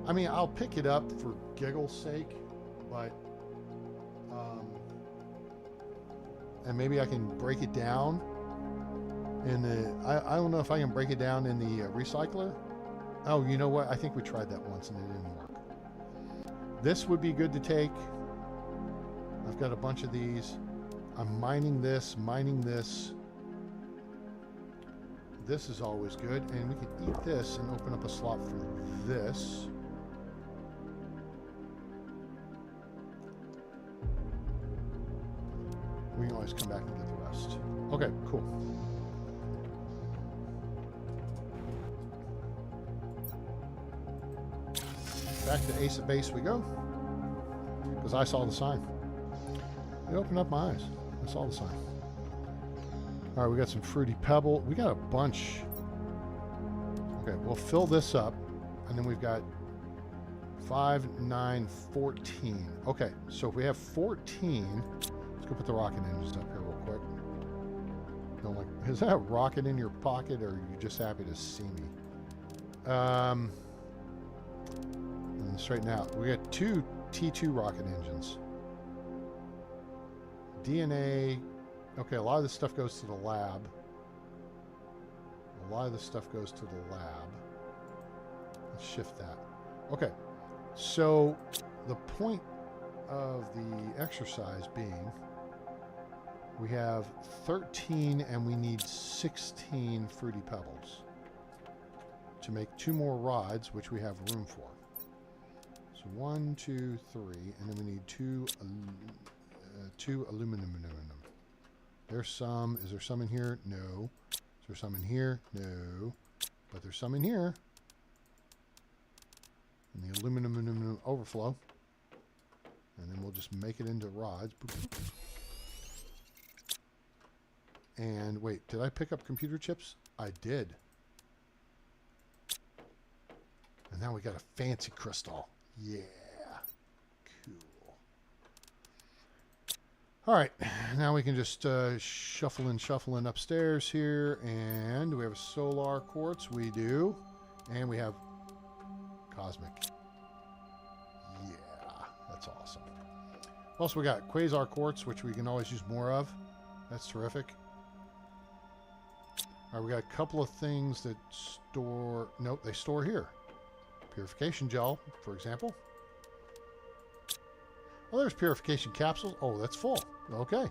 S1: I mean, I'll pick it up for giggle's sake, but and maybe I can break it down in the, I don't know if I can break it down in the recycler. Oh, you know what? I think we tried that once and it didn't work. This would be good to take. I've got a bunch of these. I'm mining this. This is always good. And we can eat this and open up a slot for this. We can always come back and get the rest. rust. Okay, cool. Back to Ace of Base we go. Because I saw the sign. It opened up my eyes. I saw the sign. Alright, we got some Fruity Pebble. We got a bunch. Okay, we'll fill this up. And then we've got 5, 9, 14. Okay, so if we have 14, let's go put the rocket engines up here real quick. Don't like, is that a rocket in your pocket, or are you just happy to see me? And straighten out. We got 2 T2 rocket engines. DNA. Okay, a lot of this stuff goes to the lab. A lot of this stuff goes to the lab. Let's shift that. Okay, so the point of the exercise being we have 13 and we need 16 Fruity Pebbles to make 2 more rods, which we have room for. So 1, 2, 3, and then we need 2 aluminum. There's some. Is there some in here? No. Is there some in here? No. But there's some in here. And the aluminum overflow. And then we'll just make it into rods. And wait, did I pick up computer chips? I did. And now we got a fancy crystal. Yeah. Cool. All right. Now we can just shuffle in upstairs here. And do we have a solar quartz? We do. And we have cosmic. Yeah. That's awesome. Also, we got quasar quartz, which we can always use more of. That's terrific. All right, we got a couple of things that store... Nope, they store here. Purification gel, for example. Oh, there's purification capsules. Oh, that's full. Okay.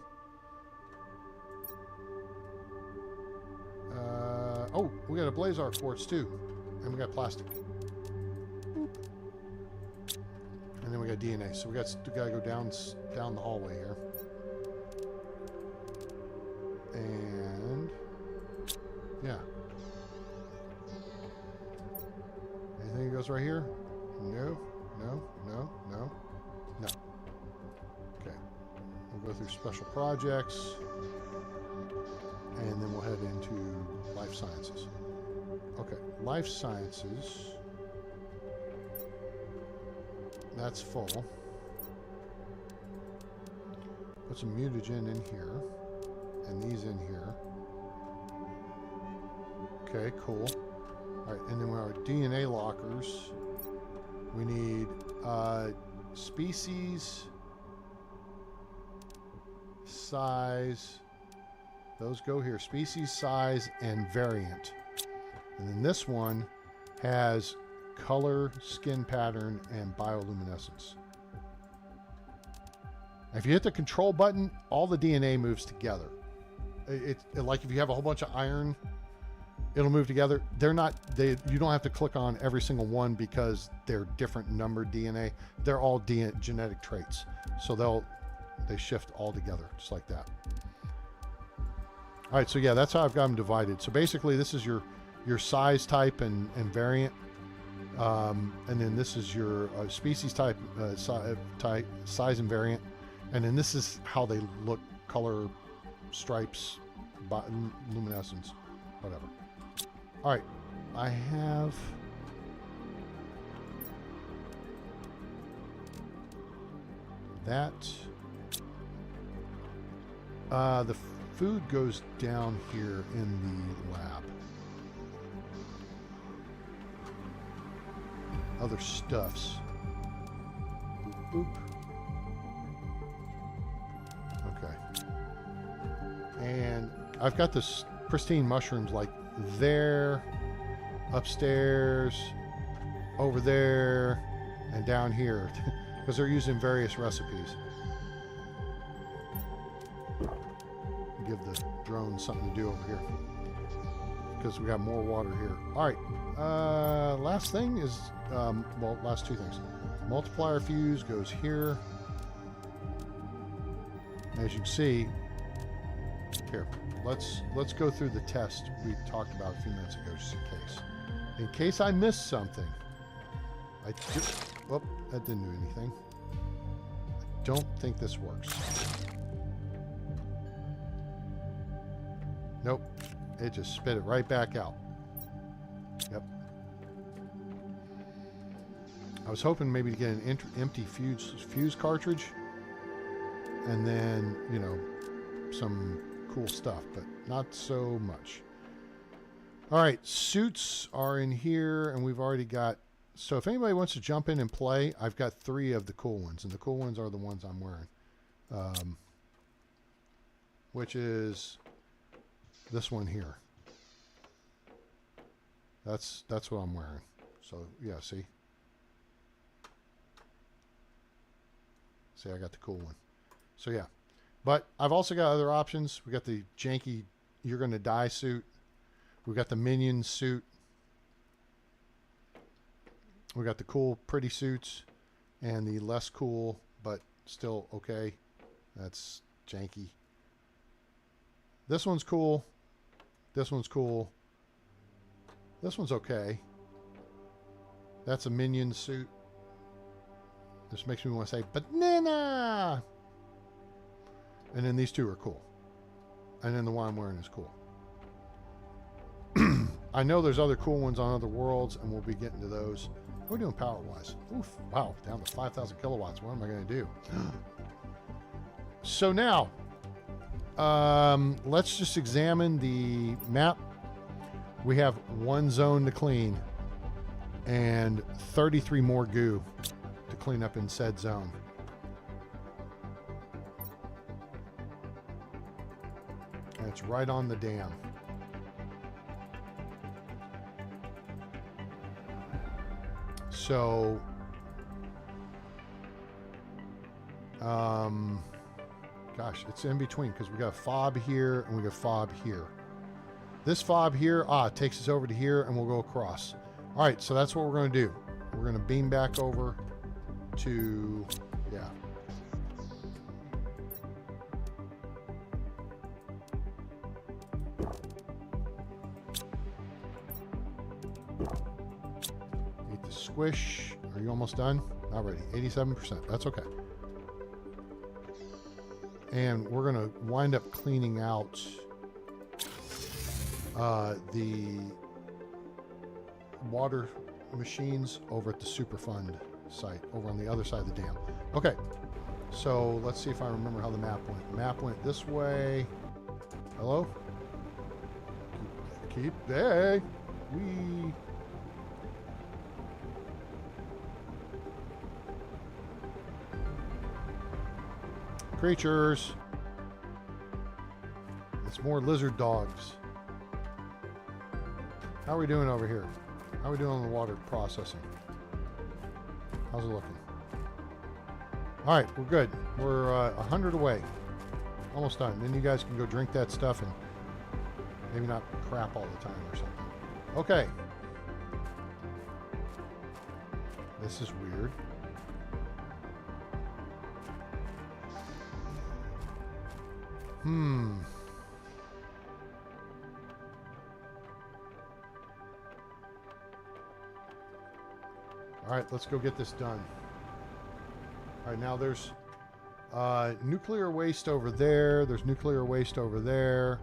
S1: Oh, we got a blazar quartz, too. And we got plastic. And then we got DNA. So we got to go down the hallway here. And... yeah. Anything that goes right here? No, no, no, no, no. Okay. We'll go through special projects. And then we'll head into life sciences. Okay, life sciences. That's full. Put some mutagen in here. And these in here. Okay, cool. All right, and then with our DNA lockers, we need species, size. Those go here. Species, size, and variant. And then this one has color, skin pattern, and bioluminescence. If you hit the control button, all the DNA moves together. Like if you have a whole bunch of iron, it'll move together. You don't have to click on every single one because they're different numbered DNA. They're all genetic traits. So they shift all together just like that. All right, so yeah, that's how I've got them divided. So basically this is your size type and variant. And then this is your species type, size and variant. And then this is how they look, color, stripes, luminescence, whatever. All right, I have that. The food goes down here in the lab. Other stuffs. Boop, boop. Okay. And I've got this pristine mushrooms like there, upstairs, over there, and down here, because they're using various recipes. Give the drone something to do over here, because we got more water here. All right, last thing is, well, last 2 things. Multiplier fuse goes here. As you can see, Here, let's go through the test we talked about a few minutes ago, just in case. In case I missed something. Oh, that didn't do anything. I don't think this works. Nope. It just spit it right back out. Yep. I was hoping maybe to get an empty fuse cartridge. And then, you know, some cool stuff, but not so much. All right, suits are in here, and we've already got... So if anybody wants to jump in and play, I've got 3 of the cool ones, and the cool ones are the ones I'm wearing. Which is this one here. That's what I'm wearing. So, yeah, see? See, I got the cool one. So, yeah. But I've also got other options. We got the janky You're Gonna Die suit. We got the Minions suit. We got the cool, pretty suits, and the less cool, but still okay. That's janky. This one's cool. This one's cool. This one's okay. That's a Minion suit. This makes me want to say, banana! And then these 2 are cool. And then the one I'm wearing is cool. I know there's other cool ones on other worlds, and we'll be getting to those. How are we doing power-wise? Oof, wow, down to 5,000 kilowatts. What am I going to do? So now, let's just examine the map. We have 1 zone to clean and 33 more goo to clean up in said zone. And it's right on the dam. So, gosh, it's in between because we got a fob here and we got a fob here. This fob here, takes us over to here and we'll go across. All right, so that's what we're going to do. We're going to beam back over to, yeah. Need to squish. Are you almost done? Not ready. 87%. That's okay. And we're going to wind up cleaning out the water machines over at the Superfund site, over on the other side of the dam. Okay, so let's see if I remember how the map went. The map went this way. Hello? Keep there. Wee. Creatures. It's more lizard dogs. How are we doing over here? How are we doing on the water processing? How's it looking? All right, we're good. We're 100 away. Almost done. Then you guys can go drink that stuff and maybe not crap all the time or something. Okay. This is weird. All right, let's go get this done. All right, now there's nuclear waste over there. There's nuclear waste over there.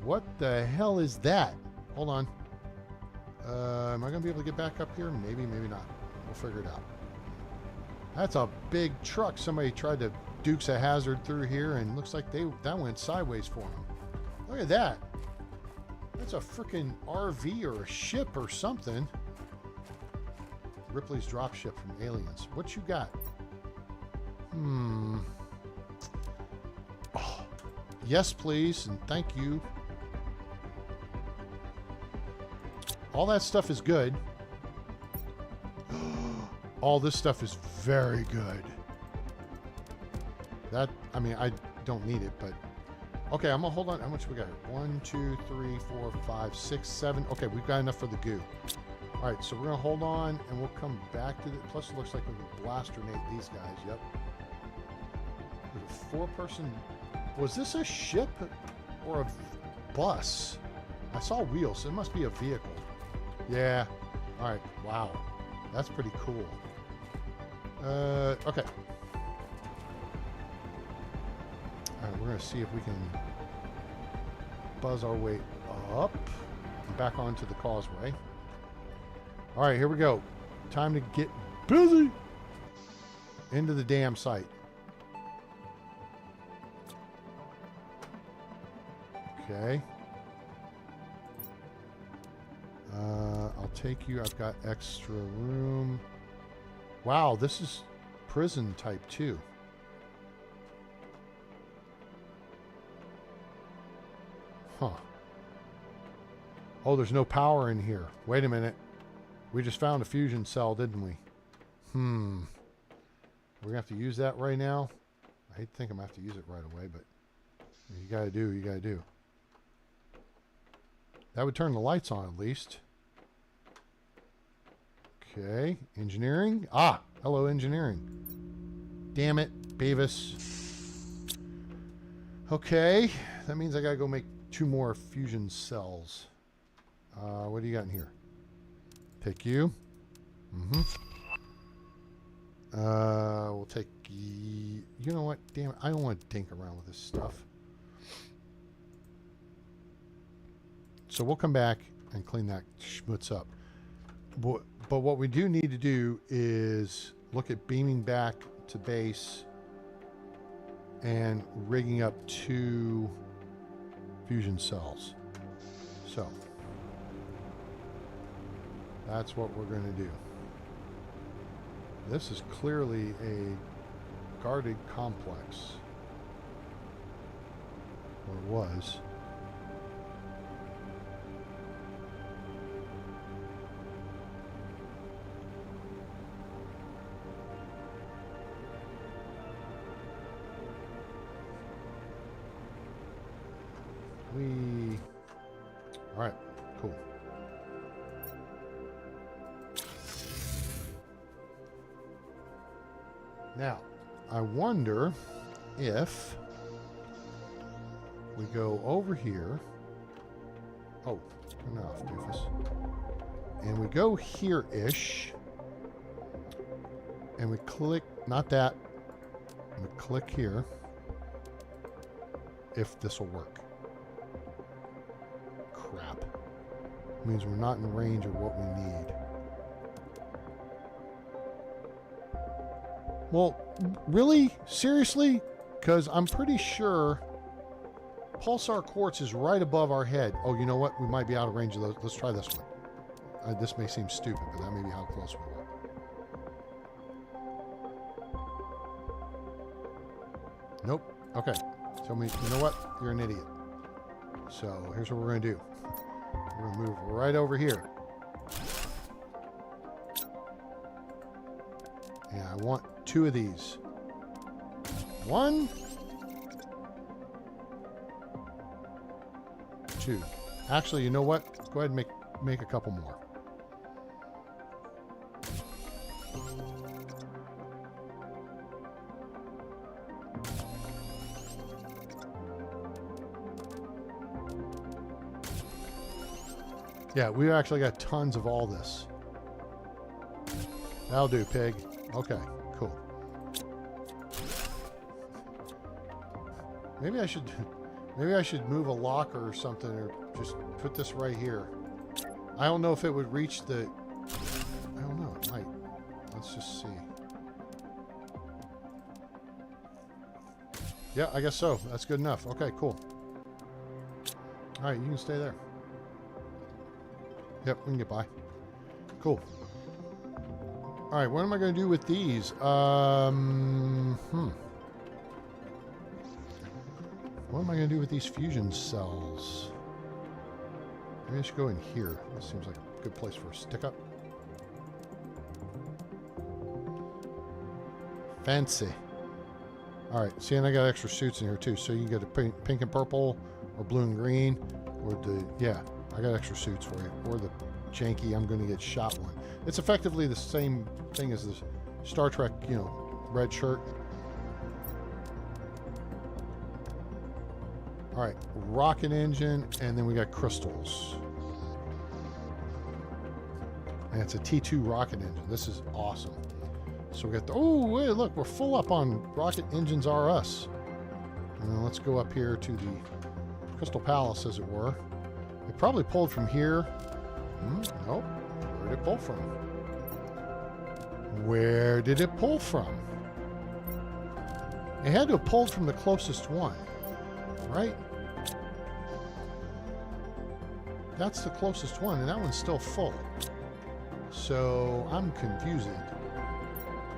S1: What the hell is that? Hold on. Am I going to be able to get back up here? Maybe, maybe not. We'll figure it out. That's a big truck. Somebody tried to Dukes a hazard through here, and looks like that went sideways for them. Look at that. That's a freaking RV or a ship or something. Ripley's dropship from Aliens. What you got? Oh, yes, please, and thank you. All that stuff is good. All this stuff is very good. That, I mean, I don't need it, but... Okay, I'm gonna hold on. How much we got? 1, 2, 3, 4, 5, 6, 7. Okay, we've got enough for the goo. All right, so we're gonna hold on, and we'll come back to the... Plus, it looks like we can blast grenade these guys. Yep. There's a 4-person... Was this a ship? Or a bus. I saw wheels, so it must be a vehicle. Yeah. All right. Wow. That's pretty cool. Okay. All right, we're going to see if we can buzz our way up and back onto the causeway. All right, here we go. Time to get busy. Into the damn site. Okay. I'll take you. I've got extra room. Wow, this is prison type 2. Huh. Oh, there's no power in here. Wait a minute. We just found a fusion cell, didn't we? We're going to have to use that right now. I hate to think I'm going to have to use it right away, but you got to do what you got to do. That would turn the lights on at least. Okay. Engineering. Ah, hello, engineering. Damn it, Beavis. Okay. That means I got to go make 2 more fusion cells. What do you got in here? Take you. We'll take... You know what? Damn it. I don't want to dink around with this stuff. So we'll come back and clean that schmutz up. But what we do need to do is look at beaming back to base and rigging up 2 fusion cells. So that's what we're going to do. This is clearly a guarded complex. Or it was. All right, cool. Now, I wonder if we go over here. Oh, turn that off, doofus. And we go here-ish. And we click, not that. We click here. If this will work. Crap. Means we're not in range of what we need. Well, really? Seriously? Because I'm pretty sure Pulsar Quartz is right above our head. Oh, you know what? We might be out of range of those. Let's try this one. This may seem stupid, but that may be how close we were. Nope. Okay. So, you know what? You're an idiot. So, here's what we're going to do. We're going to move right over here. And I want 2 of these. 1, 2. Actually, you know what? Go ahead and make a couple more. Yeah, we actually got tons of all this. That'll do, pig. Okay, cool. Maybe I should move a locker or something, or just put this right here. I don't know if it would reach the... I don't know, it might. Let's just see. Yeah, I guess so. That's good enough. Okay, cool. All right, you can stay there. Yep, we can get by. Cool. All right, what am I going to do with these? What am I going to do with these fusion cells? Maybe I should go in here. This seems like a good place for a stick-up. Fancy. All right, see, and I got extra suits in here too, so you can get a pink and purple, or blue and green, or the, yeah, I got extra suits for you. Or the janky, I'm going to get shot one. It's effectively the same thing as the Star Trek, you know, red shirt. All right, rocket engine, and then we got crystals. And it's a T2 rocket engine. This is awesome. So we got the, oh, wait, look, we're full up on rocket engines R Us. And then let's go up here to the Crystal Palace, as it were. It probably pulled from here. Nope. Where did it pull from? Where did it pull from? It had to have pulled from the closest one, right? That's the closest one, and that one's still full. So I'm confused,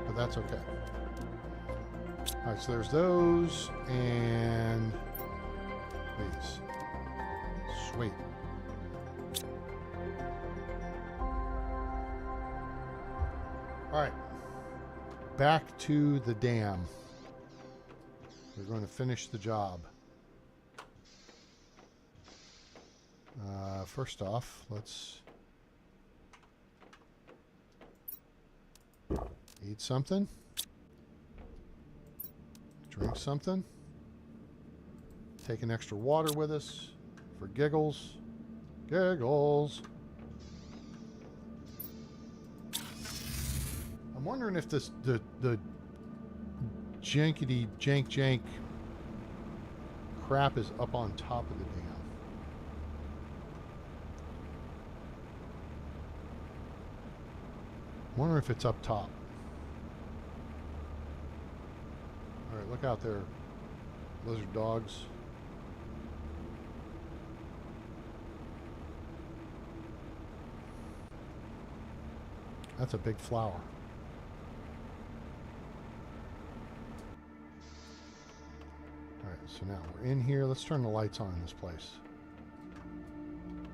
S1: but that's okay. All right, so there's those and these. Sweet. All right, back to the dam. We're going to finish the job. First off, let's eat something, drink something, take an extra water with us for giggles. Giggles. I'm wondering if this the jankety jank crap is up on top of the dam. I wonder if it's up top. All right, look out there, lizard dogs. That's a big flower. All right, so now we're in here. Let's turn the lights on in this place,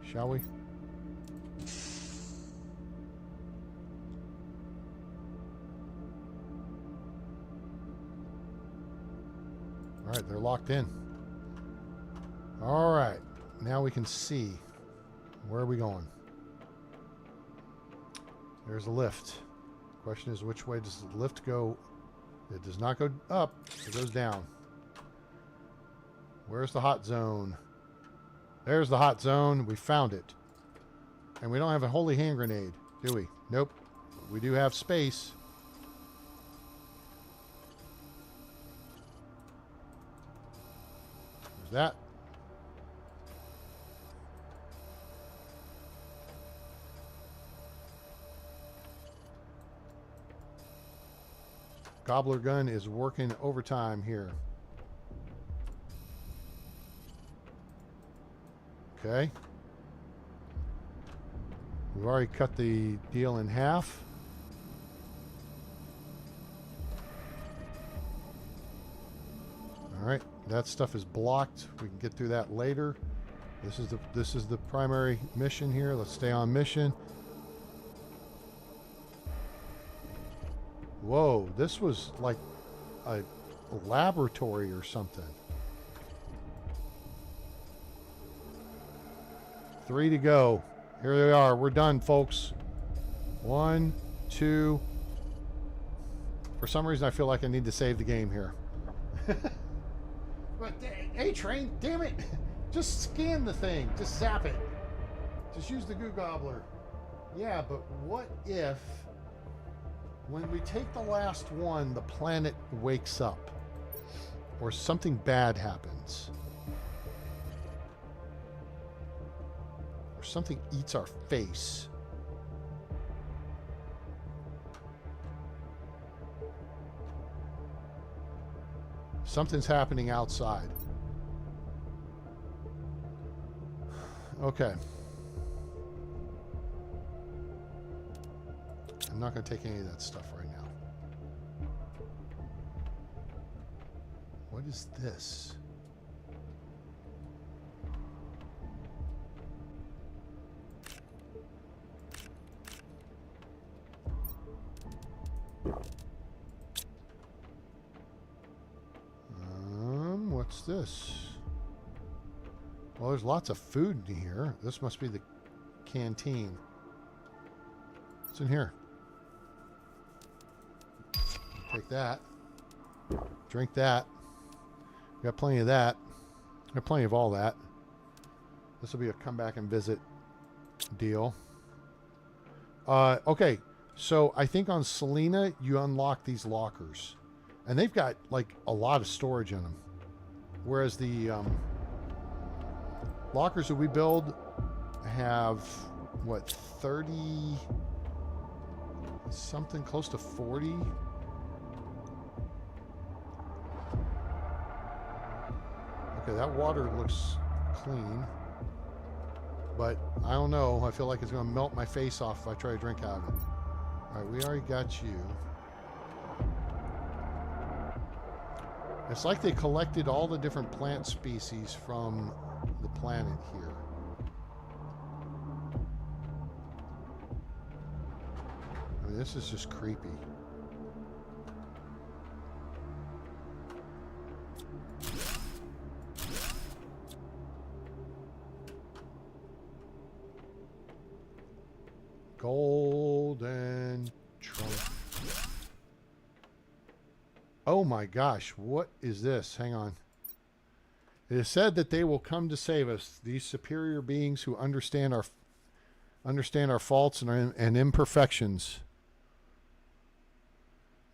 S1: shall we? All right, they're locked in. All right, now we can see. Where are we going? There's a lift. Question is, which way does the lift go? It does not go up, it goes down. Where's the hot zone? There's the hot zone. We found it. And we don't have a holy hand grenade, do we? Nope. We do have space. That. Gobbler gun is working overtime here. Okay. We've already cut the deal in half. All right. That stuff is blocked. We can get through that later. This is the primary mission here. Let's stay on mission. Whoa, this was like a laboratory or something. 3 to go. Here they are. We're done, folks. 1, 2. For some reason, I feel like I need to save the game here. But, hey, train, damn it. Just scan the thing. Just zap it. Just use the goo gobbler. Yeah, but what if when we take the last one, the planet wakes up? Or something bad happens? Or something eats our face? Something's happening outside. Okay. I'm not going to take any of that stuff right now. What is this? What's this? Well, there's lots of food in here. This must be the canteen. What's in here? Take that. Drink that. Got plenty of that. Got plenty of all that. This will be a come back and visit deal. Okay, so I think on Selena you unlock these lockers, and they've got like a lot of storage in them, whereas the lockers that we build have what, 30 something, close to 40. Okay, that water looks clean, but I don't know. I feel like it's going to melt my face off if I try to drink out of it. All right, we already got you. It's like they collected all the different plant species from the planet here. I mean, this is just creepy. Golden trunk. Oh my gosh, what is this? Hang on. It is said that they will come to save us, these superior beings who understand our faults and imperfections,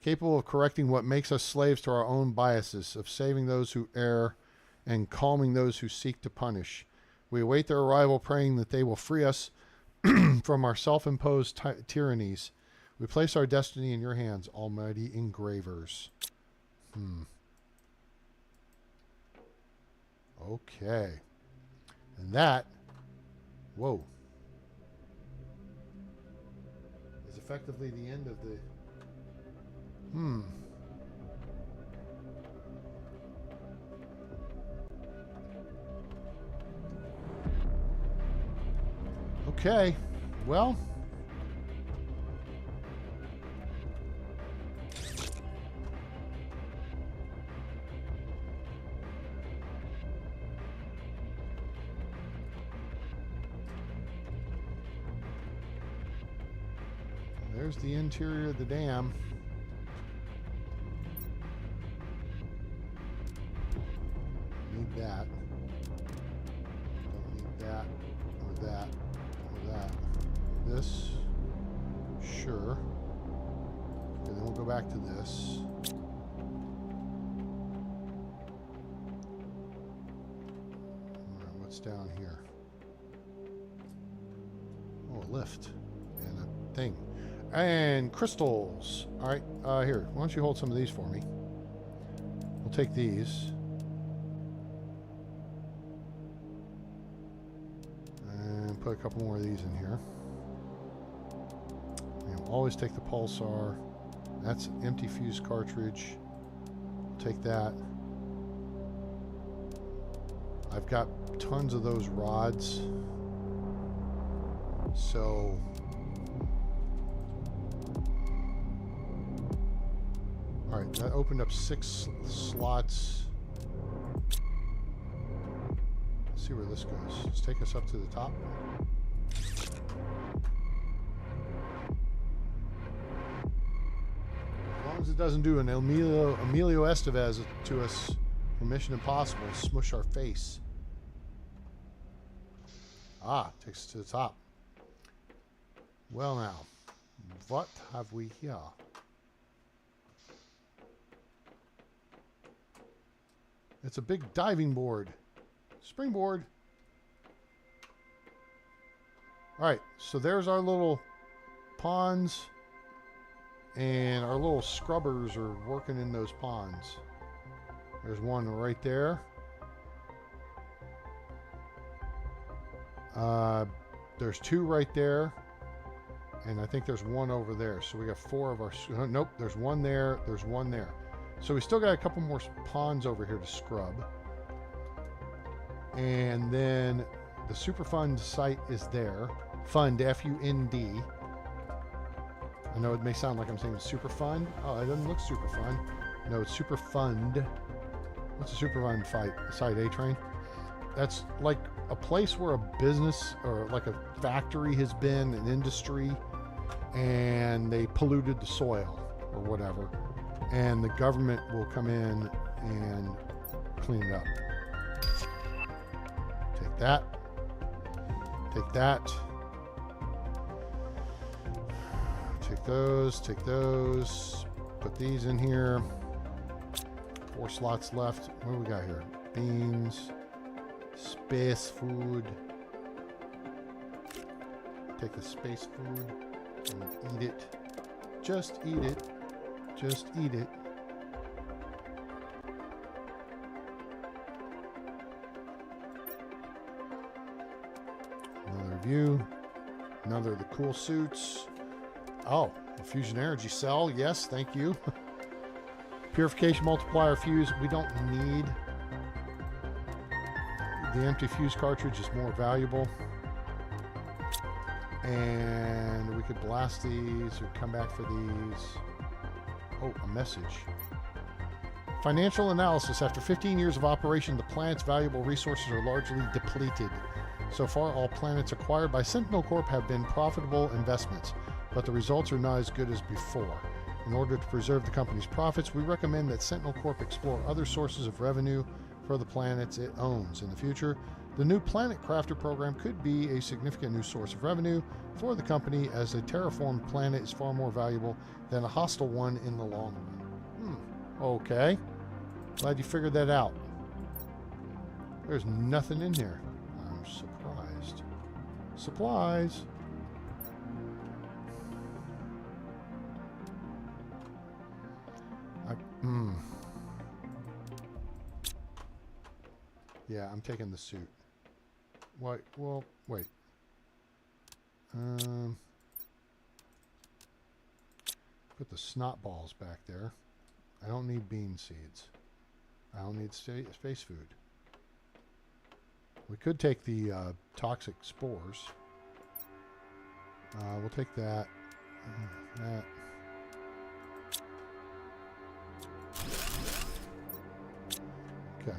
S1: capable of correcting what makes us slaves to our own biases, of saving those who err and calming those who seek to punish. We await their arrival, praying that they will free us from our self-imposed tyrannies. We place our destiny in your hands, almighty engravers. Okay. And that, whoa, is effectively the end of the, Okay, well, there's the interior of the dam. Need that. Don't need that or that. That. This, sure. Okay, then we'll go back to this. All right, what's down here? Oh, a lift and a thing. And crystals. All right, here, why don't you hold some of these for me? We'll take these. Put a couple more of these in here. And we'll always take the pulsar. That's empty fuse cartridge. Take that. I've got tons of those rods. So all right, that opened up 6 slots. See where this goes. Let's take us up to the top. As long as it doesn't do an Emilio Estevez to us from Mission Impossible, smush our face. Ah, takes us to the top. Well now, what have we here? It's a big diving board. Springboard. All right, so there's our little ponds, and our little scrubbers are working in those ponds. There's one right there. There's 2 right there, and I think there's 1 over there. So we got 4 of our, nope, there's 1 there, there's 1 there. So we still got a couple more ponds over here to scrub. And then the Superfund site is there. Fund, F-U-N-D. I know it may sound like I'm saying Superfund. Oh, it doesn't look Superfund. No, it's Superfund. What's a Superfund site, A-Train? That's like a place where a business or like a factory has been, an industry, and they polluted the soil or whatever. And the government will come in and clean it up. that. Take that. Take those. Take those. Put these in here. 4 slots left. What do we got here? Beans. Space food. Take the space food and eat it. Just eat it. Just eat it. Another view. Another of the cool suits. Oh, a fusion energy cell. Yes, thank you. Purification multiplier fuse. We don't need. The empty fuse cartridge is more valuable. And we could blast these or come back for these. Oh, a message. Financial analysis. After 15 years of operation, the planet's valuable resources are largely depleted. So far, all planets acquired by Sentinel Corp have been profitable investments, but the results are not as good as before. In order to preserve the company's profits, we recommend that Sentinel Corp explore other sources of revenue for the planets it owns. In the future, the new PlanetCrafter program could be a significant new source of revenue for the company, as a terraformed planet is far more valuable than a hostile one in the long run. Okay. Glad you figured that out. There's nothing in here. I'm surprised. Supplies. Yeah, I'm taking the suit. Wait, well, wait. Put the snot balls back there. I don't need bean seeds. I don't need space food. We could take the toxic spores. We'll take that. That. Okay.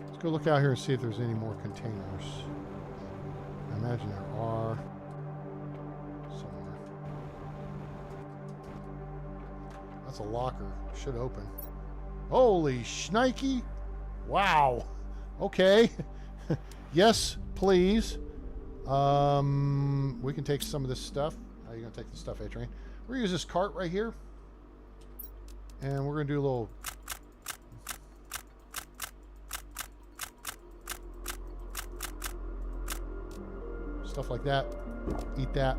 S1: Let's go look out here and see if there's any more containers. I imagine there are somewhere. That's a locker. Should open. Holy shnikey! Wow. Okay. Yes, please. We can take some of this stuff. How are you gonna take the stuff, A-Train? We're gonna use this cart right here, and we're gonna do a little. Stuff like that. Eat that.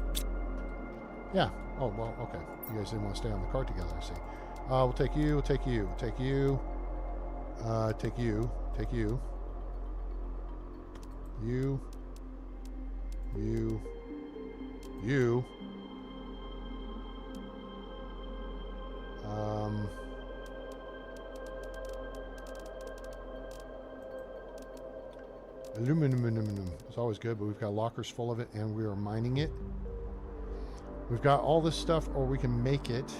S1: Yeah. Oh, well, okay. You guys didn't want to stay on the cart together, I see. We'll take you, we'll take you, we'll take you. Take you, take you. You. You. You. Aluminum. It's always good, but we've got lockers full of it, and we are mining it. We've got all this stuff, or we can make it.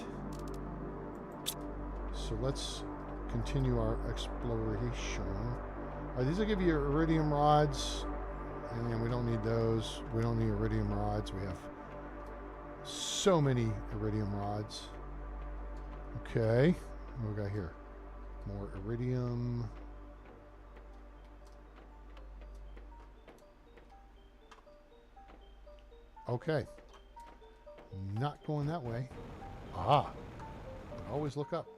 S1: So let's continue our exploration. All right, these will give you iridium rods, and we don't need those. We don't need iridium rods. We have so many iridium rods. Okay, what do we got here? More iridium. Okay, not going that way. Ah, but always look up.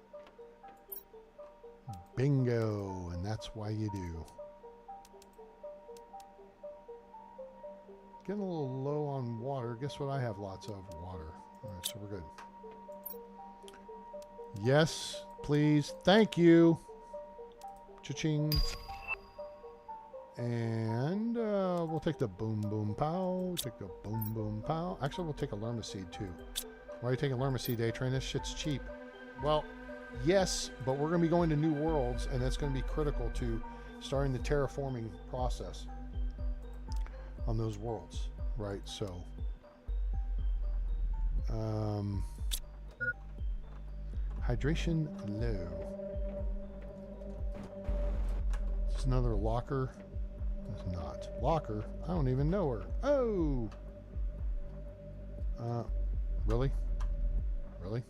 S1: Bingo, and that's why you do. Getting a little low on water. Guess what I have lots of? Water. All right, so we're good. Yes, please. Thank you. Cha-ching. And we'll take the boom boom pow. Take the boom boom pow. Actually, we'll take a lerma seed too. Why are you taking lerma seed, A-Train? This shit's cheap. Well, yes, but we're going to be going to new worlds, and that's going to be critical to starting the terraforming process on those worlds, right? So, hydration low. It's another locker. It's not locker. I don't even know her. Oh, really? Really?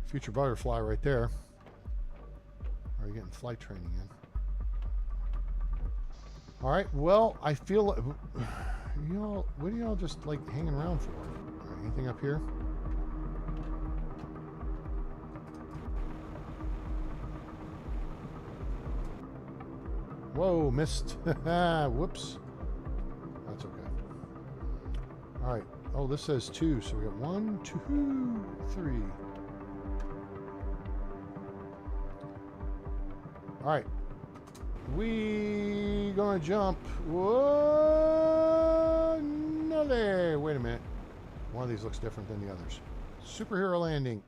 S1: Future butterfly right there. Are you getting flight training in? All right. Well, I feel y'all. What are y'all just like hanging around for? All right, anything up here? Whoa, missed. Whoops. That's okay. All right. Oh, this says 2, so we got 1, 2, 3. All right. We gonna jump. Whoa! No there. Wait a minute. One of these looks different than the others. Superhero landing.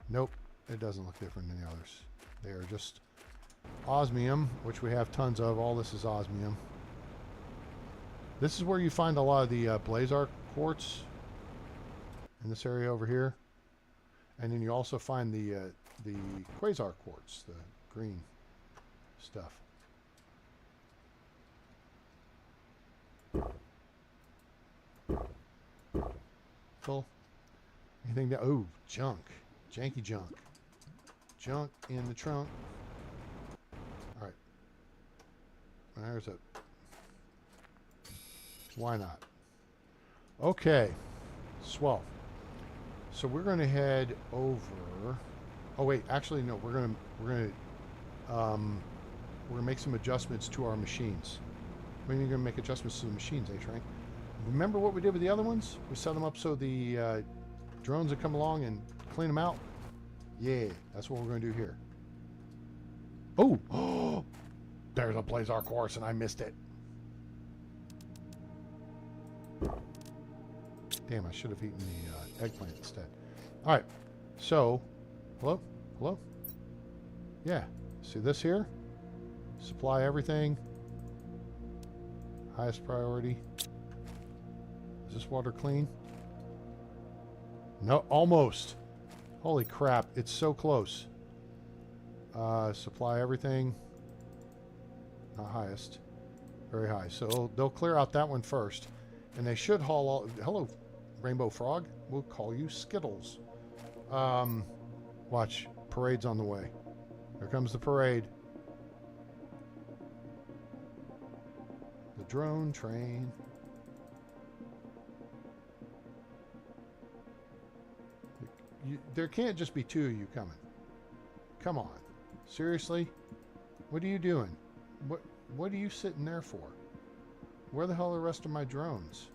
S1: Nope. It doesn't look different than the others. They are just osmium, which we have tons of. All this is osmium. This is where you find a lot of the blazar quartz in this area over here, and then you also find the quasar quartz, the green stuff. Cool. Anything that? Oh, junk, janky junk, junk in the trunk. All right. There's a. Why not? Okay. Swell. So we're going to head over. Oh wait, actually no. We're gonna make some adjustments to our machines. When are you gonna make adjustments to the machines, Train? Remember what we did with the other ones? We set them up so the drones would come along and clean them out. Yeah, that's what we're gonna do here. Oh, oh, there's a blazar course, and I missed it. Damn, I should have eaten the eggplant instead. All right, so, hello? Hello? Yeah, see this here? Supply everything. Highest priority. Is this water clean? No, almost. Holy crap, it's so close. Supply everything. Not highest. Very high. So they'll clear out that one first. And they should haul all... Hello, Rainbow Frog. We'll call you Skittles. Watch. Parade's on the way. Here comes the parade. The drone train. There can't just be 2 of you coming. Come on. Seriously? What are you doing? What are you sitting there for? Where the hell are the rest of my drones?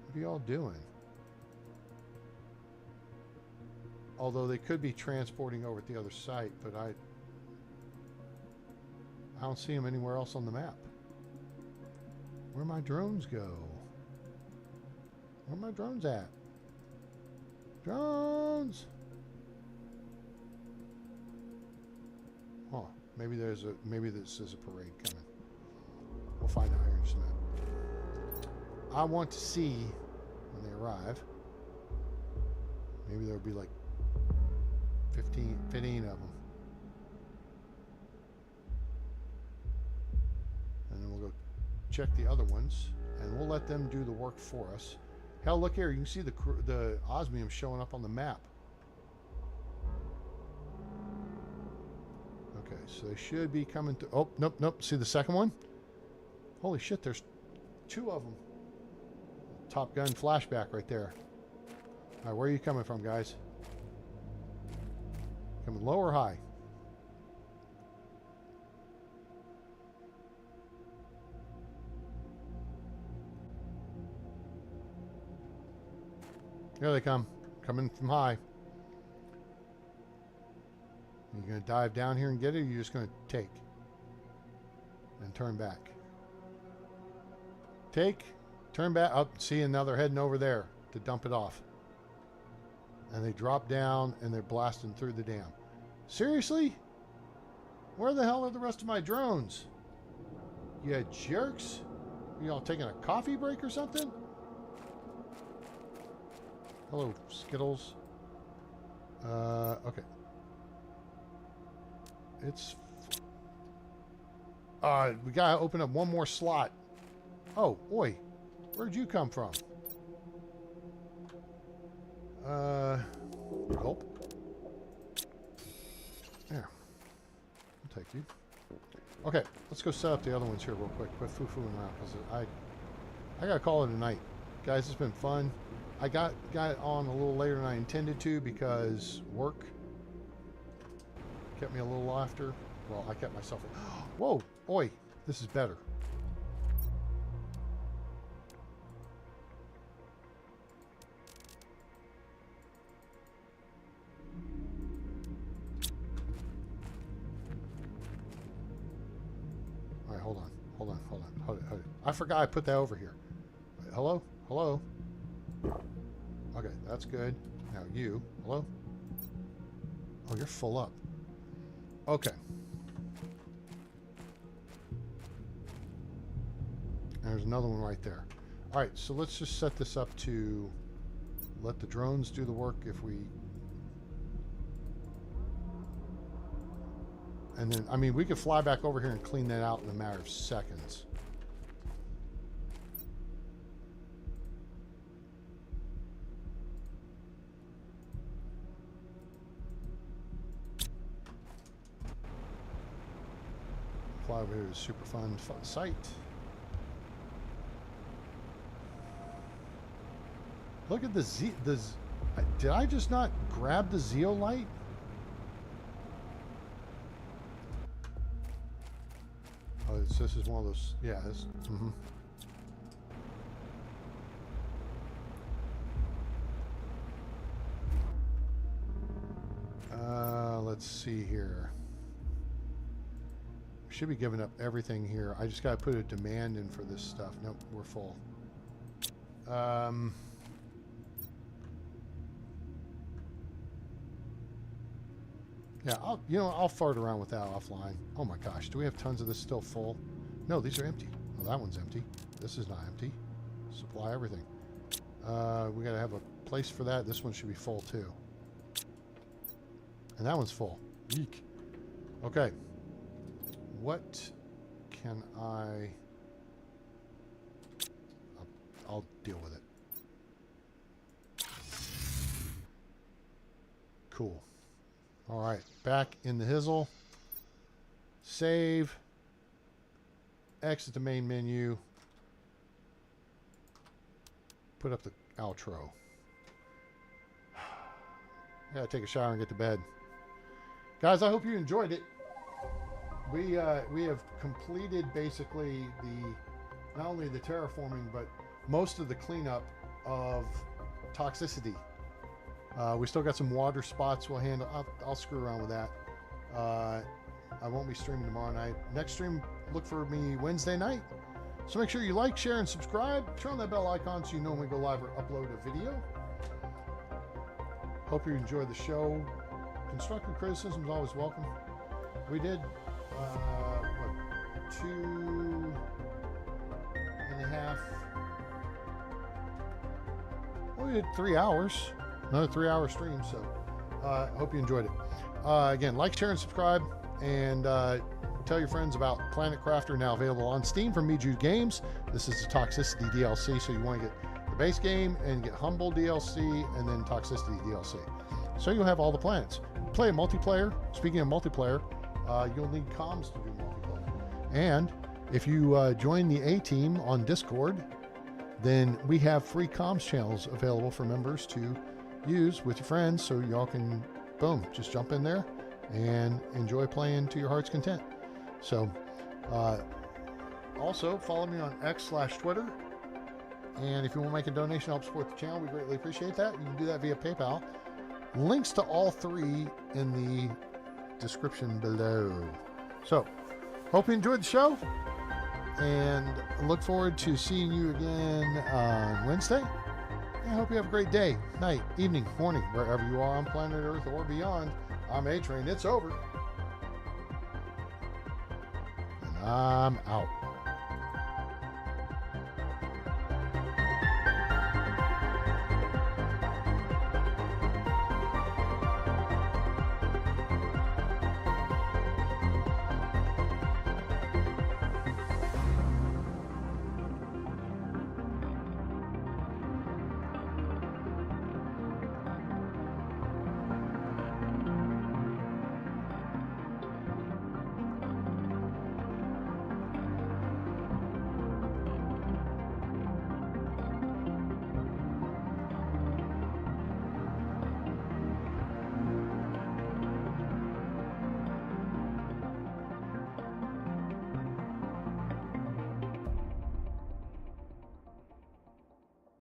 S1: What are y'all doing? Although they could be transporting over at the other site, but I don't see them anywhere else on the map. Where my drones go? Where my drones at? Drones! Huh. Maybe this is a parade coming. We'll find out here in just a minute. I want to see when they arrive. Maybe there'll be like 15 of them. And then we'll go check the other ones, and we'll let them do the work for us. Hell, look here. You can see the osmium showing up on the map. Okay, so they should be coming to... Oh, nope, nope. See the second one? Holy shit, there's 2 of them. Top Gun flashback right there. All right, where are you coming from, guys? Coming low or high? Here they come. Coming from high. Are you going to dive down here and get it, or are you just going to take and turn back? Take, turn back. Up, see, and now they're heading over there to dump it off. And they drop down and they're blasting through the dam. Seriously? Where the hell are the rest of my drones? You jerks? You all taking a coffee break or something? Hello, Skittles. Okay. It's... we gotta open up one more slot. Oh, oi. Where'd you come from? Gulp. dude. Okay, let's go set up the other ones here real quick. Quit foo-fooing around, because I gotta call it a night. Guys, it's been fun. I got on a little later than I intended to because work kept me a little after. Well, I kept myself. Whoa, oi, this is better. All right, hold on. I forgot I put that over here. Wait, hello? Hello? Okay, that's good. Now you. Hello? Oh, you're full up. Okay. And there's another one right there. All right, so let's just set this up to let the drones do the work if we... And then, I mean, we could fly back over here and clean that out in a matter of seconds. Fly over here to super fun site. Look at the did I just not grab the zeolite? Oh, this is one of those. Yeah, this. Let's see here. Should be giving up everything here. I just got to put a demand in for this stuff. Nope, we're full. Yeah, I'll fart around with that offline. Oh my gosh, do we have tons of this still full? No, these are empty. Oh, that one's empty. This is not empty. Supply everything. We got to have a place for that. This one should be full too. And that one's full. Eek. Okay. What can I'll deal with it. Cool. All right, back in the hizzle. Save. Exit the main menu. Put up the outro. I gotta take a shower and get to bed. Guys, I hope you enjoyed it. We have completed basically not only the terraforming, but most of the cleanup of Toxicity. We still got some water spots we'll handle. I'll screw around with that. I won't be streaming tomorrow night. Next stream, look for me Wednesday night. So make sure you like, share, and subscribe. Turn on that bell icon so you know when we go live or upload a video. Hope you enjoyed the show. Constructive criticism is always welcome. We did, what, 2.5. Well, we did 3 hours. Another 3-hour stream, so hope you enjoyed it. Again, like, share, and subscribe, and tell your friends about PlanetCrafter, now available on Steam from Miju Games. This is the Toxicity DLC, so you want to get the base game and get Humble DLC and then Toxicity DLC. So you'll have all the planets. Play a multiplayer. Speaking of multiplayer, you'll need comms to do multiplayer. And if you join the A-Team on Discord, then we have free comms channels available for members to use with your friends, so y'all can, boom, just jump in there and enjoy playing to your heart's content. So also follow me on X/Twitter, and if you want to make a donation to help support the channel, we greatly appreciate that. You can do that via PayPal. Links to all three in the description below. So hope you enjoyed the show, and look forward to seeing you again on Wednesday. I hope you have a great day, night, evening, morning, wherever you are on planet Earth or beyond. I'm A-Train. It's over. And I'm out.